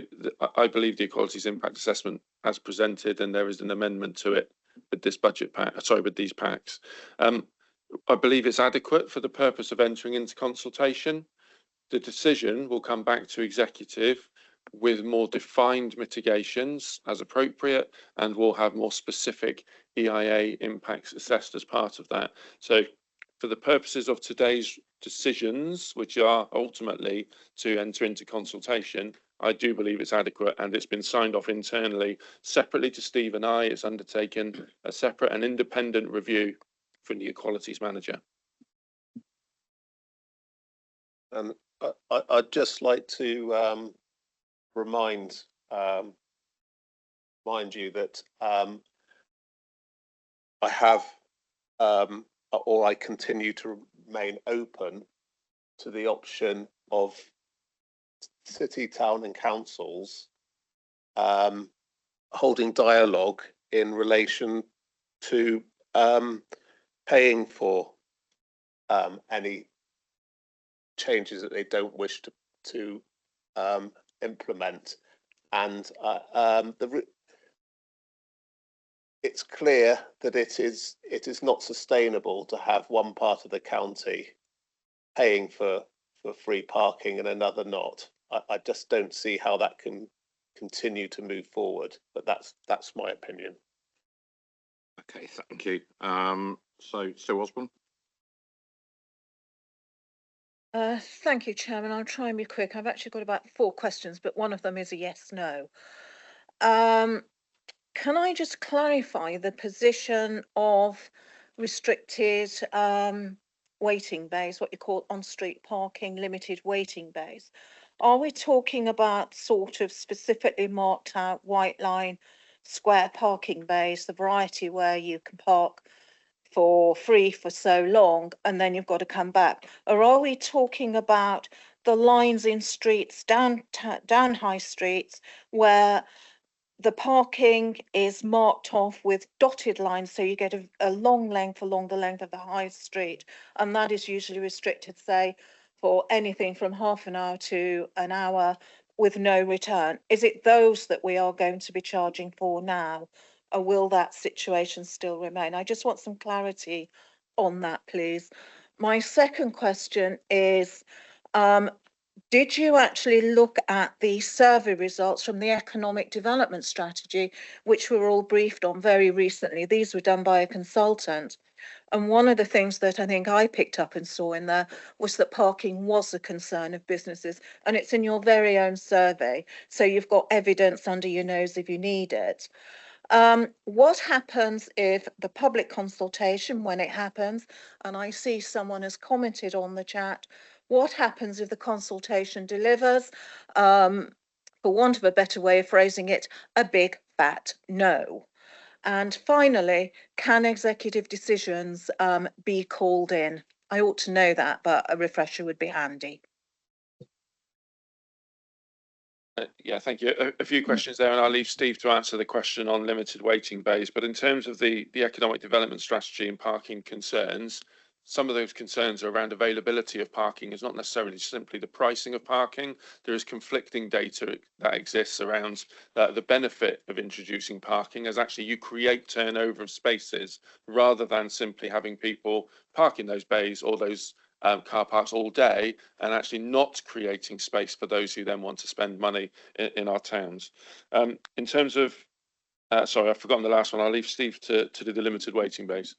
I believe the equalities impact assessment as presented, and there is an amendment to it with this budget pack, with these packs. I believe it's adequate for the purpose of entering into consultation. The decision will come back to executive with more defined mitigations as appropriate, and will have more specific EIA impacts assessed as part of that. So for the purposes of today's decisions, which are ultimately to enter into consultation, I do believe it's adequate, and it's been signed off internally separately to Steve and I. It's undertaken a separate and independent review from the equalities manager. I'd just like to remind you that I have or I continue to remain open to the option of city, town and councils holding dialogue in relation to paying for any changes that they don't wish to implement. And it's clear that it is not sustainable to have one part of the county paying for free parking and another not. I just don't see how that can continue to move forward, but that's my opinion. Okay, thank you. So Sue Osborne. Thank you, Chairman. I'll try and be quick. I've actually got about 4 questions, but one of them is a yes/no. Can I just clarify the position of restricted waiting bays, what you call on-street parking, limited waiting bays? Are we talking about sort of specifically marked out white line square parking bays, the variety where you can park for free for so long and then you've got to come back? Or are we talking about the lines in streets, down high streets, where the parking is marked off with dotted lines, so you get a long length along the length of the high street, and that is usually restricted, say, for anything from half an hour to an hour with no return? Is it those that we are going to be charging for now, or will that situation still remain? I just want some clarity on that, please. My second question is, did you actually look at the survey results from the economic development strategy, which we were all briefed on very recently? These were done by a consultant. And one of the things that I think I picked up and saw in there was that parking was a concern of businesses, and it's in your very own survey. So you've got evidence under your nose if you need it. What happens if the public consultation, when it happens, and I see someone has commented on the chat, what happens if the consultation delivers, for want of a better way of phrasing it, a big fat no? And finally, can executive decisions be called in? I ought to know that, but a refresher would be handy. Yeah, thank you. A few questions there, and I'll leave Steve to answer the question on limited waiting bays. But in terms of the economic development strategy and parking concerns, some of those concerns are around availability of parking. Is not necessarily simply the pricing of parking. There is conflicting data that exists around the benefit of introducing parking, as actually you create turnover of spaces rather than simply having people park in those bays or those car parks all day and actually not creating space for those who then want to spend money in our towns. In terms of, sorry, I've forgotten the last one. I'll leave Steve to do the limited waiting bays.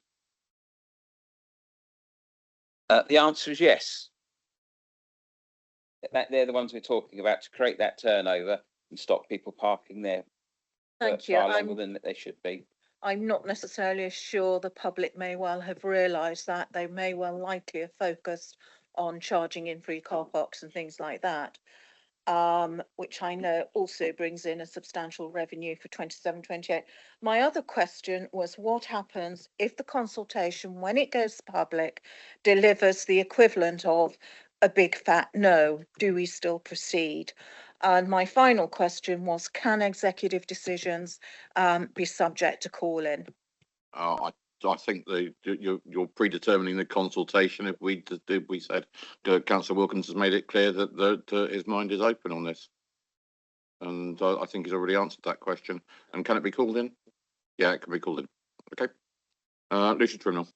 The answer is yes. They're the ones we're talking about, to create that turnover and stop people parking there Thank you. far longer than they should be. I'm not necessarily sure the public may well have realised that. They may well likely have focused on charging in free car parks and things like that, which I know also brings in a substantial revenue for 27-28. My other question was, what happens if the consultation, when it goes public, delivers the equivalent of a big fat no? Do we still proceed? And my final question was, can executive decisions be subject to call-in? I think you're predetermining the consultation. If we said Councillor Wilkins has made it clear that his mind is open on this, and I think he's already answered that question. And can it be called in? Yeah, it can be called in. Okay. Lucia Trimnell.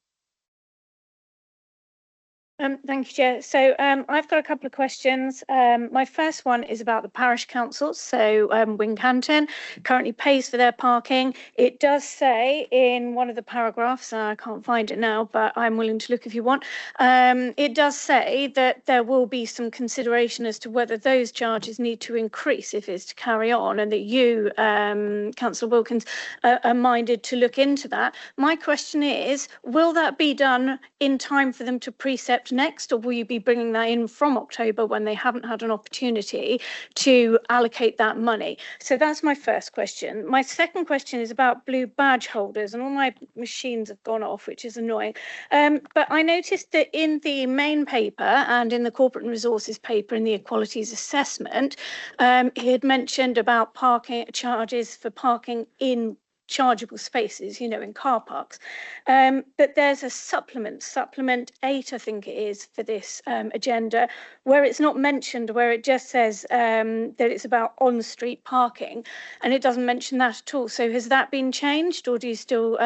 Thank you, Chair. So I've got a couple of questions. My first one is about the parish councils. So Wincanton currently pays for their parking. It does say in one of the paragraphs, I can't find it now, but I'm willing to look if you want. It does say that there will be some consideration as to whether those charges need to increase if it's to carry on, and that you, Councillor Wilkins, are minded to look into that. My question is, will that be done in time for them to precept next, or will you be bringing that in from October when they haven't had an opportunity to allocate that money? So that's my first question. My second question is about blue badge holders, and all my machines have gone off, which is annoying. But I noticed that in the main paper and in the corporate and resources paper in the equalities assessment, he had mentioned about parking charges for parking in chargeable spaces, you know, in car parks. But there's a supplement 8, I think it is, for this agenda, where it's not mentioned, where it just says that it's about on-street parking, and it doesn't mention that at all. So has that been changed, or do you still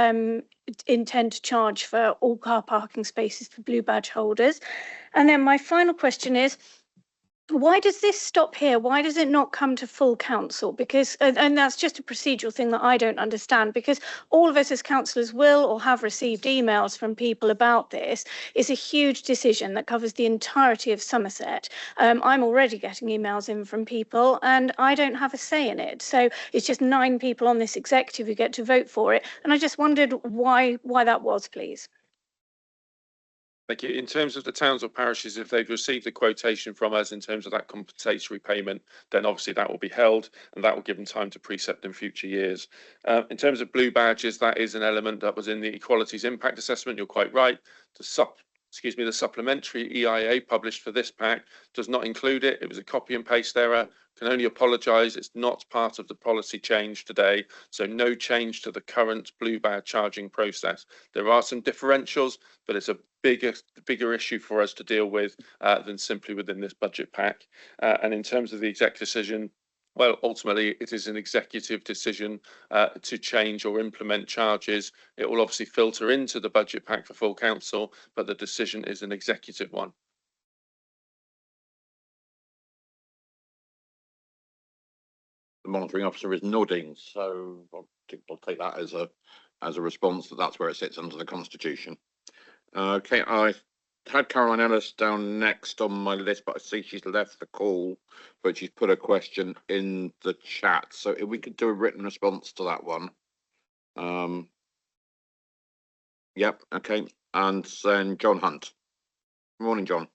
intend to charge for all car parking spaces for blue badge holders? And then my final question is, why does this stop here? Why does it not come to full council? Because, and that's just a procedural thing that I don't understand, because all of us as councillors will or have received emails from people about this. It's a huge decision that covers the entirety of Somerset. I'm already getting emails in from people and I don't have a say in it. So it's just 9 people on this executive who get to vote for it. And I just wondered why that was, please. Thank you. In terms of the towns or parishes, if they've received a quotation from us in terms of that compensatory payment, then obviously that will be held and that will give them time to precept in future years. In terms of blue badges, that is an element that was in the equalities impact assessment. You're quite right. The supplementary EIA published for this pack does not include it. It was a copy and paste error. Can only apologise. It's not part of the policy change today, so no change to the current blue badge charging process. There are some differentials, but it's a bigger issue for us to deal with than simply within this budget pack. And in terms of the exec decision, well, ultimately, it is an executive decision to change or implement charges. It will obviously filter into the budget pack for full council, but the decision is an executive one. The monitoring officer is nodding, so I'll take that as a response that's where it sits under the Constitution. Okay, I had Caroline Ellis down next on my list, but I see she's left the call, but she's put a question in the chat. So if we could do a written response to that one. Yep, okay. And then John Hunt. Good morning, John.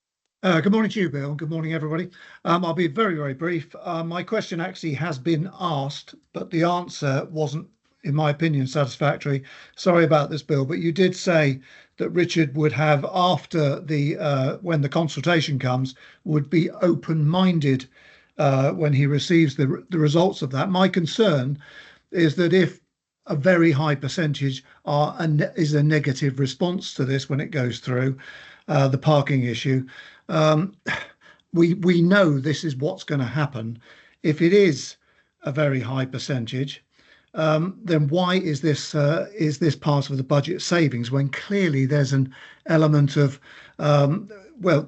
Good morning to you, Bill. Good morning, everybody. I'll be very, very brief. My question actually has been asked, but the answer wasn't in my opinion, satisfactory. Sorry about this, Bill, but you did say that Richard would have, after the when the consultation comes, would be open-minded when he receives the results of that. My concern is that if a very high percentage is a negative response to this when it goes through the parking issue, we know this is what's going to happen. If it is a very high percentage, then why is this part of the budget savings when clearly there's an element of well,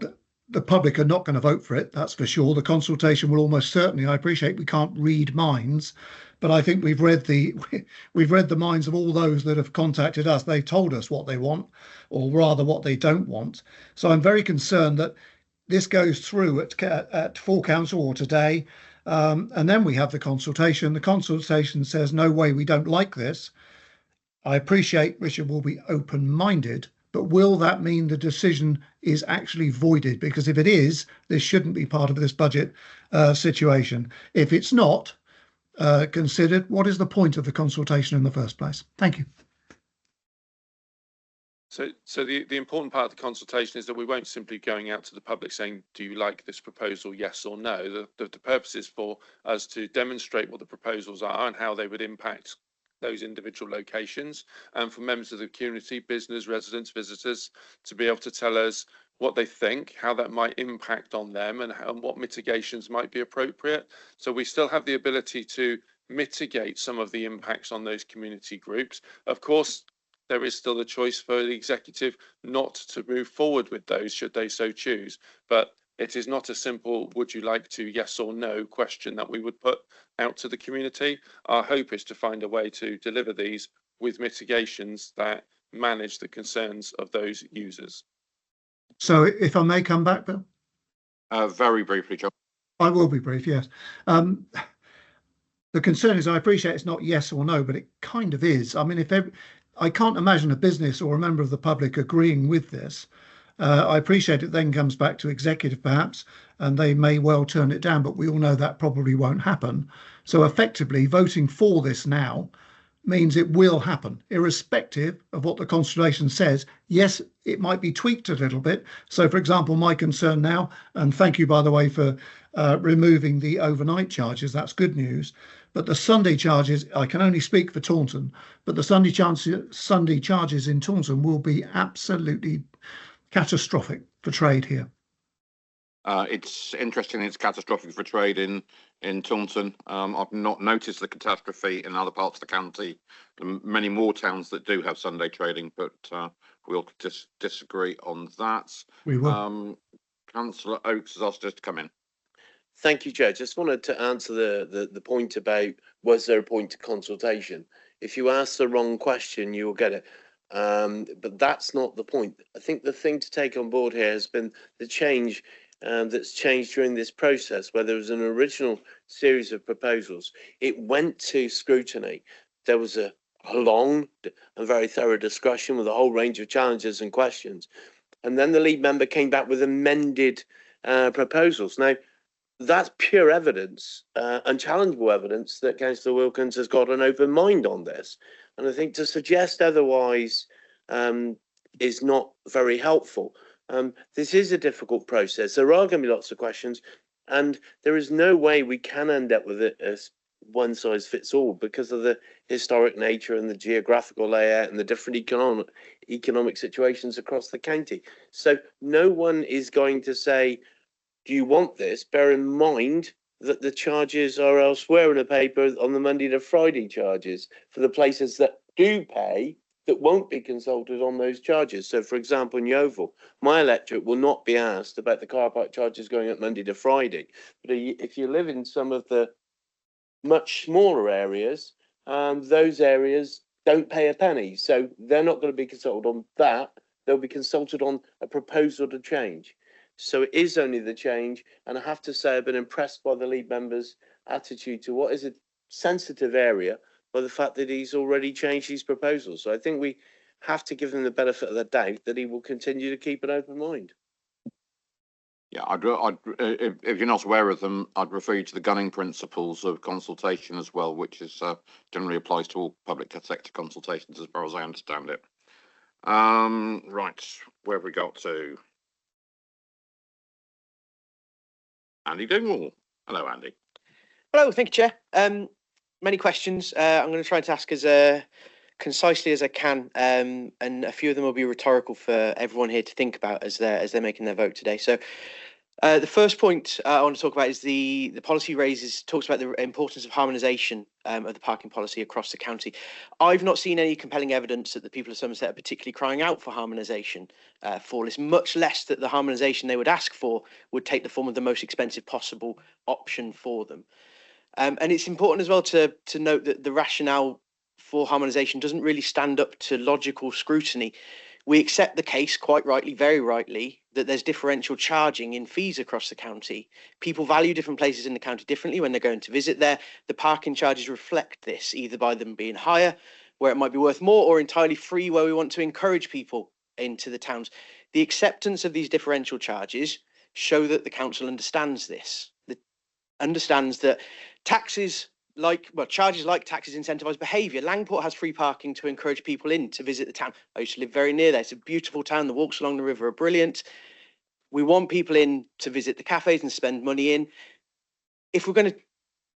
the public are not going to vote for it, that's for sure. The consultation will almost certainly. I appreciate we can't read minds, but I think we've read the minds of all those that have contacted us. They've told us what they want, or rather what they don't want. So I'm very concerned that this goes through at full council or today, and then we have the consultation. The consultation says, no way, we don't like this. I appreciate Richard will be open-minded, but will that mean the decision is actually voided? Because if it is, this shouldn't be part of this budget situation. If it's not considered, what is the point of the consultation in the first place? Thank you. So the important part of the consultation is that we won't simply be going out to the public saying, do you like this proposal, yes or no? The purpose is for us to demonstrate what the proposals are and how they would impact those individual locations, and for members of the community, business, residents, visitors, to be able to tell us what they think, how that might impact on them, and what mitigations might be appropriate. So we still have the ability to mitigate some of the impacts on those community groups. Of course, there is still the choice for the executive not to move forward with those should they so choose, but it is not a simple would you like to yes or no question that we would put out to the community. Our hope is to find a way to deliver these with mitigations that manage the concerns of those users. So if I may come back, Bill? Very briefly, John. I will be brief, yes. The concern is, I appreciate it's not yes or no, but it kind of is. I mean, I can't imagine a business or a member of the public agreeing with this. I appreciate it then comes back to executive perhaps, and they may well turn it down, but we all know that probably won't happen. So effectively voting for this now means it will happen, irrespective of what the consultation says. Yes, it might be tweaked a little bit. So for example, my concern now, and thank you by the way for removing the overnight charges, that's good news. But the Sunday charges, I can only speak for Taunton, but the Sunday charges in Taunton will be absolutely catastrophic for trade here. It's interesting. It's catastrophic for trade in Taunton. I've not noticed the catastrophe in other parts of the county. Many more towns that do have Sunday trading, but we'll disagree on that. We will. Councillor Oakes has asked us to come in. Thank you, Chair. Just wanted to answer the point about was there a point to consultation? If you ask the wrong question, you will get it. But that's not the point. I think the thing to take on board here has been the change that's changed during this process, where there was an original series of proposals. It went to scrutiny. There was a long and very thorough discussion with a whole range of challenges and questions. And then the lead member came back with amended proposals. Now, that's pure evidence, unchallengeable evidence that Councillor Wilkins has got an open mind on this. And I think to suggest otherwise is not very helpful. This is a difficult process. There are going to be lots of questions, and there is no way we can end up with it as one size fits all because of the historic nature and the geographical layout and the different economic situations across the county. So no one is going to say, do you want this? Bear in mind that the charges are elsewhere in the paper on the Monday to Friday charges for the places that do pay that won't be consulted on those charges. So, for example, in Yeovil, my electorate will not be asked about the car park charges going up Monday to Friday. But if you live in some of the much smaller areas, those areas don't pay a penny. So they're not going to be consulted on that. They'll be consulted on a proposal to change. So it is only the change. And I have to say, I've been impressed by the lead member's attitude to what is a sensitive area by the fact that he's already changed his proposals. So I think we have to give him the benefit of the doubt that he will continue to keep an open mind. Yeah, if you're not aware of them, I'd refer you to the gunning principles of consultation as well, which is generally applies to all public sector consultations as far as I understand it. Right, where have we got to? Andy Dingwall. Hello, Andy. Hello, thank you, Chair. Many questions. I'm going to try to ask as concisely as I can, and a few of them will be rhetorical for everyone here to think about as they're making their vote today. So, the first point I want to talk about is the policy talks about the importance of harmonisation of the parking policy across the county. I've not seen any compelling evidence that the people of Somerset are particularly crying out for harmonisation for this, much less that the harmonisation they would ask for would take the form of the most expensive possible option for them. And it's important as well to note that the rationale for harmonisation doesn't really stand up to logical scrutiny. We accept the case, quite rightly, very rightly, that there's differential charging in fees across the county. People value different places in the county differently when they're going to visit there. The parking charges reflect this, either by them being higher, where it might be worth more, or entirely free, where we want to encourage people into the towns. The acceptance of these differential charges show that the council understands this, understands that charges like taxes incentivise behaviour. Langport has free parking to encourage people in to visit the town. I used to live very near there. It's a beautiful town. The walks along the river are brilliant. We want people in to visit the cafes and spend money in. If we're going to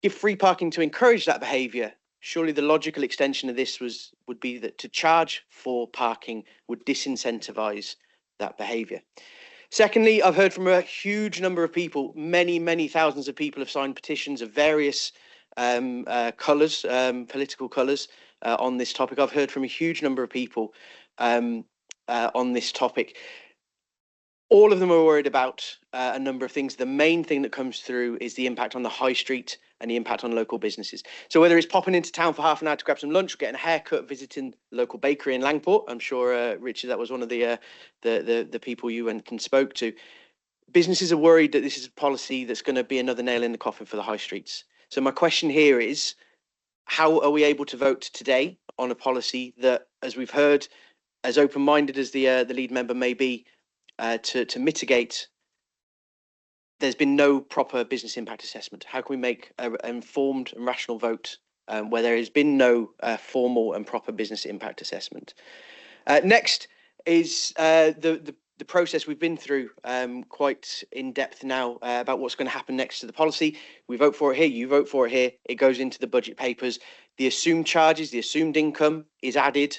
give free parking to encourage that behaviour, surely the logical extension of this would be that to charge for parking would disincentivise that behaviour. Secondly, I've heard from a huge number of people, many thousands of people have signed petitions of various colours, political colours on this topic. I've heard from a huge number of people on this topic. All of them are worried about a number of things. The main thing that comes through is the impact on the high street and the impact on local businesses. So whether it's popping into town for half an hour to grab some lunch, or getting a haircut, visiting the local bakery in Langport, I'm sure, Richard, that was one of the people you went and spoke to. Businesses are worried that this is a policy that's going to be another nail in the coffin for the high streets. So my question here is, how are we able to vote today on a policy that, as we've heard, as open-minded as the lead member may be, to mitigate, there's been no proper business impact assessment? How can we make an informed and rational vote where there has been no formal and proper business impact assessment? Next is the process we've been through quite in depth now about what's going to happen next to the policy. We vote for it here, you vote for it here, it goes into the budget papers. The assumed charges, the assumed income is added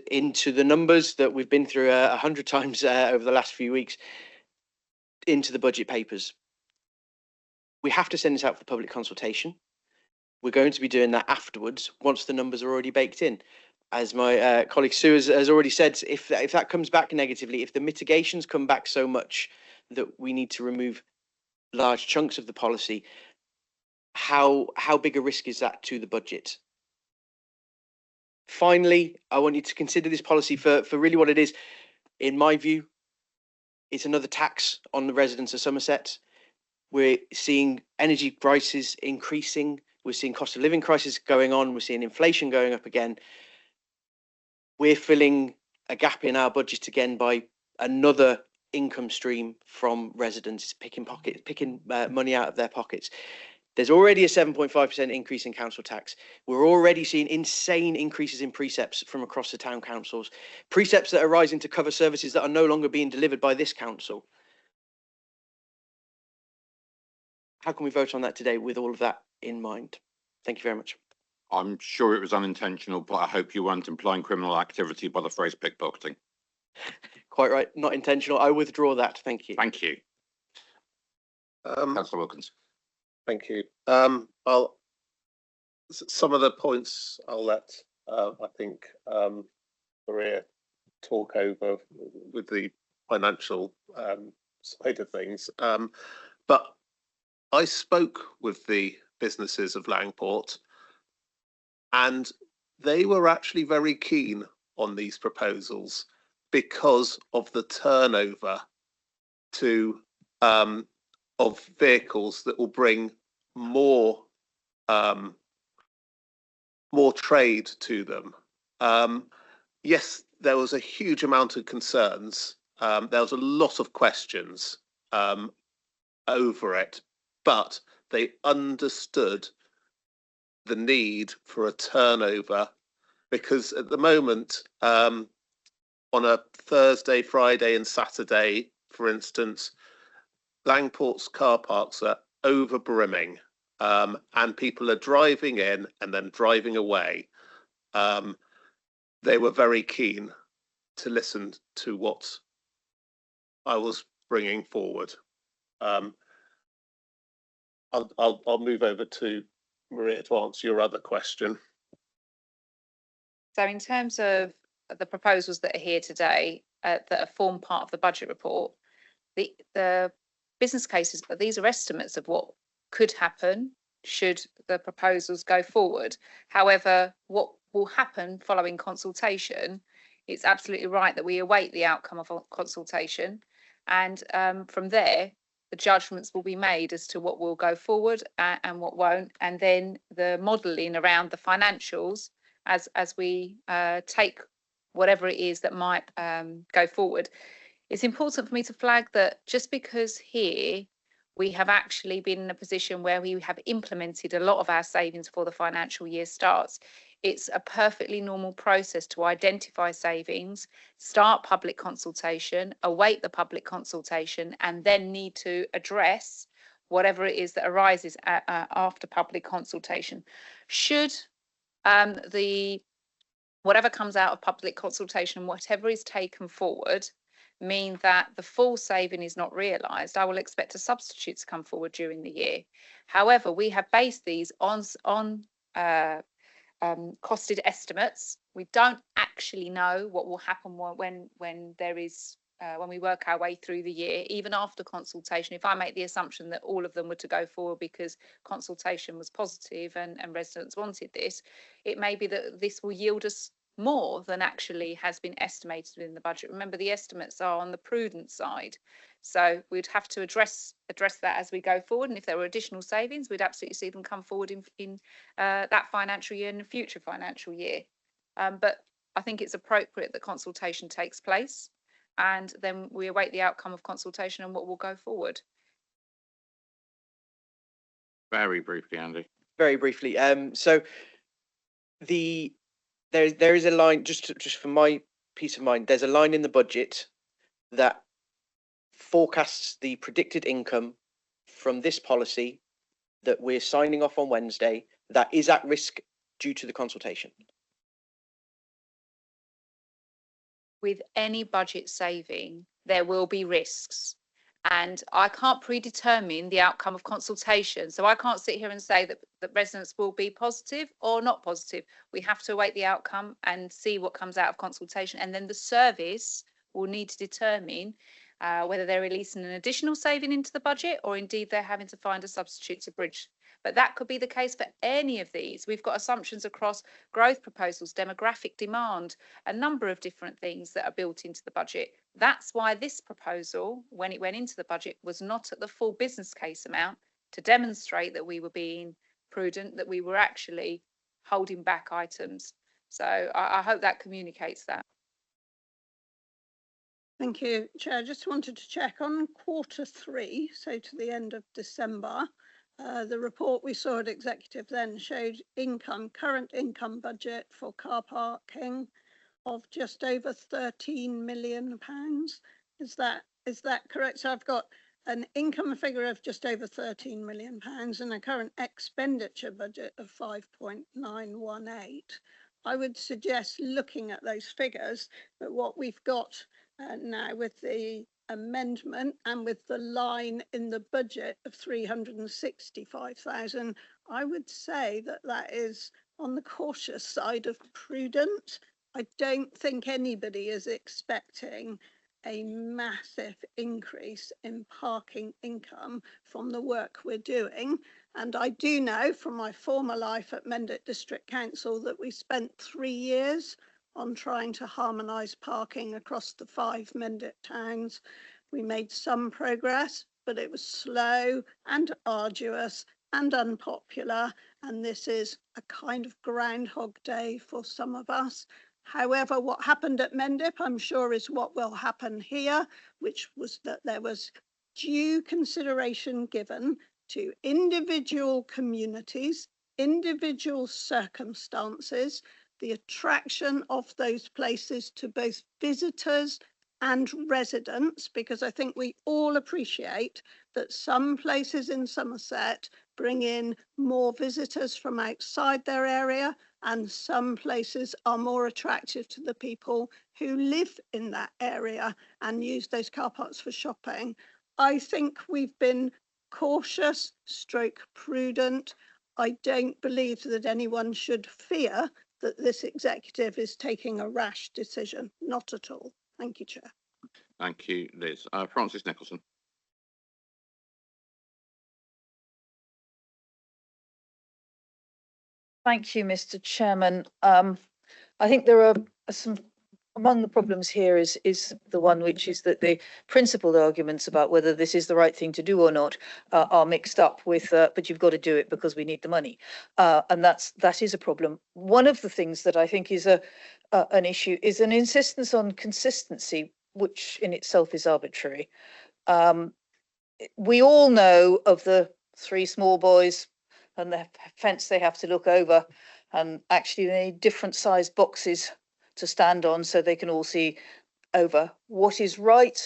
into the numbers that we've been through 100 times over the last few weeks, into the budget papers. We have to send this out for public consultation. We're going to be doing that afterwards once the numbers are already baked in. As my colleague Sue has already said, if that comes back negatively, if the mitigations come back so much that we need to remove large chunks of the policy, how big a risk is that to the budget? Finally, I want you to consider this policy for really what it is. In my view, it's another tax on the residents of Somerset. We're seeing energy prices increasing. We're seeing cost of living crisis going on. We're seeing inflation going up again. We're filling a gap in our budget again by another income stream from residents picking money out of their pockets. There's already a 7.5% increase in council tax. We're already seeing insane increases in precepts from across the town councils. Precepts that are rising to cover services that are no longer being delivered by this council. How can we vote on that today with all of that in mind? Thank you very much. I'm sure it was unintentional, but I hope you weren't implying criminal activity by the phrase pickpocketing. Quite right, not intentional. I withdraw that. Thank you. Thank you. Councillor Wilkins. Thank you. Some of the points I'll let I think Maria talk over with the financial side of things. But I spoke with the businesses of Langport, and they were actually very keen on these proposals because of the turnover of vehicles that will bring more trade to them. Yes, there was a huge amount of concerns. There was a lot of questions over it, but they understood the need for a turnover, because at the moment, on a Thursday, Friday and Saturday, for instance, Langport's car parks are over brimming, and people are driving in and then driving away. They were very keen to listen to what I was bringing forward. I'll move over to Maria to answer your other question. So in terms of the proposals that are here today, that are form part of the budget report, the business cases, but these are estimates of what could happen should the proposals go forward. However, what will happen following consultation, it's absolutely right that we await the outcome of consultation, and from there the judgments will be made as to what will go forward and what won't, and then the modelling around the financials as we take whatever it is that might go forward. It's important for me to flag that just because here we have actually been in a position where we have implemented a lot of our savings before the financial year starts, it's a perfectly normal process to identify savings, start public consultation, await the public consultation, and then need to address whatever it is that arises after public consultation. Should whatever comes out of public consultation, whatever is taken forward, mean that the full saving is not realised, I will expect a substitute to come forward during the year. However, we have based these on costed estimates. We don't actually know what will happen when there is when we work our way through the year, even after consultation. If I make the assumption that all of them were to go forward because consultation was positive and residents wanted this, it may be that this will yield us more than actually has been estimated in the budget. Remember, the estimates are on the prudent side, so we'd have to address that as we go forward, and if there were additional savings, we'd absolutely see them come forward in that financial year and the future financial year. But I think it's appropriate that consultation takes place, and then we await the outcome of consultation and what will go forward. Very briefly, Andy. Very briefly. So there is a line, just for my peace of mind, there's a line in the budget that forecasts the predicted income from this policy that we're signing off on Wednesday that is at risk due to the consultation. With any budget saving, there will be risks. And I can't predetermine the outcome of consultation. So I can't sit here and say that residents will be positive or not positive. We have to await the outcome and see what comes out of consultation. And then the service will need to determine whether they're releasing an additional saving into the budget or indeed they're having to find a substitute to bridge. But that could be the case for any of these. We've got assumptions across growth proposals, demographic demand, a number of different things that are built into the budget. That's why this proposal, when it went into the budget, was not at the full business case amount to demonstrate that we were being prudent, that we were actually holding back items. So I hope that communicates that. Thank you, Chair. I just wanted to check on Q3, so to the end of December. The report we saw at Executive then showed current income budget for car parking of just over £13 million. Is that correct? So I've got an income figure of just over £13 million and a current expenditure budget of 5.918. I would suggest looking at those figures, but what we've got now with the amendment and with the line in the budget of 365,000, I would say that is on the cautious side of prudent. I don't think anybody is expecting a massive increase in parking income from the work we're doing. And I do know from my former life at Mendip District Council that we spent 3 years on trying to harmonise parking across the 5 Mendip towns. We made some progress, but it was slow and arduous and unpopular, and this is a kind of Groundhog Day for some of us. However, what happened at Mendip, I'm sure, is what will happen here, which was that there was due consideration given to individual communities, individual circumstances, the attraction of those places to both visitors and residents, because I think we all appreciate that some places in Somerset bring in more visitors from outside their area, and some places are more attractive to the people who live in that area and use those car parks for shopping. I think we've been cautious, stroke prudent. I don't believe that anyone should fear that this executive is taking a rash decision. Not at all. Thank you, Chair. Thank you, Liz. Francis Nicholson. Thank you, Mr. Chairman. I think there are some, among the problems here is the one which is that the principled arguments about whether this is the right thing to do or not are mixed up with, but you've got to do it because we need the money. And that is a problem. One of the things that I think is an issue is an insistence on consistency, which in itself is arbitrary. We all know of the 3 small boys and the fence they have to look over, and actually they need different sized boxes to stand on so they can all see over. What is right,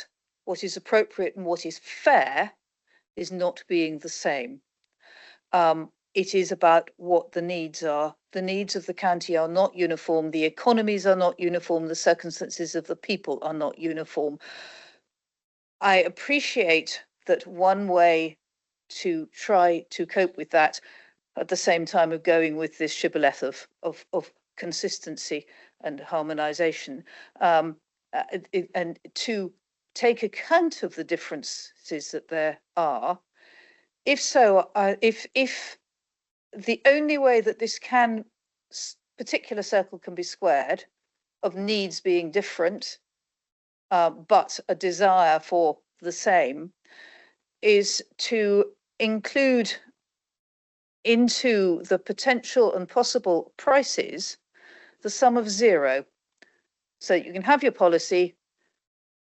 what is appropriate, and what is fair is not being the same. It is about what the needs are. The needs of the county are not uniform, the economies are not uniform, the circumstances of the people are not uniform. I appreciate that one way to try to cope with that, at the same time of going with this shibboleth of consistency and harmonisation, and to take account of the differences that there are. If so, if the only way that this particular circle can be squared, of needs being different, but a desire for the same, is to include into the potential and possible prices the sum of 0. So you can have your policy,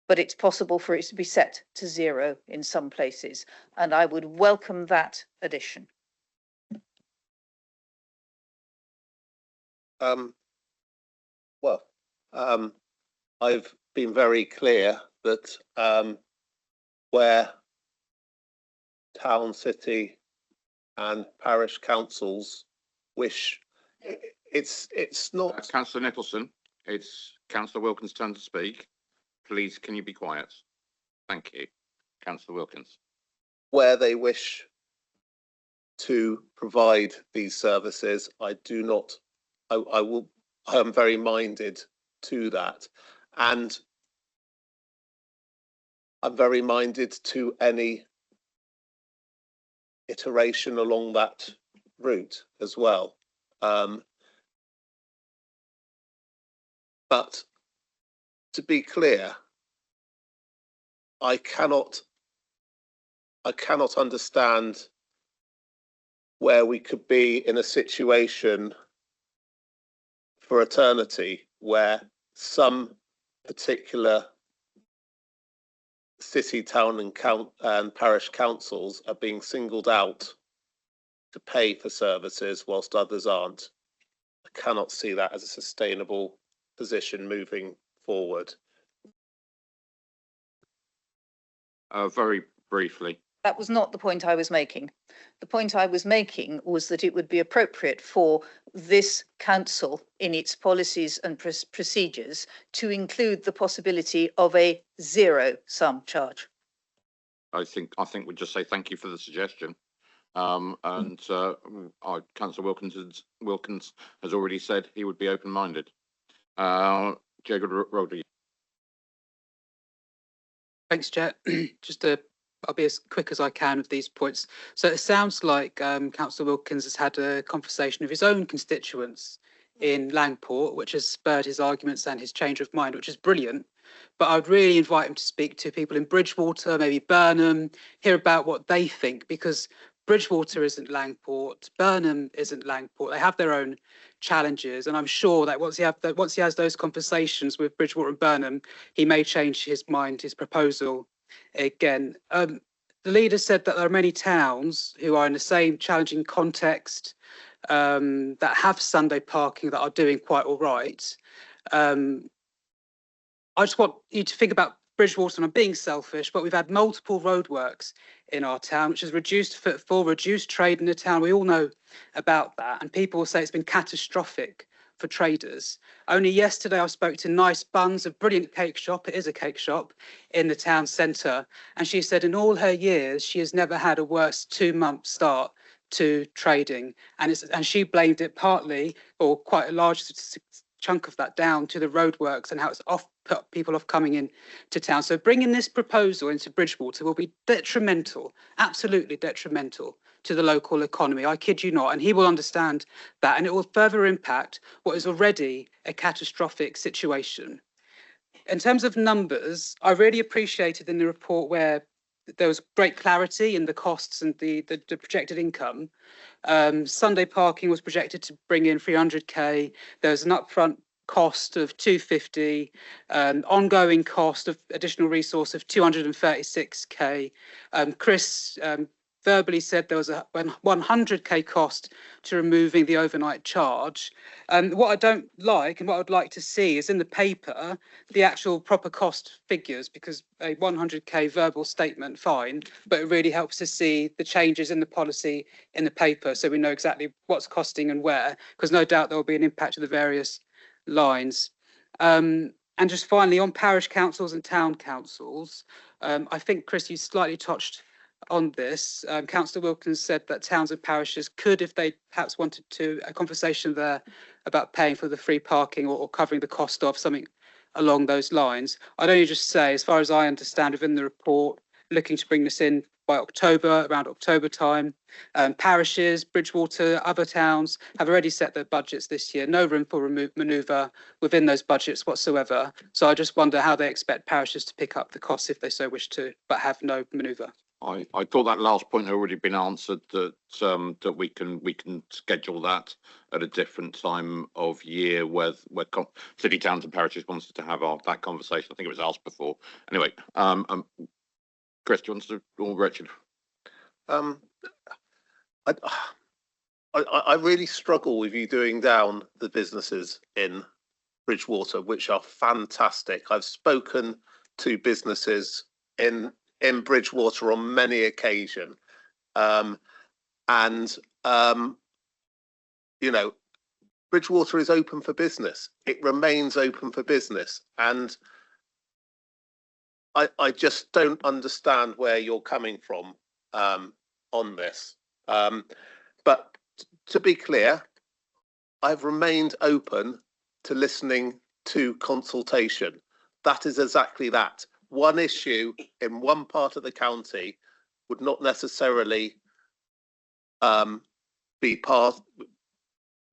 but it's possible for it to be set to 0 in some places. And I would welcome that addition. I've been very clear that where town, city and parish councils wish, it's not. Councillor Nicholson, it's Councillor Wilkins' turn to speak. Please, can you be quiet? Thank you. Councillor Wilkins. Where they wish to provide these services, I am very minded to that, and I'm very minded to any iteration along that route as well. But to be clear, I cannot understand where we could be in a situation for eternity where some particular city, town and parish councils are being singled out to pay for services whilst others aren't. I cannot see that as a sustainable position moving forward. Very briefly. That was not the point I was making. The point I was making was that it would be appropriate for this council in its policies and procedures to include the possibility of a 0-sum charge. I think we'd just say thank you for the suggestion. Councillor Wilkins has already said he would be open-minded. Jacob Rodriguez. Thanks, Chair. I'll be as quick as I can with these points. So it sounds like Councillor Wilkins has had a conversation with his own constituents in Langport, which has spurred his arguments and his change of mind, which is brilliant. But I'd really invite him to speak to people in Bridgwater, maybe Burnham, hear about what they think, because Bridgwater isn't Langport, Burnham isn't Langport. They have their own challenges, and I'm sure that once he has those conversations with Bridgwater and Burnham, he may change his mind, his proposal again. the leader said that there are many towns who are in the same challenging context that have Sunday parking that are doing quite all right. I just want you to think about Bridgewater, and I'm being selfish, but we've had multiple roadworks in our town, which has reduced footfall, reduced trade in the town. We all know about that. And people will say it's been catastrophic for traders. Only yesterday I spoke to Nice Buns, a brilliant cake shop. It is a cake shop in the town centre. And she said in all her years, she has never had a worse 2-month start to trading. And she blamed it partly, or quite a large chunk of that, down to the roadworks and how it's put people off coming in to town. So bringing this proposal into Bridgewater will be detrimental, absolutely detrimental to the local economy. I kid you not. And he will understand that. And it will further impact what is already a catastrophic situation. In terms of numbers, I really appreciated in the report where there was great clarity in the costs and the projected income. Sunday parking was projected to bring in 300k. There was an upfront cost of 250, ongoing cost of additional resource of 236k. Chris verbally said there was a 100k cost to removing the overnight charge. What I don't like and what I would like to see is in the paper the actual proper cost figures, because a 100k verbal statement, fine, but it really helps to see the changes in the policy in the paper so we know exactly what's costing and where, because no doubt there will be an impact of the various lines. And just finally, on parish councils and town councils, I think, Chris, you slightly touched on this. Councillor Wilkins said that towns and parishes could, if they perhaps wanted to, a conversation there about paying for the free parking or covering the cost of something along those lines. I'd only just say, as far as I understand within the report, looking to bring this in by October, around October time. Parishes, Bridgewater, other towns have already set their budgets this year. No room for manoeuvre within those budgets whatsoever. So I just wonder how they expect parishes to pick up the costs if they so wish to, but have no manoeuvre. I thought that last point had already been answered, that that we can schedule that at a different time of year where city, towns and parishes wanted to have that conversation. I think it was asked before. Anyway, Chris, do you want to, or Richard? I really struggle with you doing down the businesses in Bridgewater, which are fantastic. I've spoken to businesses in Bridgewater on many occasions, you know, Bridgewater is open for business. It remains open for business, and I just don't understand where you're coming from on this. But to be clear, I've remained open to listening to consultation. That is exactly that. One issue in one part of the county would not necessarily be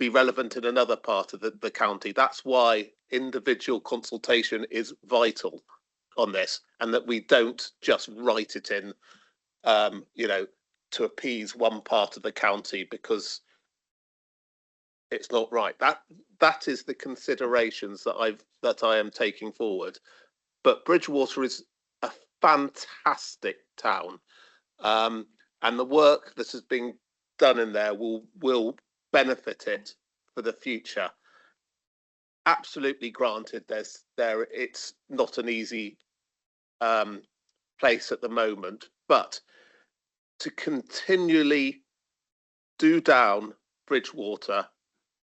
relevant in another part of the county. That's why individual consultation is vital on this, and that we don't just write it in, you know, to appease one part of the county because it's not right. That is the considerations that I am taking forward. But Bridgewater is a fantastic town, and the work that has been done in there will benefit it for the future. Absolutely granted, it's not an easy place at the moment, but to continually do down Bridgewater,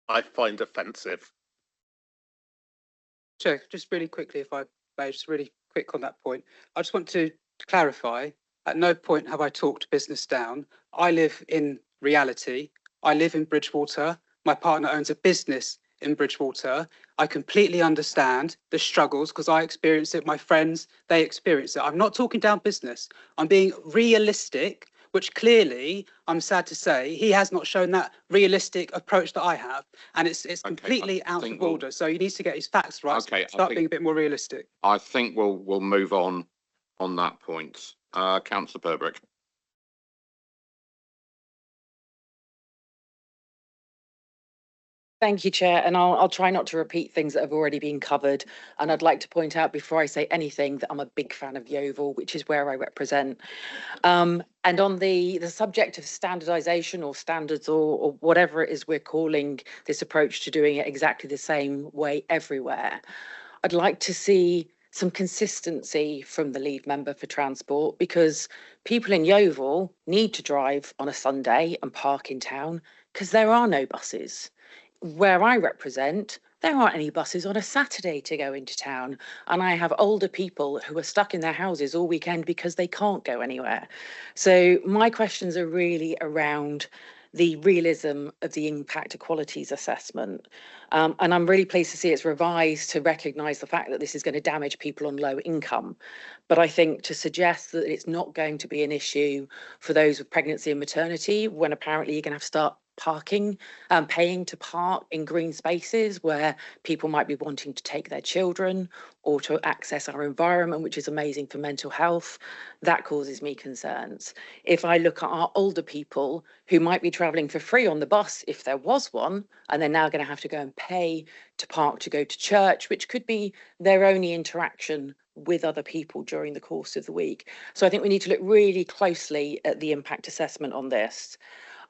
I find offensive. Chair, just really quickly, if I may, just really quick on that point. I just want to clarify, at no point have I talked business down. I live in reality. I live in Bridgewater. My partner owns a business in Bridgewater. I completely understand the struggles because I experience it. My friends, they experience it. I'm not talking down business. I'm being realistic, which clearly, I'm sad to say, he has not shown that realistic approach that I have. And it's completely out of order. So he needs to get his facts right. Okay, start being a bit more realistic. I think we'll move on that point. Councillor Purbrick. Thank you, Chair, and I'll try not to repeat things that have already been covered. And I'd like to point out before I say anything that I'm a big fan of Yeovil, which is where I represent. And on the subject of standardisation or standards or whatever it is we're calling this approach to doing it exactly the same way everywhere, I'd like to see some consistency from the lead member for transport, because people in Yeovil need to drive on a Sunday and park in town because there are no buses. Where I represent, there aren't any buses on a Saturday to go into town. And I have older people who are stuck in their houses all weekend because they can't go anywhere. So my questions are really around the realism of the impact equalities assessment. And I'm really pleased to see it's revised to recognise the fact that this is going to damage people on low income. But I think to suggest that it's not going to be an issue for those with pregnancy and maternity, when apparently you're going to have to start paying to park in green spaces where people might be wanting to take their children or to access our environment, which is amazing for mental health, that causes me concerns. If I look at our older people who might be travelling for free on the bus, if there was one, and they're now going to have to go and pay to park to go to church, which could be their only interaction with other people during the course of the week. So I think we need to look really closely at the impact assessment on this.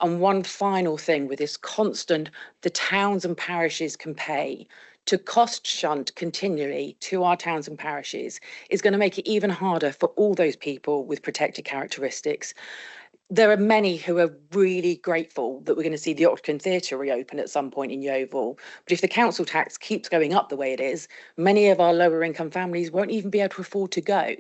And one final thing with this constant, the towns and parishes can pay, to cost shunt continually to our towns and parishes is going to make it even harder for all those people with protected characteristics. There are many who are really grateful that we're going to see the Octagon Theatre reopen at some point in Yeovil. But if the council tax keeps going up the way it is, many of our lower income families won't even be able to afford to go,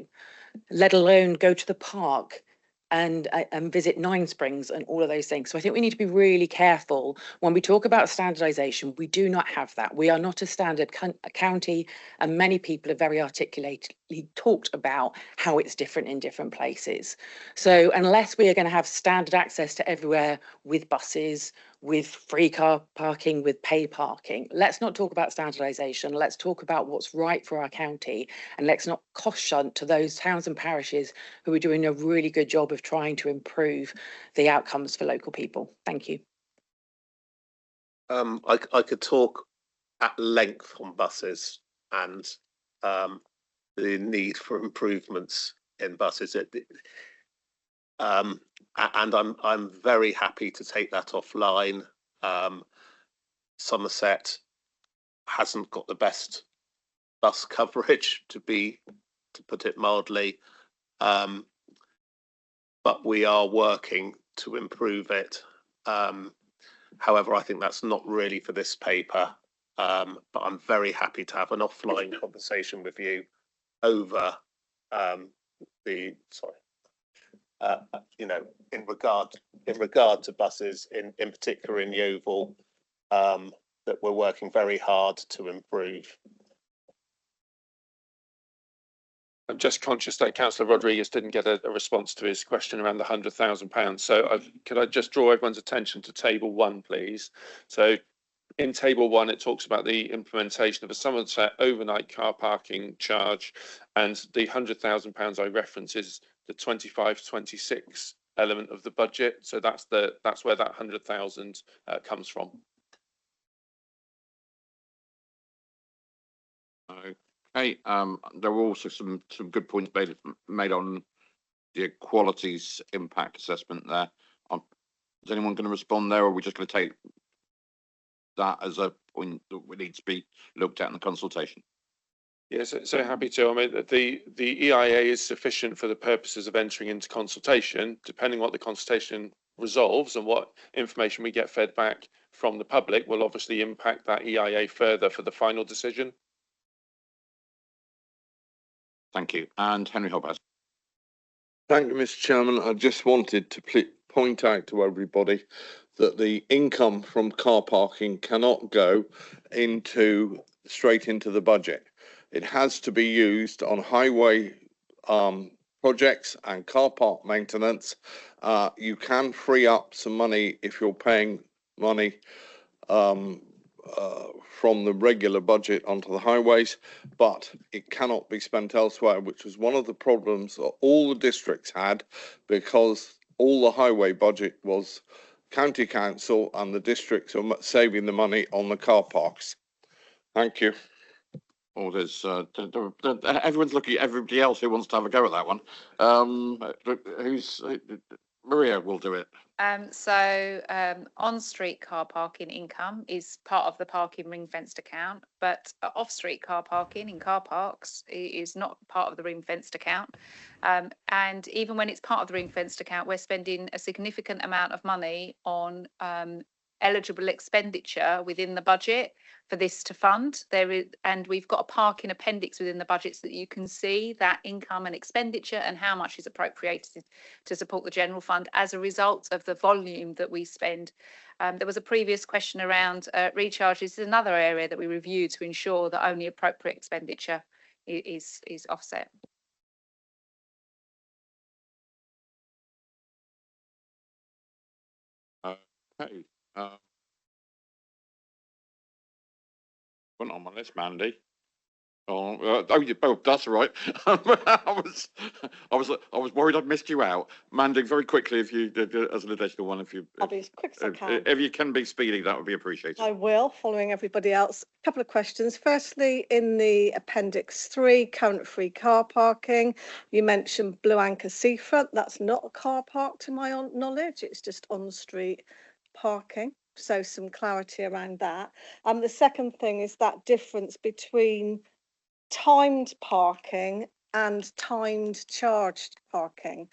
let alone go to the park and visit Nine Springs and all of those things. So I think we need to be really careful when we talk about standardisation. We do not have that. We are not a standard county, and many people have very articulately talked about how it's different in different places. So unless we are going to have standard access to everywhere with buses, with free car parking, with paid parking, let's not talk about standardisation. Let's talk about what's right for our county, and let's not cost shunt to those towns and parishes who are doing a really good job of trying to improve the outcomes for local people. Thank you. I could talk at length on buses and the need for improvements in buses. And I'm very happy to take that offline. Somerset hasn't got the best bus coverage, to put it mildly, but we are working to improve it. However, I think that's not really for this paper, but I'm very happy to have an offline conversation with you over in regard to buses, in particular in Yeovil, that we're working very hard to improve. I'm just conscious that Councillor Rodriguez didn't get a response to his question around the £100,000. So could I just draw everyone's attention to table 1, please? So in table 1, it talks about the implementation of a Somerset overnight car parking charge, and the £100,000 I reference is the 25-26 element of the budget. So that's where that 100,000 comes from. Okay. There were also some good points made on the equalities impact assessment there. Is anyone going to respond there, or are we just going to take that as a point that we need to be looked at in the consultation? Yes, so happy to. I mean, the EIA is sufficient for the purposes of entering into consultation. Depending what the consultation resolves and what information we get fed back from the public will obviously impact that EIA further for the final decision. Thank you. And Henry Hobbs. Thank you, Mr. Chairman. I just wanted to point out to everybody that the income from car parking cannot go straight into the budget. It has to be used on highway projects and car park maintenance. You can free up some money if you're paying money from the regular budget onto the highways, but it cannot be spent elsewhere, which was one of the problems that all the districts had, because all the highway budget was county council and the districts are saving the money on the car parks. Thank you. Oh, there's everyone's looking at everybody else who wants to have a go at that one. Who's Maria will do it. On-street car parking income is part of the parking ring-fenced account, but off-street car parking in car parks is not part of the ring-fenced account. And even when it's part of the ring-fenced account, we're spending a significant amount of money on eligible expenditure within the budget for this to fund. And we've got a parking appendix within the budget so that you can see that income and expenditure and how much is appropriated to support the general fund as a result of the volume that we spend. There was a previous question around recharges. This is another area that we review to ensure that only appropriate expenditure is offset. Okay. Went on my list, Mandy. Oh, that's right. I was worried I'd missed you out. Mandy, very quickly, if you as an additional one, I'll be as quick as I can. If you can be speedy, that would be appreciated. I will, following everybody else. A couple of questions. Firstly, in the Appendix 3, current free car parking, you mentioned Blue Anchor Seafront. That's not a car park to my knowledge. It's just on-street parking. So some clarity around that. The second thing is that difference between timed parking and timed charged parking.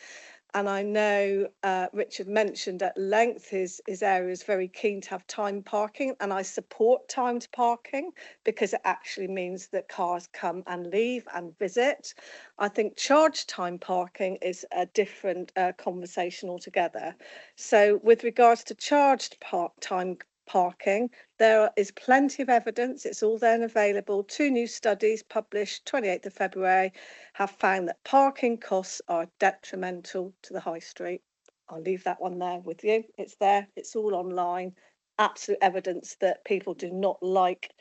And I know Richard mentioned at length his area is very keen to have timed parking, and I support timed parking because it actually means that cars come and leave and visit. I think charge time parking is a different conversation altogether. So with regards to charged time parking, there is plenty of evidence. It's all there and available. 2 new studies published 28th of February have found that parking costs are detrimental to the high street. I'll leave that one there with you. It's there. It's all online. Absolute evidence that people do not like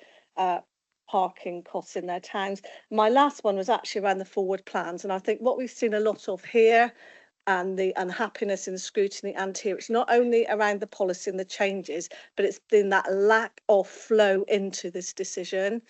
parking costs in their towns. My last one was actually around the forward plans, and I think what we've seen a lot of here and the unhappiness in the scrutiny and here, it's not only around the policy and the changes, but it's been that lack of flow into this decision.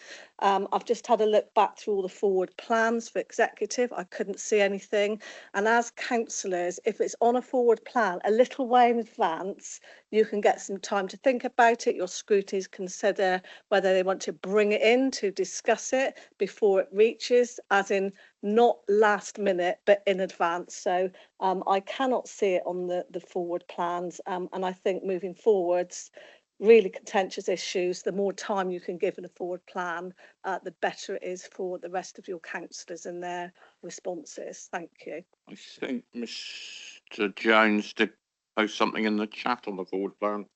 I've just had a look back through all the forward plans for executive. I couldn't see anything. And as councillors, if it's on a forward plan, a little way in advance, you can get some time to think about it. Your scrutineers consider whether they want to bring it in to discuss it before it reaches, as in not last minute, but in advance. So I cannot see it on the forward plans. And I think moving forwards, really contentious issues, the more time you can give in a forward plan, the better it is for the rest of your councillors and their responses. Thank you. I think Mr. Jones did post something in the chat on the forward plan.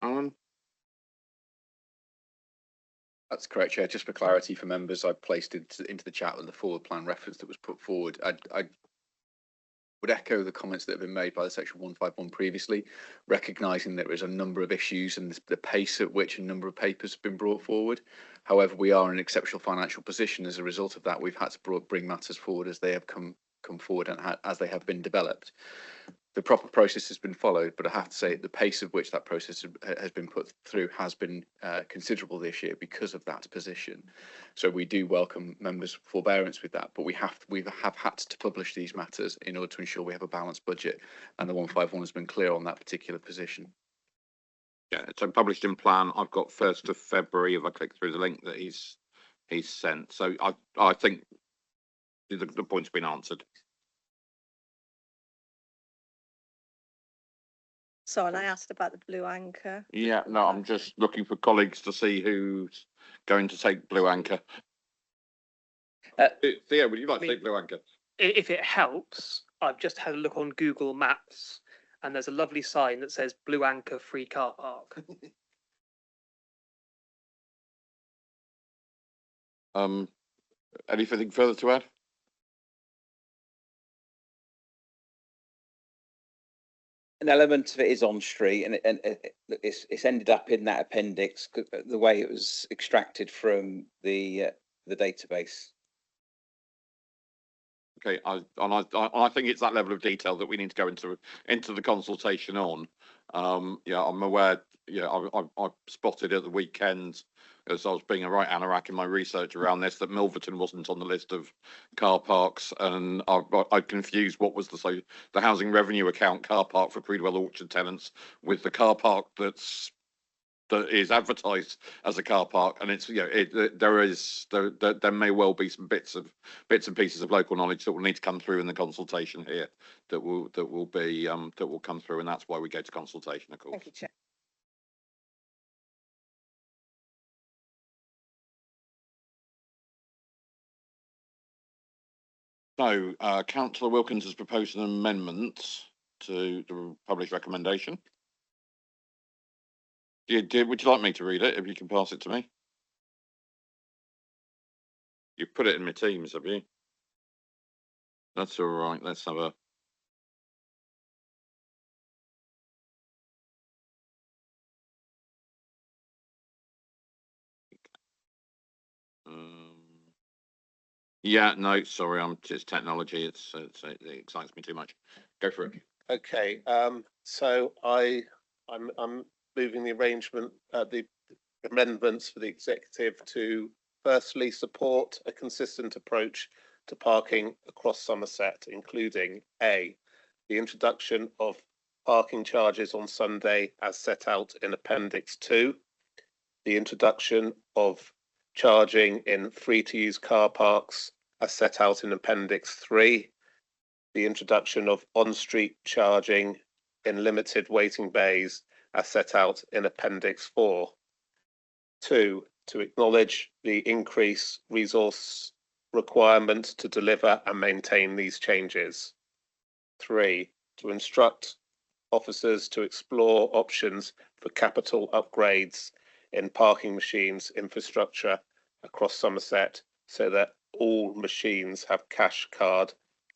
Alan? That's correct, Chair. Just for clarity for members, I placed it into the chat with the forward plan reference that was put forward. I would echo the comments that have been made by the Section 151 previously, recognising there is a number of issues and the pace at which a number of papers have been brought forward. However, we are in an exceptional financial position. As a result of that, we've had to bring matters forward as they have come forward and as they have been developed. The proper process has been followed, but I have to say the pace of which that process has been put through has been considerable this year because of that position. So we do welcome members' forbearance with that, but we have had to publish these matters in order to ensure we have a balanced budget, and the 151 has been clear on that particular position. Yeah, so published in plan. I've got 1st of February. If I click through the link that he's sent, so I think the point's been answered. So, and I asked about the Blue Anchor. Yeah, no, I'm just looking for colleagues to see who's going to take Blue Anchor. Theo, would you like to take Blue Anchor? If it helps, I've just had a look on Google Maps, and there's a lovely sign that says Blue Anchor free car park. Anything further to add? An element of it is on street, and it's ended up in that appendix the way it was extracted from the database. Okay, I think it's that level of detail that we need to go into the consultation on. Yeah, I'm aware. Yeah, I spotted at the weekend as I was being a right anorak in my research around this that Milverton wasn't on the list of car parks, and I confused what was the housing revenue account car park for Creedwell Orchard tenants with the car park that is advertised as a car park, and it's there may well be some bits and pieces of local knowledge that will need to come through in the consultation here that will come through, and that's why we go to consultation, of course. Thank you, Chair. So, Councillor Wilkins has proposed an amendment to the published recommendation. Would you like me to read it? If you can pass it to me. You've put it in my Teams, have you? That's all right. Let's have a. Yeah, no, sorry, it's technology. It excites me too much. Go for it. Okay, so I'm moving the arrangement, the amendments for the executive to firstly support a consistent approach to parking across Somerset, including A, the introduction of parking charges on Sunday as set out in Appendix 2, the introduction of charging in free-to-use car parks as set out in Appendix 3, the introduction of on-street charging in limited waiting bays as set out in Appendix 4. 2, to acknowledge the increased resource requirement to deliver and maintain these changes. 3, to instruct officers to explore options for capital upgrades in parking machines infrastructure across Somerset so that all machines have cash card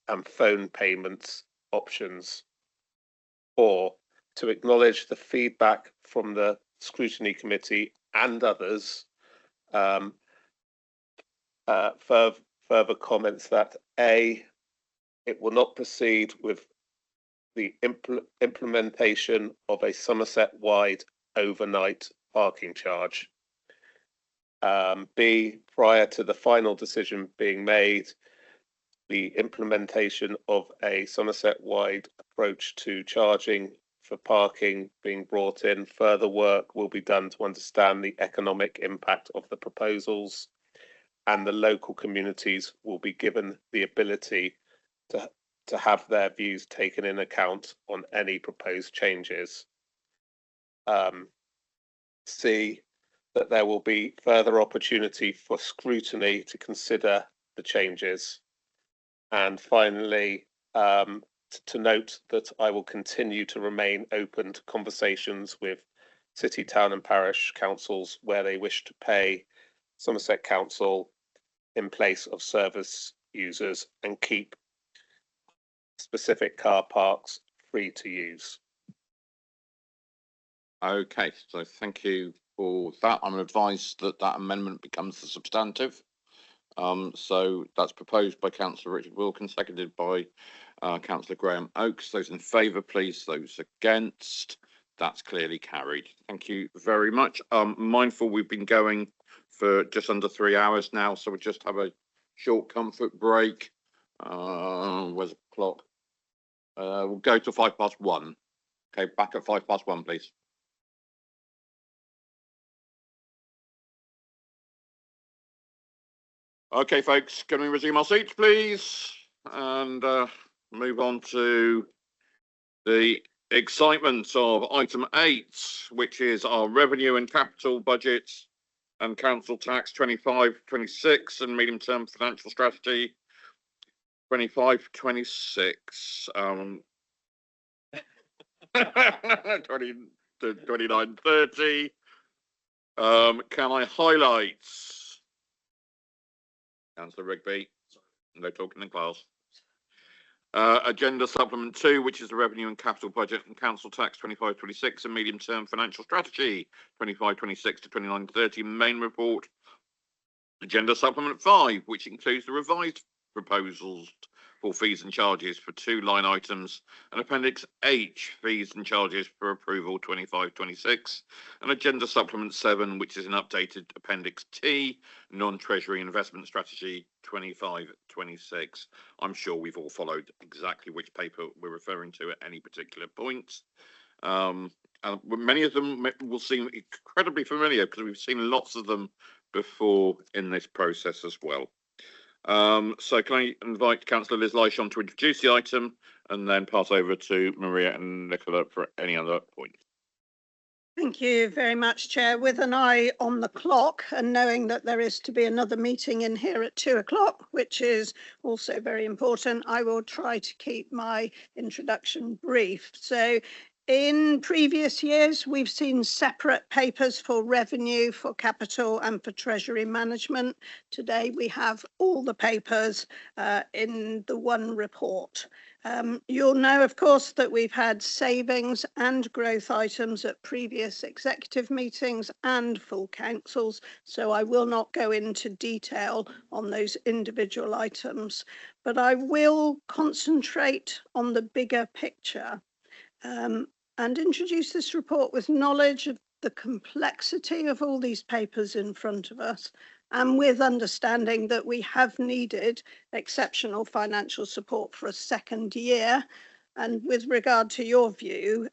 and phone payments options. 4, to acknowledge the feedback from the scrutiny committee and others. Further comments that A, it will not proceed with the implementation of a Somerset-wide overnight parking charge. B, prior to the final decision being made, the implementation of a Somerset-wide approach to charging for parking being brought in. Further work will be done to understand the economic impact of the proposals, and the local communities will be given the ability to have their views taken in account on any proposed changes. C, that there will be further opportunity for scrutiny to consider the changes. And finally, to note that I will continue to remain open to conversations with city, town and parish councils where they wish to pay Somerset Council in place of service users and keep specific car parks free to use. Okay, so thank you for that. I'm advised that that amendment becomes the substantive. So that's proposed by Councillor Richard Wilkins, seconded by Councillor Graham Oakes. Those in favour, please. Those against, that's clearly carried. Thank you very much. Mindful we've been going for just under 3 hours now, so we'll just have a short comfort break. Where's the clock? We'll go to 1:05. Okay, back at 1:05, please. Okay, folks, can we resume our seats, please? And move on to the excitement of item 8, which is our revenue and capital budget and council tax 25-26 and medium-term financial strategy 25-26. 29-30. Can I highlight? Councillor Rigby, no talking in class. Agenda supplement 2, which is the revenue and capital budget and council tax 25-26 and medium term financial strategy 25-26 to 29-30 main report. Agenda supplement 5, which includes the revised proposals for fees and charges for 2 line items, and Appendix H, fees and charges for approval 25-26, and Agenda Supplement 7, which is an updated Appendix T, non-treasury investment strategy 25-26. I'm sure we've all followed exactly which paper we're referring to at any particular point. And many of them will seem incredibly familiar because we've seen lots of them before in this process as well. So can I invite Councillor Liz Lishon to introduce the item and then pass over to Maria and Nicola for any other points. Thank you very much, Chair. With an eye on the clock and knowing that there is to be another meeting in here at 2 o'clock, which is also very important, I will try to keep my introduction brief. So in previous years, we've seen separate papers for revenue, for capital and for treasury management. Today, we have all the papers in the one report. You'll know, of course, that we've had savings and growth items at previous executive meetings and full councils, so I will not go into detail on those individual items, but I will concentrate on the bigger picture and introduce this report with knowledge of the complexity of all these papers in front of us, and with understanding that we have needed exceptional financial support for a second year. And with regard to your view,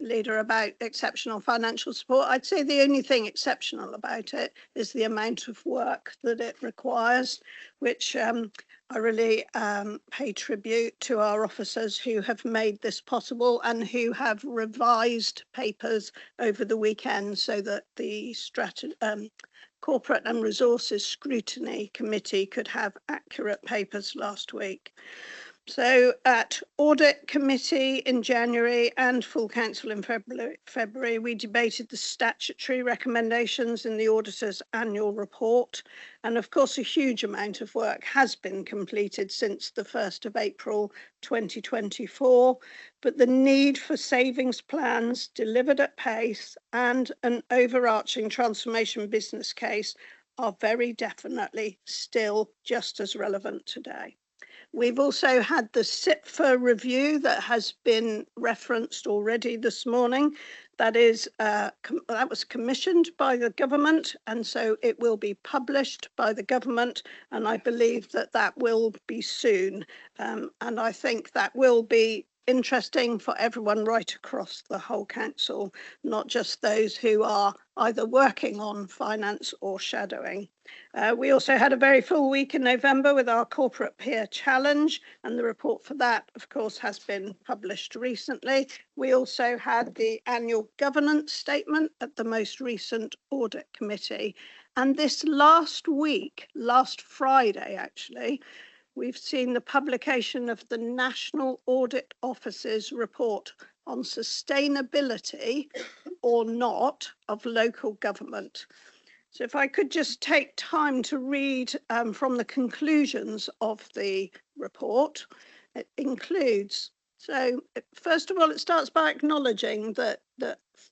Leader, about exceptional financial support, I'd say the only thing exceptional about it is the amount of work that it requires, which I really pay tribute to our officers who have made this possible and who have revised papers over the weekend so that the Corporate and Resources Scrutiny Committee could have accurate papers last week. So at Audit Committee in January and full council in February, we debated the statutory recommendations in the auditor's annual report. And of course, a huge amount of work has been completed since the 1st of April 2024. But the need for savings plans delivered at pace and an overarching transformation business case are very definitely still just as relevant today. We've also had the CIPFA review that has been referenced already this morning. That was commissioned by the government, and so it will be published by the government, and I believe that that will be soon. And I think that will be interesting for everyone right across the whole council, not just those who are either working on finance or shadowing. We also had a very full week in November with our Corporate Peer Challenge, and the report for that, of course, has been published recently. We also had the annual governance statement at the most recent Audit Committee. And this last week, last Friday actually, we've seen the publication of the National Audit Office's report on sustainability or not of local government. So if I could just take time to read from the conclusions of the report, it includes, so first of all, it starts by acknowledging that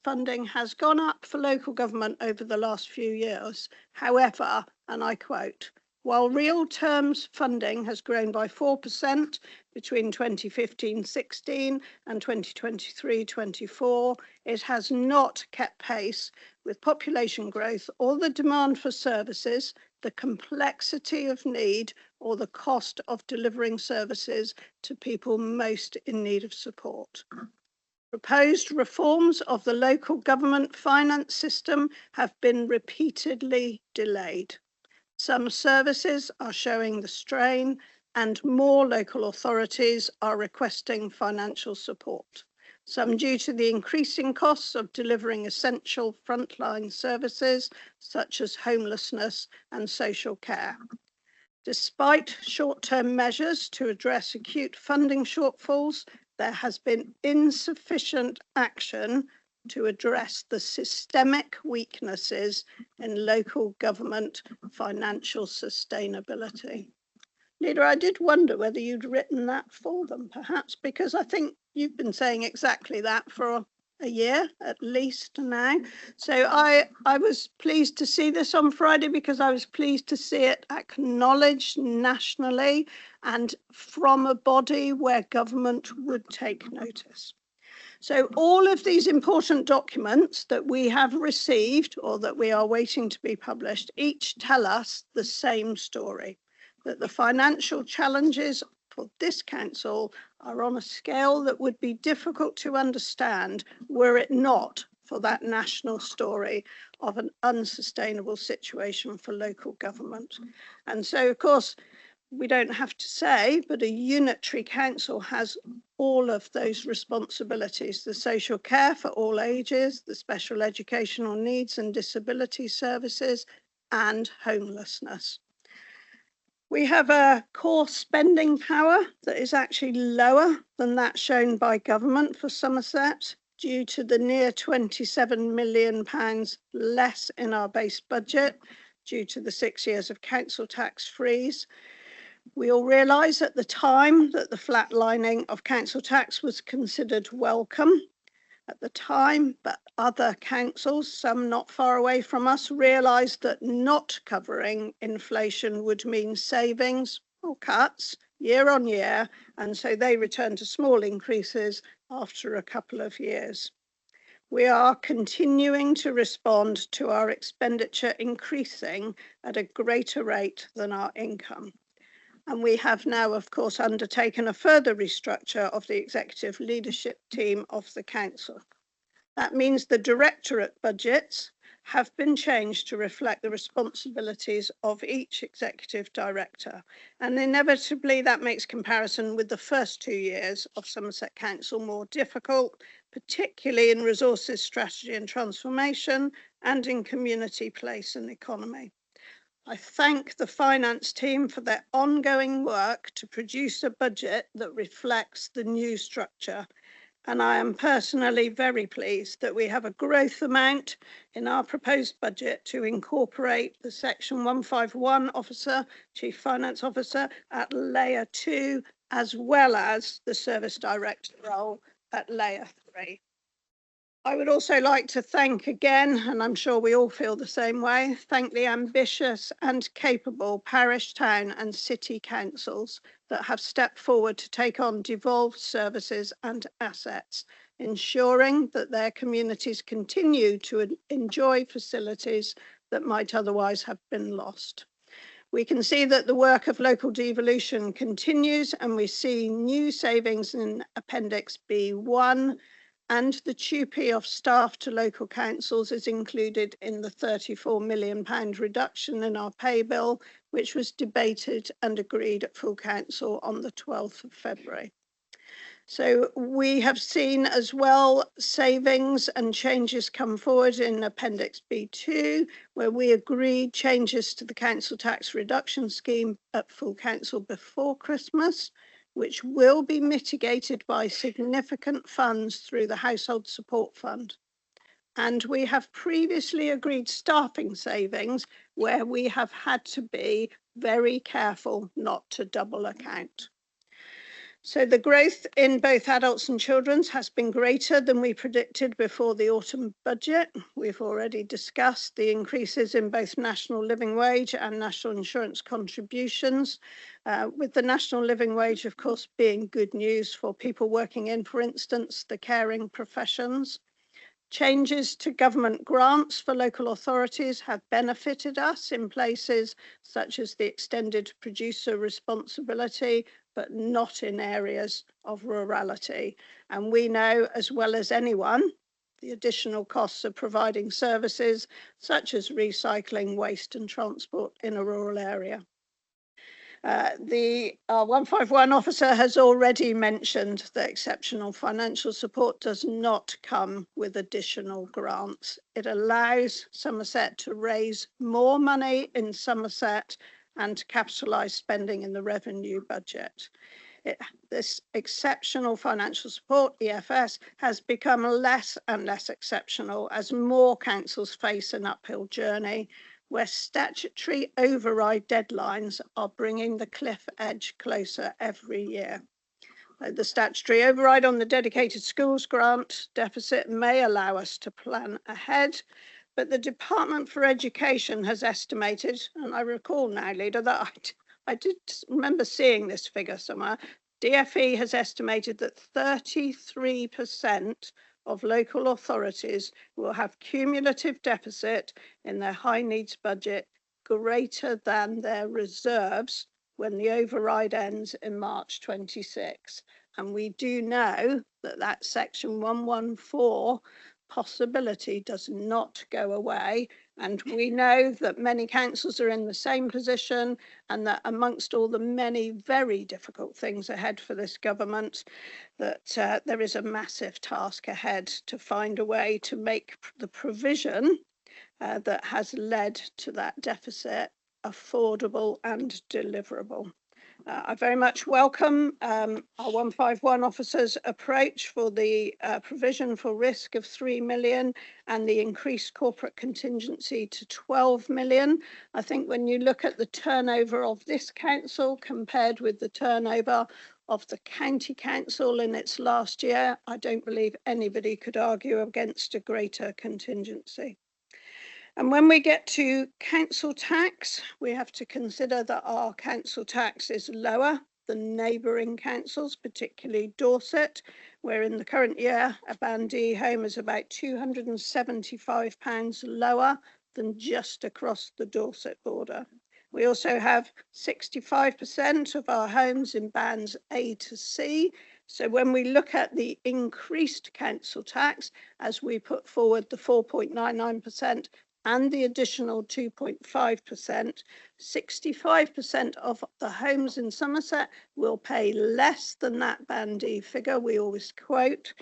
funding has gone up for local government over the last few years. However, and I quote, while real terms funding has grown by 4% between 2015-16 and 2023-24, it has not kept pace with population growth or the demand for services, the complexity of need, or the cost of delivering services to people most in need of support. Proposed reforms of the local government finance system have been repeatedly delayed. Some services are showing the strain, and more local authorities are requesting financial support, some due to the increasing costs of delivering essential frontline services such as homelessness and social care. Despite short-term measures to address acute funding shortfalls, there has been insufficient action to address the systemic weaknesses in local government financial sustainability. Leader, I did wonder whether you'd written that for them, perhaps, because I think you've been saying exactly that for a year at least now. So I was pleased to see this on Friday because I was pleased to see it acknowledged nationally and from a body where government would take notice. So all of these important documents that we have received or that we are waiting to be published each tell us the same story, that the financial challenges for this council are on a scale that would be difficult to understand were it not for that national story of an unsustainable situation for local government. And so, of course, we don't have to say, but a unitary council has all of those responsibilities: the social care for all ages, the special educational needs and disability services, and homelessness. We have a core spending power that is actually lower than that shown by government for Somerset, due to the near £27 million less in our base budget due to the 6 years of council tax freeze. We all realise at the time that the flatlining of council tax was considered welcome at the time, but other councils, some not far away from us, realised that not covering inflation would mean savings or cuts year on year, and so they returned to small increases after a couple of years. We are continuing to respond to our expenditure increasing at a greater rate than our income. And we have now, of course, undertaken a further restructure of the executive leadership team of the council. That means the directorate budgets have been changed to reflect the responsibilities of each executive director. And inevitably, that makes comparison with the first 2 years of Somerset Council more difficult, particularly in resources, strategy and transformation, and in community, place and economy. I thank the finance team for their ongoing work to produce a budget that reflects the new structure. And I am personally very pleased that we have a growth amount in our proposed budget to incorporate the Section 151 officer, Chief Finance Officer at Layer 2, as well as the Service Director role at Layer 3. I would also like to thank again, and I'm sure we all feel the same way, thank the ambitious and capable parish, town and city councils that have stepped forward to take on devolved services and assets, ensuring that their communities continue to enjoy facilities that might otherwise have been lost. We can see that the work of local devolution continues, and we see new savings in Appendix B1, and the TUPE of staff to local councils is included in the £34 million reduction in our pay bill, which was debated and agreed at full council on the 12th of February. So we have seen as well savings and changes come forward in Appendix B2, where we agreed changes to the council tax reduction scheme at full council before Christmas, which will be mitigated by significant funds through the Household Support Fund. And we have previously agreed staffing savings where we have had to be very careful not to double account. So the growth in both adults and children's has been greater than we predicted before the autumn budget. We've already discussed the increases in both national living wage and national insurance contributions, with the national living wage, of course, being good news for people working in, for instance, the caring professions. Changes to government grants for local authorities have benefited us in places such as the extended producer responsibility, but not in areas of rurality. And we know as well as anyone the additional costs of providing services such as recycling, waste and transport in a rural area. The 151 officer has already mentioned that exceptional financial support does not come with additional grants. It allows Somerset to raise more money in Somerset and to capitalise spending in the revenue budget. This exceptional financial support, EFS, has become less and less exceptional as more councils face an uphill journey where statutory override deadlines are bringing the cliff edge closer every year. The statutory override on the dedicated schools grant deficit may allow us to plan ahead, but the Department for Education has estimated, and I recall now, Leader, that I did remember seeing this figure somewhere. DFE has estimated that 33% of local authorities will have cumulative deficit in their high needs budget greater than their reserves when the override ends in March 26. And we do know that that section 114 possibility does not go away. And we know that many councils are in the same position, and that amongst all the many very difficult things ahead for this government, that there is a massive task ahead to find a way to make the provision that has led to that deficit affordable and deliverable. I very much welcome our 151 officers' approach for the provision for risk of 3 million and the increased corporate contingency to 12 million. I think when you look at the turnover of this council compared with the turnover of the county council in its last year, I don't believe anybody could argue against a greater contingency. And when we get to council tax, we have to consider that our council tax is lower than neighbouring councils, particularly Dorset, where in the current year, a Band D home is about £275 lower than just across the Dorset border. We also have 65% of our homes in bands A to C. So when we look at the increased council tax, as we put forward the 4.99%, and the additional 2.5%, 65% of the homes in Somerset will pay less than that Band D figure we always quote,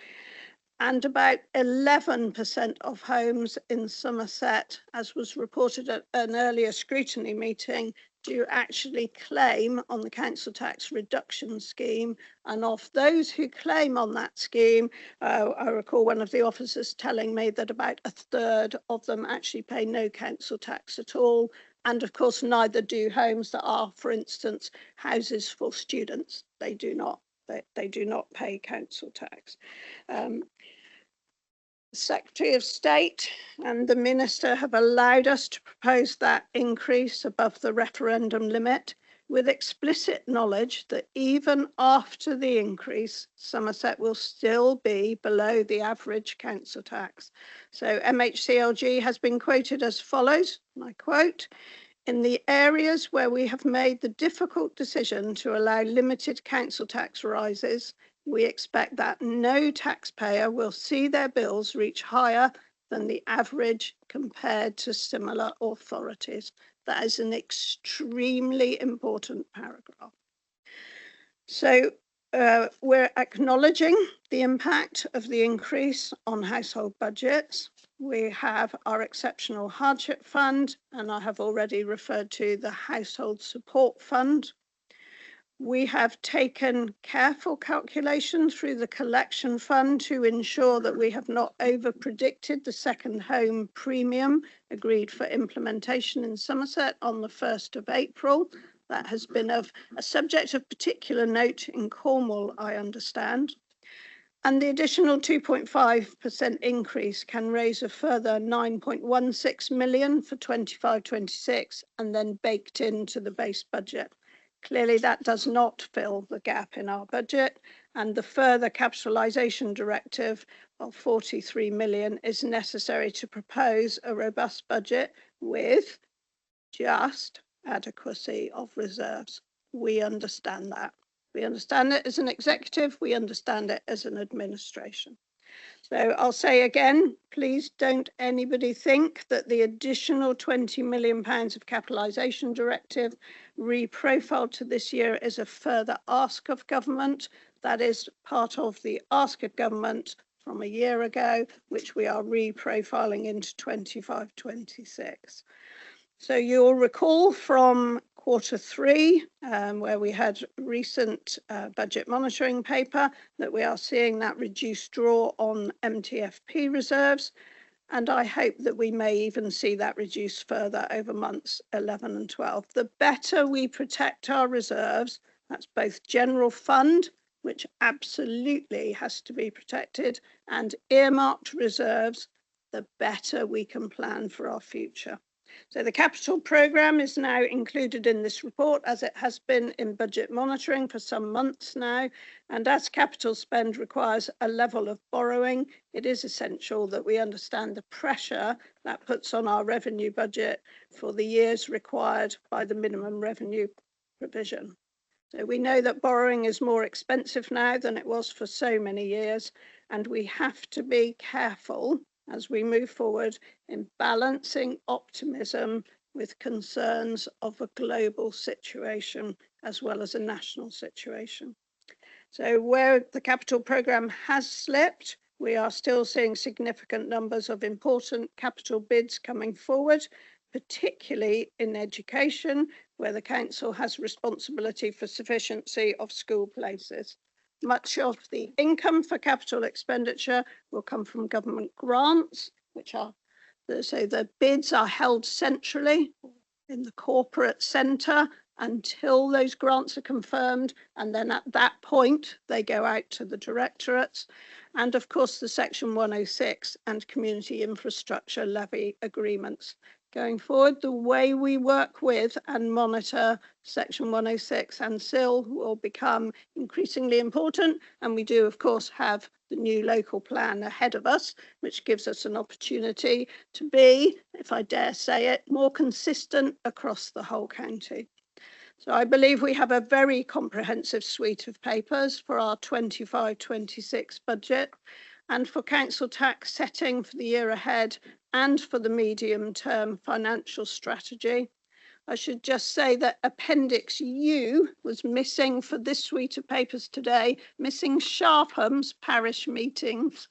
and about 11% of homes in Somerset, as was reported at an earlier scrutiny meeting, do actually claim on the council tax reduction scheme. And of those who claim on that scheme, I recall one of the officers telling me that about a third of them actually pay no council tax at all. And of course, neither do homes that are, for instance, houses for students. They do not. They do not pay council tax. Secretary of State and the Minister have allowed us to propose that increase above the referendum limit, with explicit knowledge that even after the increase, Somerset will still be below the average council tax. So MHCLG has been quoted as follows, and I quote, "In the areas where we have made the difficult decision to allow limited council tax rises, we expect that no taxpayer will see their bills reach higher than the average compared to similar authorities." That is an extremely important paragraph. So we're acknowledging the impact of the increase on household budgets. We have our exceptional hardship fund, and I have already referred to the household support fund. We have taken careful calculation through the collection fund to ensure that we have not over-predicted the second home premium agreed for implementation in Somerset on the 1st of April. That has been a subject of particular note in Cornwall, I understand. And the additional 2.5% increase can raise a further 9.16 million for 25-26 and then baked into the base budget. Clearly, that does not fill the gap in our budget, and the further capitalisation directive of 43 million is necessary to propose a robust budget with just adequacy of reserves. We understand that. We understand it as an executive, we understand it as an administration. So I'll say again, please don't anybody think that the additional £20 million of capitalisation directive reprofiled to this is a further ask of government. That is part of the ask of government from a year ago, which we are reprofiling into 25-26. So you'll recall from Q3, where we had recent budget monitoring paper, that we are seeing that reduced draw on MTFP reserves. And I hope that we may even see that reduced further over months 11 and 12. The better we protect our reserves, that's both general fund which absolutely has to be protected, and earmarked reserves, the better we can plan for our future. So the capital programme is now included in this report, as it has been in budget monitoring for some months now. And as capital spend requires a level of borrowing, it is essential that we understand the pressure that puts on our revenue budget for the years required by the minimum revenue provision. So we know that borrowing is more expensive now than it was for so many years, and we have to be careful as we move forward in balancing optimism with concerns of a global situation as well as a national situation. So where the capital programme has slipped, we are still seeing significant numbers of important capital bids coming forward, particularly in education, where the council has responsibility for sufficiency of school places. Much of the income for capital expenditure will come from government grants, which are, so the bids are held centrally in the corporate centre until those grants are confirmed, and then at that point they go out to the directorates. And of course the Section 106 and community infrastructure levy agreements. Going forward, the way we work with and monitor Section 106 and SIL will become increasingly important. And we do, of course, have the new local plan ahead of us, which gives us an opportunity to be, if I dare say it, more consistent across the whole county. So I believe we have a very comprehensive suite of papers for our 25-26 budget, and for council tax setting for the year ahead and for the medium-term financial strategy. I should just say that Appendix U was missing for this suite of papers today, missing Sharpham's parish meetings.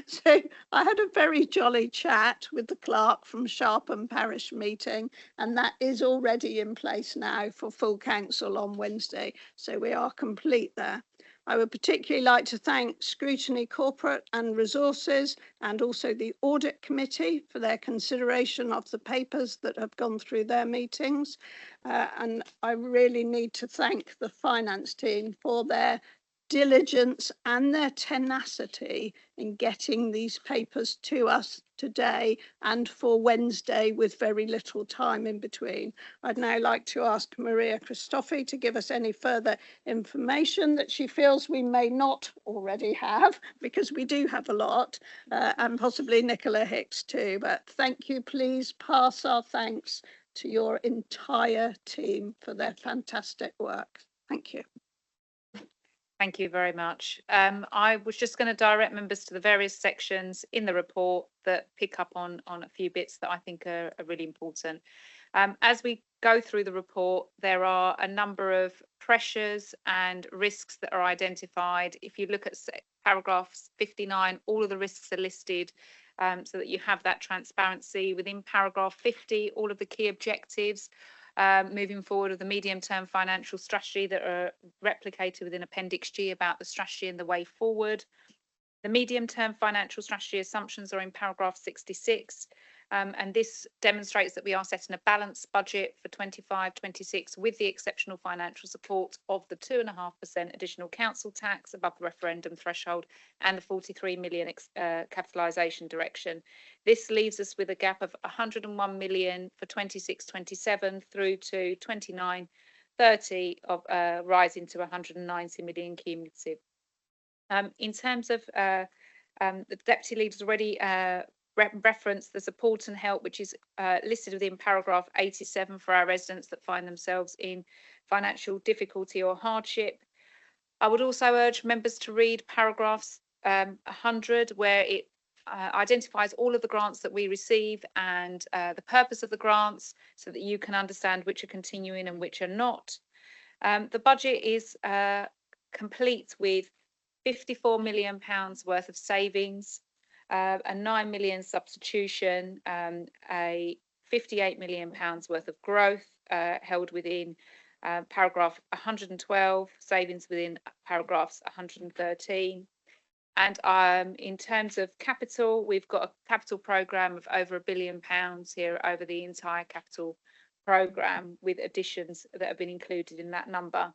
So I had a very jolly chat with the clerk from Sharpham Parish meeting, and that is already in place now for full council on Wednesday. So we are complete there. I would particularly like to thank Scrutiny Corporate and Resources and also the Audit Committee for their consideration of the papers that have gone through their meetings. And I really need to thank the finance team for their diligence and their tenacity in getting these papers to us today and for Wednesday with very little time in between. I'd now like to ask Maria Christofi to give us any further information that she feels we may not already have, because we do have a lot, and possibly Nicola Hicks too. But thank you, please pass our thanks to your entire team for their fantastic work. Thank you. Thank you very much. I was just going to direct members to the various sections in the report that pick up on a few bits that I think are really important. As we go through the report, there are a number of pressures and risks that are identified. If you look at paragraph 59, all of the risks are listed so that you have that transparency. Within paragraph 50, all of the key objectives moving forward of the medium-term financial strategy that are replicated within Appendix G about the strategy and the way forward. The medium-term financial strategy assumptions are in paragraph 66, and this demonstrates that we are setting a balanced budget for 25-26 with the exceptional financial support of the 2.5% additional council tax above the referendum threshold and the 43 million capitalisation direction. This leaves us with a gap of 101 million for 26-27 through to 29-30 of rising to 190 million cumulative. In terms of the deputy leaders already reference the support and help, which is listed within paragraph 87 for our residents that find themselves in financial difficulty or hardship. I would also urge members to read paragraphs 100, where it identifies all of the grants that we receive and the purpose of the grants, so that you can understand which are continuing and which are not. The budget is complete with £54 million worth of savings, a 9 million substitution, a £58 million worth of growth held within paragraph 112, savings within paragraphs 113. And in terms of capital, we've got a capital programme of over £1 billion here over the entire capital programme, with additions that have been included in that number.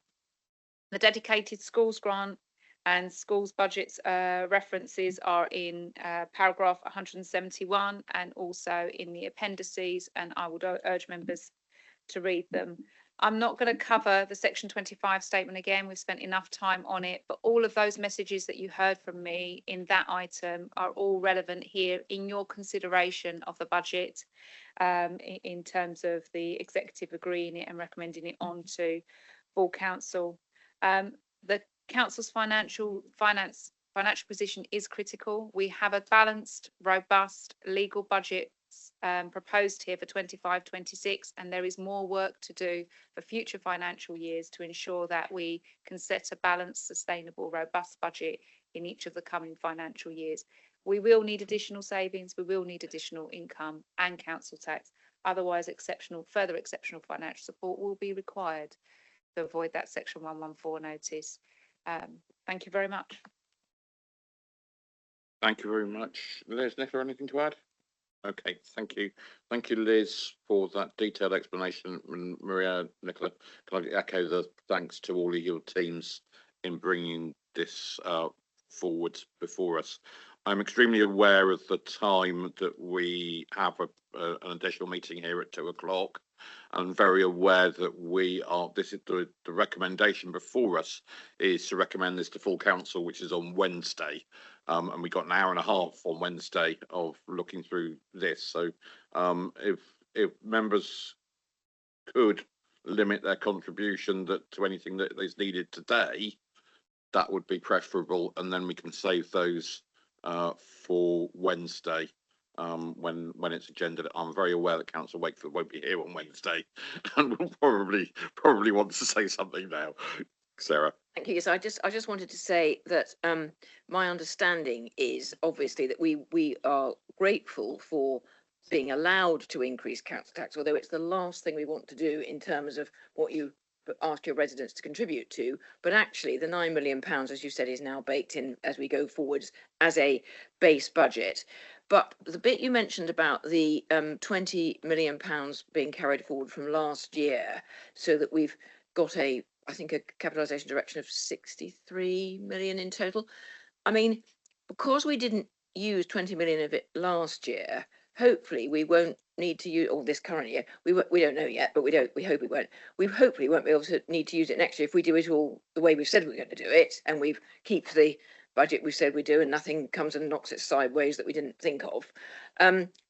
The dedicated schools grant and schools budgets references are in paragraph 171 and also in the appendices, and I would urge members to read them. I'm not going to cover the section 25 statement again. We've spent enough time on it, but all of those messages that you heard from me in that item are all relevant here in your consideration of the budget, in terms of the executive agreeing it and recommending it on to full council. The council's financial position is critical. We have a balanced, robust legal budget proposed here for 25-26, and there is more work to do for future financial years to ensure that we can set a balanced, sustainable, robust budget in each of the coming financial years. We will need additional savings, we will need additional income and council tax. Otherwise, further exceptional financial support will be required to avoid that section 114 notice. Thank you very much. Thank you very much. Liz, Nicola, anything to add? Okay, thank you. Thank you, Liz, for that detailed explanation. And Maria, Nicola, can I echo the thanks to all of your teams in bringing this forward before us. I'm extremely aware of the time that we have an additional meeting here at 2 o'clock. I'm very aware that this is the recommendation before us is to recommend this to full council, which is on Wednesday. And we got an hour and a half on Wednesday of looking through this. So if members could limit their contribution to anything that is needed today, that would be preferable, and then we can save those for Wednesday when it's agendaed. I'm very aware that Councillor Wakefield won't be here on Wednesday and will probably want to say something now. Sarah. Thank you. Yes, I just wanted to say that my understanding is obviously that we are grateful for being allowed to increase council tax, although it's the last thing we want to do in terms of what you ask your residents to contribute to. But actually the £9 million, as you said, is now baked in as we go forwards as a base budget. But the bit you mentioned about the £20 million being carried forward from last year, so that we've got I think a capitalisation direction of 63 million in total. I mean, because we didn't use 20 million of it last year, hopefully we won't need to use, or this current year, we don't know yet, but we hope we won't. We hopefully won't be able to need to use it next year if we do it all the way we've said we're going to do it, and we keep the budget we said we do, and nothing comes and knocks it sideways that we didn't think of.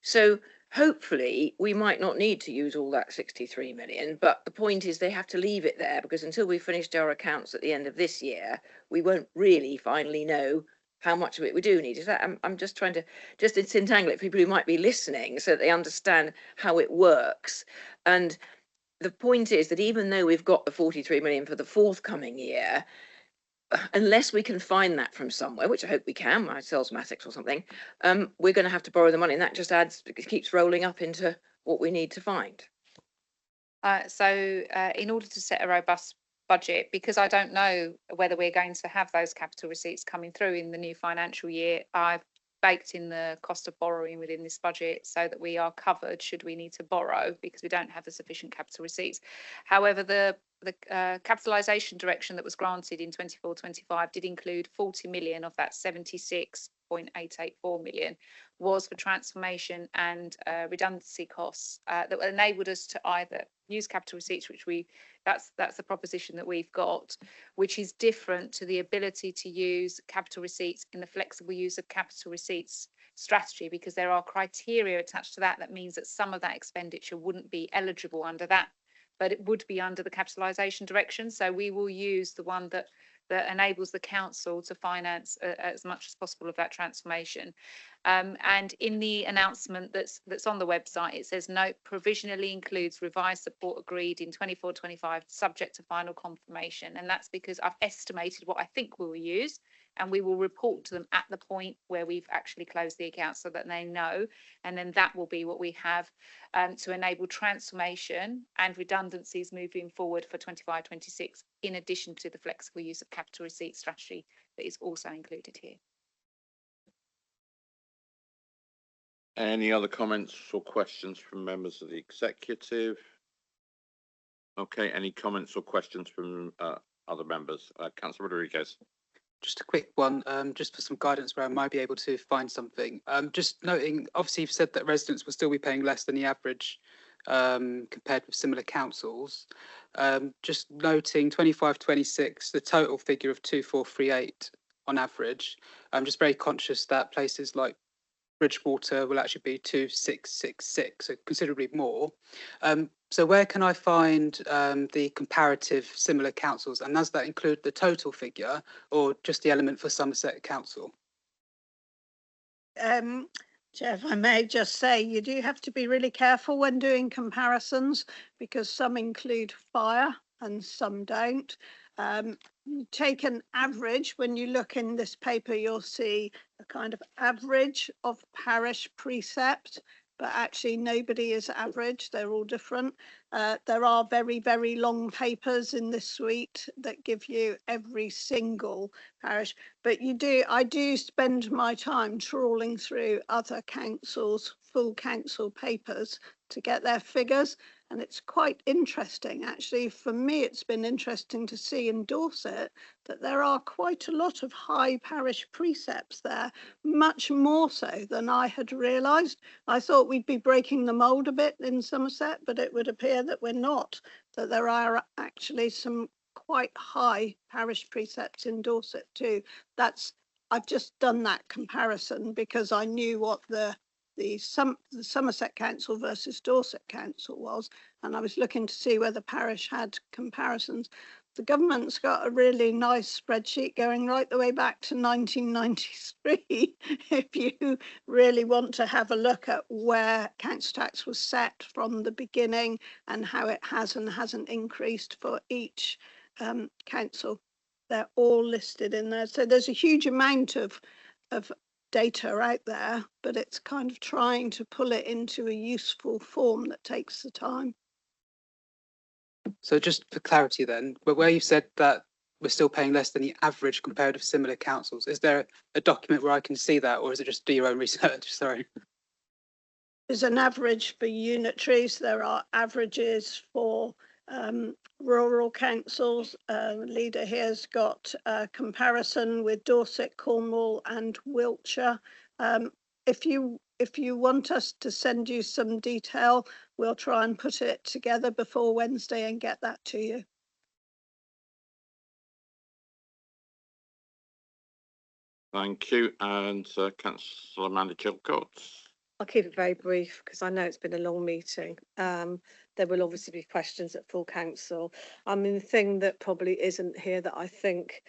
So hopefully we might not need to use all that 63 million, but the point is they have to leave it there, because until we've finished our accounts at the end of this year, we won't really finally know how much of it we do need. Is that I'm just trying to disentangle it for people who might be listening so that they understand how it works. And the point is that even though we've got the 43 million for the forthcoming year, unless we can find that from somewhere, which I hope we can, my Salesmatics or something, we're going to have to borrow the money, and that just keeps rolling up into what we need to find. So in order to set a robust budget, because I don't know whether we're going to have those capital receipts coming through in the new financial year, I've baked in the cost of borrowing within this budget so that we are covered should we need to borrow, because we don't have the sufficient capital receipts. However, the capitalisation direction that was granted in 24-25 did include 40 million of that 76.884 million was for transformation and redundancy costs that enabled us to either use capital receipts, which that's the proposition that we've got, which is different to the ability to use capital receipts in the flexible use of capital receipts strategy, because there are criteria attached to that. That means that some of that expenditure wouldn't be eligible under that, but it would be under the capitalisation direction. So we will use the one that enables the council to finance as much as possible of that transformation. And in the announcement that's on the website, it says note provisionally includes revised support agreed in 24-25 subject to final confirmation. And that's because I've estimated what I think we will use, and we will report to them at the point where we've actually closed the account so that they know. And then that will be what we have to enable transformation and redundancies moving forward for 25-26, in addition to the flexible use of capital receipt strategy that is also included here. Any other comments or questions from members of the executive? Okay, any comments or questions from other members. Councillor Rodriguez. Just a quick one, just for some guidance where I might be able to find something. Just noting, obviously you've said that residents will still be paying less than the average compared with similar councils. Just noting 25-26, the total figure of 2438 on average. I'm just very conscious that places like Bridgewater will actually be 2666, so considerably more. So where can I find the comparative similar councils, and does that include the total figure or just the element for Somerset Council? Chair, if I may just say, you do have to be really careful when doing comparisons because some include fire and some don't. You take an average. When you look in this paper, you'll see a kind of average of parish precept, but actually nobody is average. They're all different. There are very, very long papers in this suite that give you every single parish, but I do spend my time trawling through other councils' full council papers to get their figures. And it's quite interesting, actually. For me, it's been interesting to see in Dorset that there are quite a lot of high parish precepts there, much more so than I had realised. I thought we'd be breaking the mould a bit in Somerset, but it would appear that we're not, that there are actually some quite high parish precepts in Dorset too. I've just done that comparison because I knew what the Somerset Council versus Dorset Council was, and I was looking to see whether parish had comparisons. The government's got a really nice spreadsheet going right the way back to 1993 if you really want to have a look at where council tax was set from the beginning and how it has and hasn't increased for each council. They're all listed in there. So there's a huge amount of data out there, but it's kind of trying to pull it into a useful form that takes the time. So just for clarity then, but where you said that we're still paying less than the average compared with similar councils, is there a document where I can see that, or is it just do your own research? Sorry. There's an average for unitaries. There are averages for rural councils. Leader here's got a comparison with Dorset, Cornwall and Wiltshire. If you want us to send you some detail, we'll try and put it together before Wednesday and get that to you. Thank you. And Councillor Amanda Chilcott. I'll keep it very brief because I know it's been a long meeting. There will obviously be questions at full council. I mean, the thing that probably isn't here that I think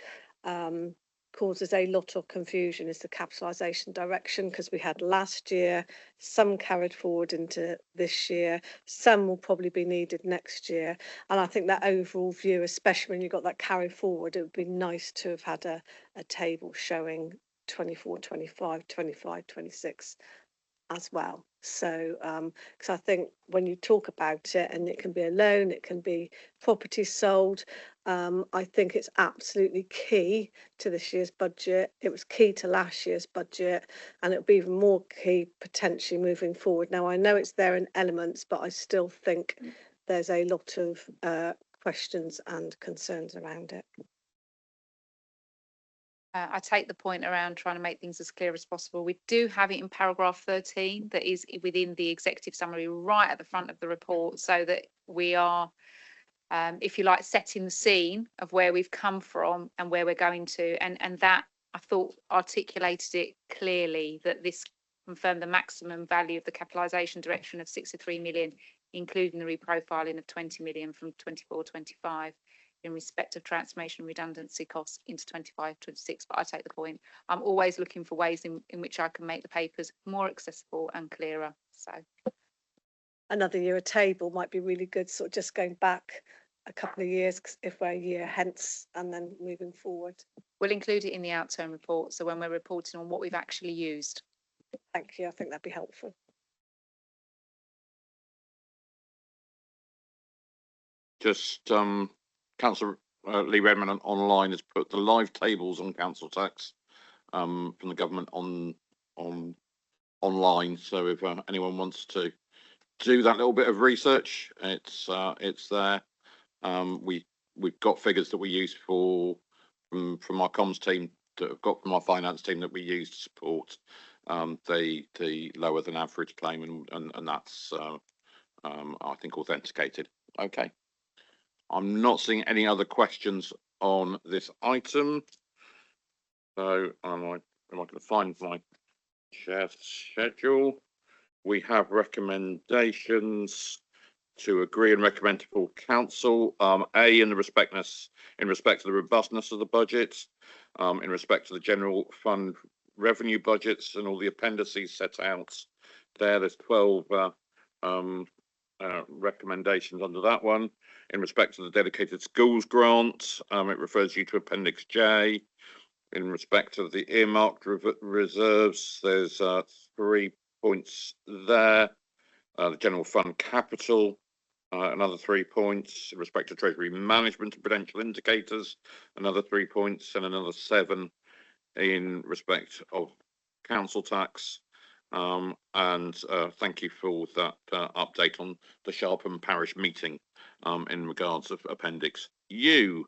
causes a lot of confusion is the capitalisation direction, because we had last year, some carried forward into this year, some will probably be needed next year. And I think that overall view, especially when you've got that carry forward, it would be nice to have had a table showing 24, 25, 25, 26 as well. So because I think when you talk about it, and it can be a loan, it can be property sold, I think it's absolutely key to this year's budget. It was key to last year's budget, and it'll be even more key potentially moving forward. Now I know it's there in elements, but I still think there's a lot of questions and concerns around it. I take the point around trying to make things as clear as possible. We do have it in paragraph 13 that is within the executive summary right at the front of the report, so that we are, if you like, setting the scene of where we've come from and where we're going to. And that, I thought, articulated it clearly, that this confirmed the maximum value of the capitalisation direction of 63 million, including the reprofiling of 20 million from 24-25. in respect of transformation and redundancy costs into 25-26, but I take the point. I'm always looking for ways in which I can make the papers more accessible and clearer. So another year a table might be really good, sort of just going back a couple of years if we're a year hence and then moving forward. We'll include it in the outturn report, so when we're reporting on what we've actually used. Thank you, I think that'd be helpful. Just Councillor Lee Redmond online has put the live tables on council tax from the government on online. So if anyone wants to do that little bit of research, it's there. We we've got figures that we use from our comms team that have got from our finance team that we use to support the lower than average claim, and that's I think authenticated. Okay. I'm not seeing any other questions on this item. So am I going to find my chair's schedule? We have recommendations to agree and recommend to full council. A, in respect to the robustness of the budget, in respect to the general fund revenue budgets and all the appendices set out there. There's 12 recommendations under that one. In respect to the dedicated schools grant, it refers you to Appendix J. In respect of the earmarked reserves, there's 3 points there. The general fund capital, another 3 points. In respect to treasury management and prudential indicators, another 3 points, and another 7 in respect of council tax. And thank you for that update on the Sharpham Parish meeting in regards of Appendix U.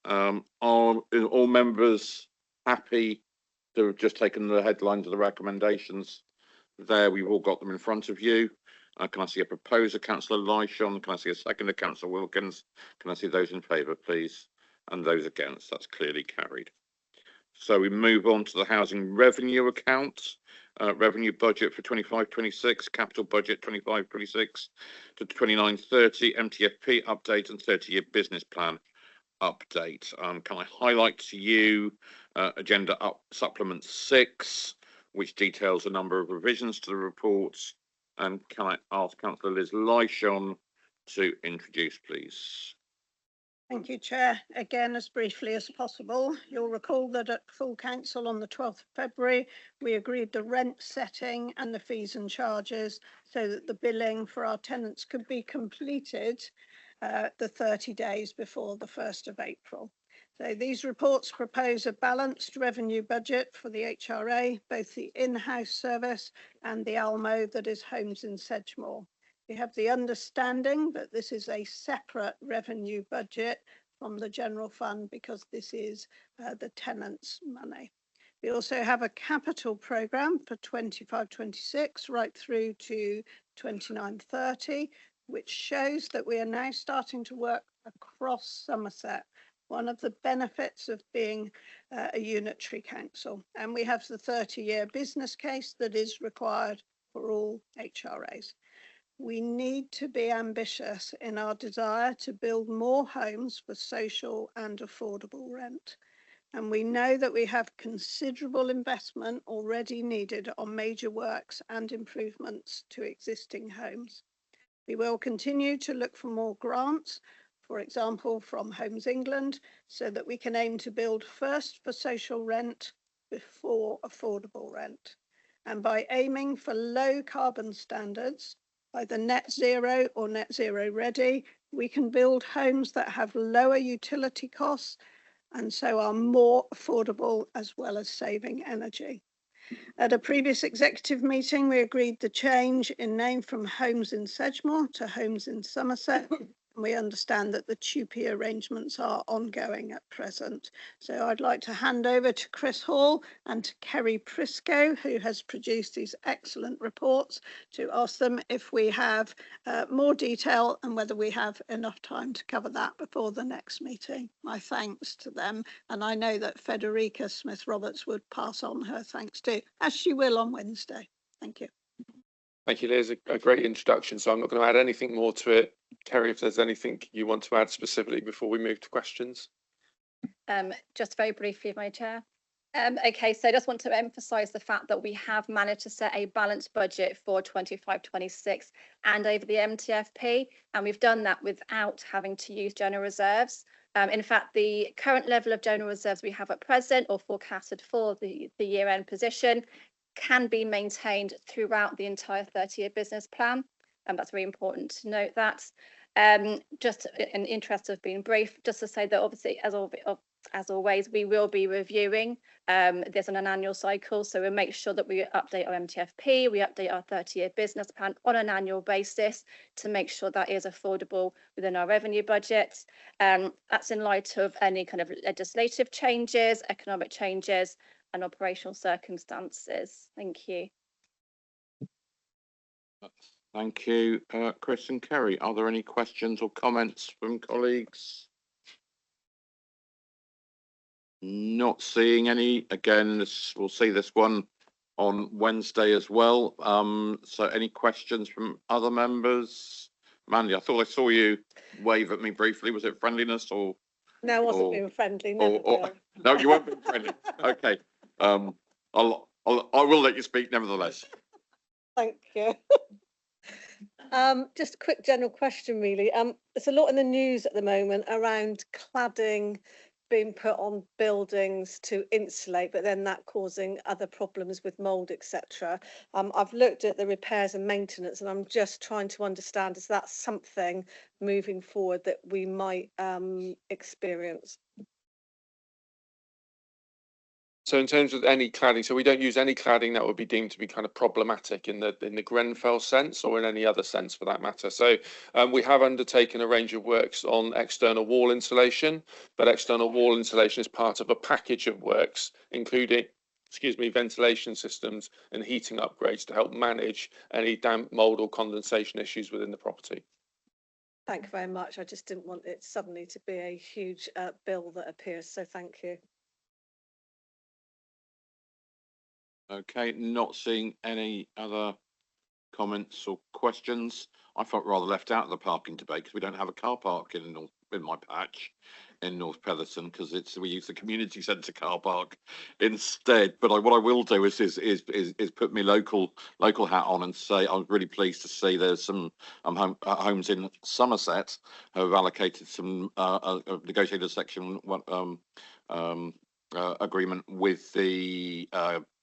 Are all members happy to have just taken the headlines of the recommendations there? We've all got them in front of you. Can I see a proposer, Councillor Lyshon? Can I see a seconder, Councillor Wilkins? Can I see those in favour, please? And those against? That's clearly carried. So we move on to the housing revenue account. Revenue budget for 25-26, capital budget 25-26 to 29-30, MTFP update and 30-year business plan update. Can I highlight to you agenda supplement 6, which details a number of revisions to the reports, and can I ask Councillor Liz Lyshon to introduce, please? Thank you, Chair. Again, as briefly as possible, you'll recall that at full council on the 12th of February, we agreed the rent setting and the fees and charges so that the billing for our tenants could be completed the 30 days before the 1st of April. So these reports propose a balanced revenue budget for the HRA, both the in-house service and the ALMO that is Homes in Sedgemoor. We have the understanding that this is a separate revenue budget from the general fund because this is the tenants' money. We also have a capital programme for 25-26 right through to 29-30, which shows that we are now starting to work across Somerset, one of the benefits of being a unitary council. And we have the 30-year business case that is required for all HRAs. We need to be ambitious in our desire to build more homes for social and affordable rent. And we know that we have considerable investment already needed on major works and improvements to existing homes. We will continue to look for more grants, for example, from Homes England, so that we can aim to build first for social rent before affordable rent. And by aiming for low carbon standards, either net zero or net zero ready, we can build homes that have lower utility costs and so are more affordable as well as saving energy. At a previous executive meeting, we agreed the change in name from Homes in Sedgemoor to Homes in Somerset. We understand that the TUPE arrangements are ongoing at present. So I'd like to hand over to Chris Hall and to Kerry Prisco, who has produced these excellent reports, to ask them if we have more detail and whether we have enough time to cover that before the next meeting. My thanks to them. And I know that Federica Smith-Roberts would pass on her thanks too, as she will on Wednesday. Thank you. Thank you, Liz. A great introduction. So I'm not going to add anything more to it. Kerry, if there's anything you want to add specifically before we move to questions. Just very briefly, my chair. Okay, so I just want to emphasise the fact that we have managed to set a balanced budget for 25-26 and over the MTFP, and we've done that without having to use general reserves. In fact, the current level of general reserves we have at present or forecasted for the year-end position can be maintained throughout the entire 30-year business plan. And that's very important to note that. Just in the interest of being brief, just to say that obviously as of as always, we will be reviewing this on an annual cycle. So we'll make sure that we update our MTFP, we update our 30-year business plan on an annual basis to make sure that is affordable within our revenue budget. That's in light of any kind of legislative changes, economic changes, and operational circumstances. Thank you. Thank you, Chris and Kerry. Are there any questions or comments from colleagues? Not seeing any. Again, we'll see this one on Wednesday as well. So any questions from other members? Mandy, I thought I saw you wave at me briefly. Was it friendliness or? No, I wasn't being friendly. Never will. No, you weren't being friendly. Okay. I will let you speak nevertheless. Thank you. Just a quick general question, really. There's a lot in the news at the moment around cladding being put on buildings to insulate, but then that causing other problems with mold, etc. I've looked at the repairs and maintenance, and I'm just trying to understand, is that something moving forward that we might experience? So in terms of any cladding, so we don't use any cladding that would be deemed to be kind of problematic in the Grenfell sense or in any other sense for that matter. So we have undertaken a range of works on external wall insulation, but external wall insulation is part of a package of works, including, ventilation systems and heating upgrades to help manage any damp, mold or condensation issues within the property. Thank you very much. I just didn't want it suddenly to be a huge bill that appears, so thank you. Okay, not seeing any other comments or questions. I felt rather left out of the parking debate because we don't have a car park in my patch in North Petherton because we use the community centre car park instead. But what I will do is put my local hat on and say I'm really pleased to see there's some homes in Somerset who have allocated some negotiated section agreement with the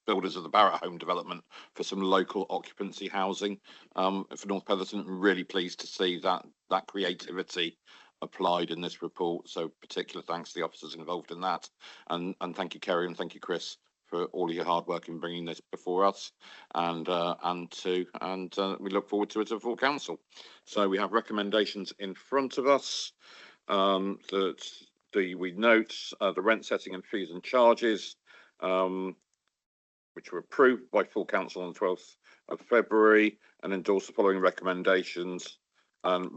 builders of the Barratt Home development for some local occupancy housing for North Petherton. Really pleased to see that creativity applied in this report. So particular thanks to the officers involved in that, and thank you, Kerry, and thank you, Chris, for all of your hard work in bringing this before us, and we look forward to it at full council. So we have recommendations in front of us that we note the rent setting and fees and charges, which were approved by full council on the 12th of February, and endorse the following recommendations and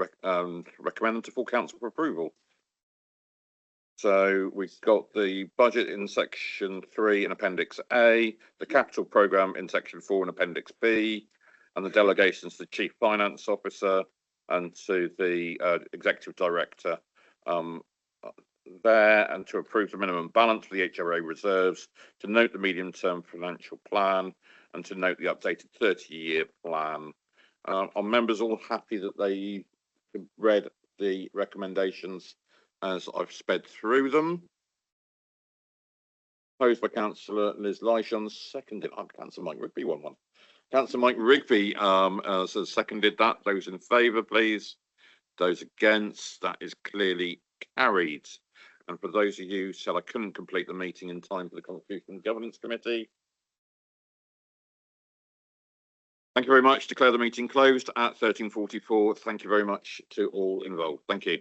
recommend them to full council for approval. So we've got the budget in section 3 in appendix A, the capital programme in section 4 in appendix B, and the delegations to the chief finance officer and to the executive director there, and to approve the minimum balance for the HRA reserves, to note the medium-term financial plan, and to note the updated 30-year plan. Are members all happy that they read the recommendations as I've sped through them? Proposed by Councillor Liz Lysons, seconded. Councillor Mike Rigby one. Councillor Mike Rigby so seconded that. Those in favour, please. Those against, that is clearly carried. And for those of you who said I couldn't complete the meeting in time for the Constitution and Governance Committee, thank you very much. Declare the meeting closed at 13:44. Thank you very much to all involved. Thank you.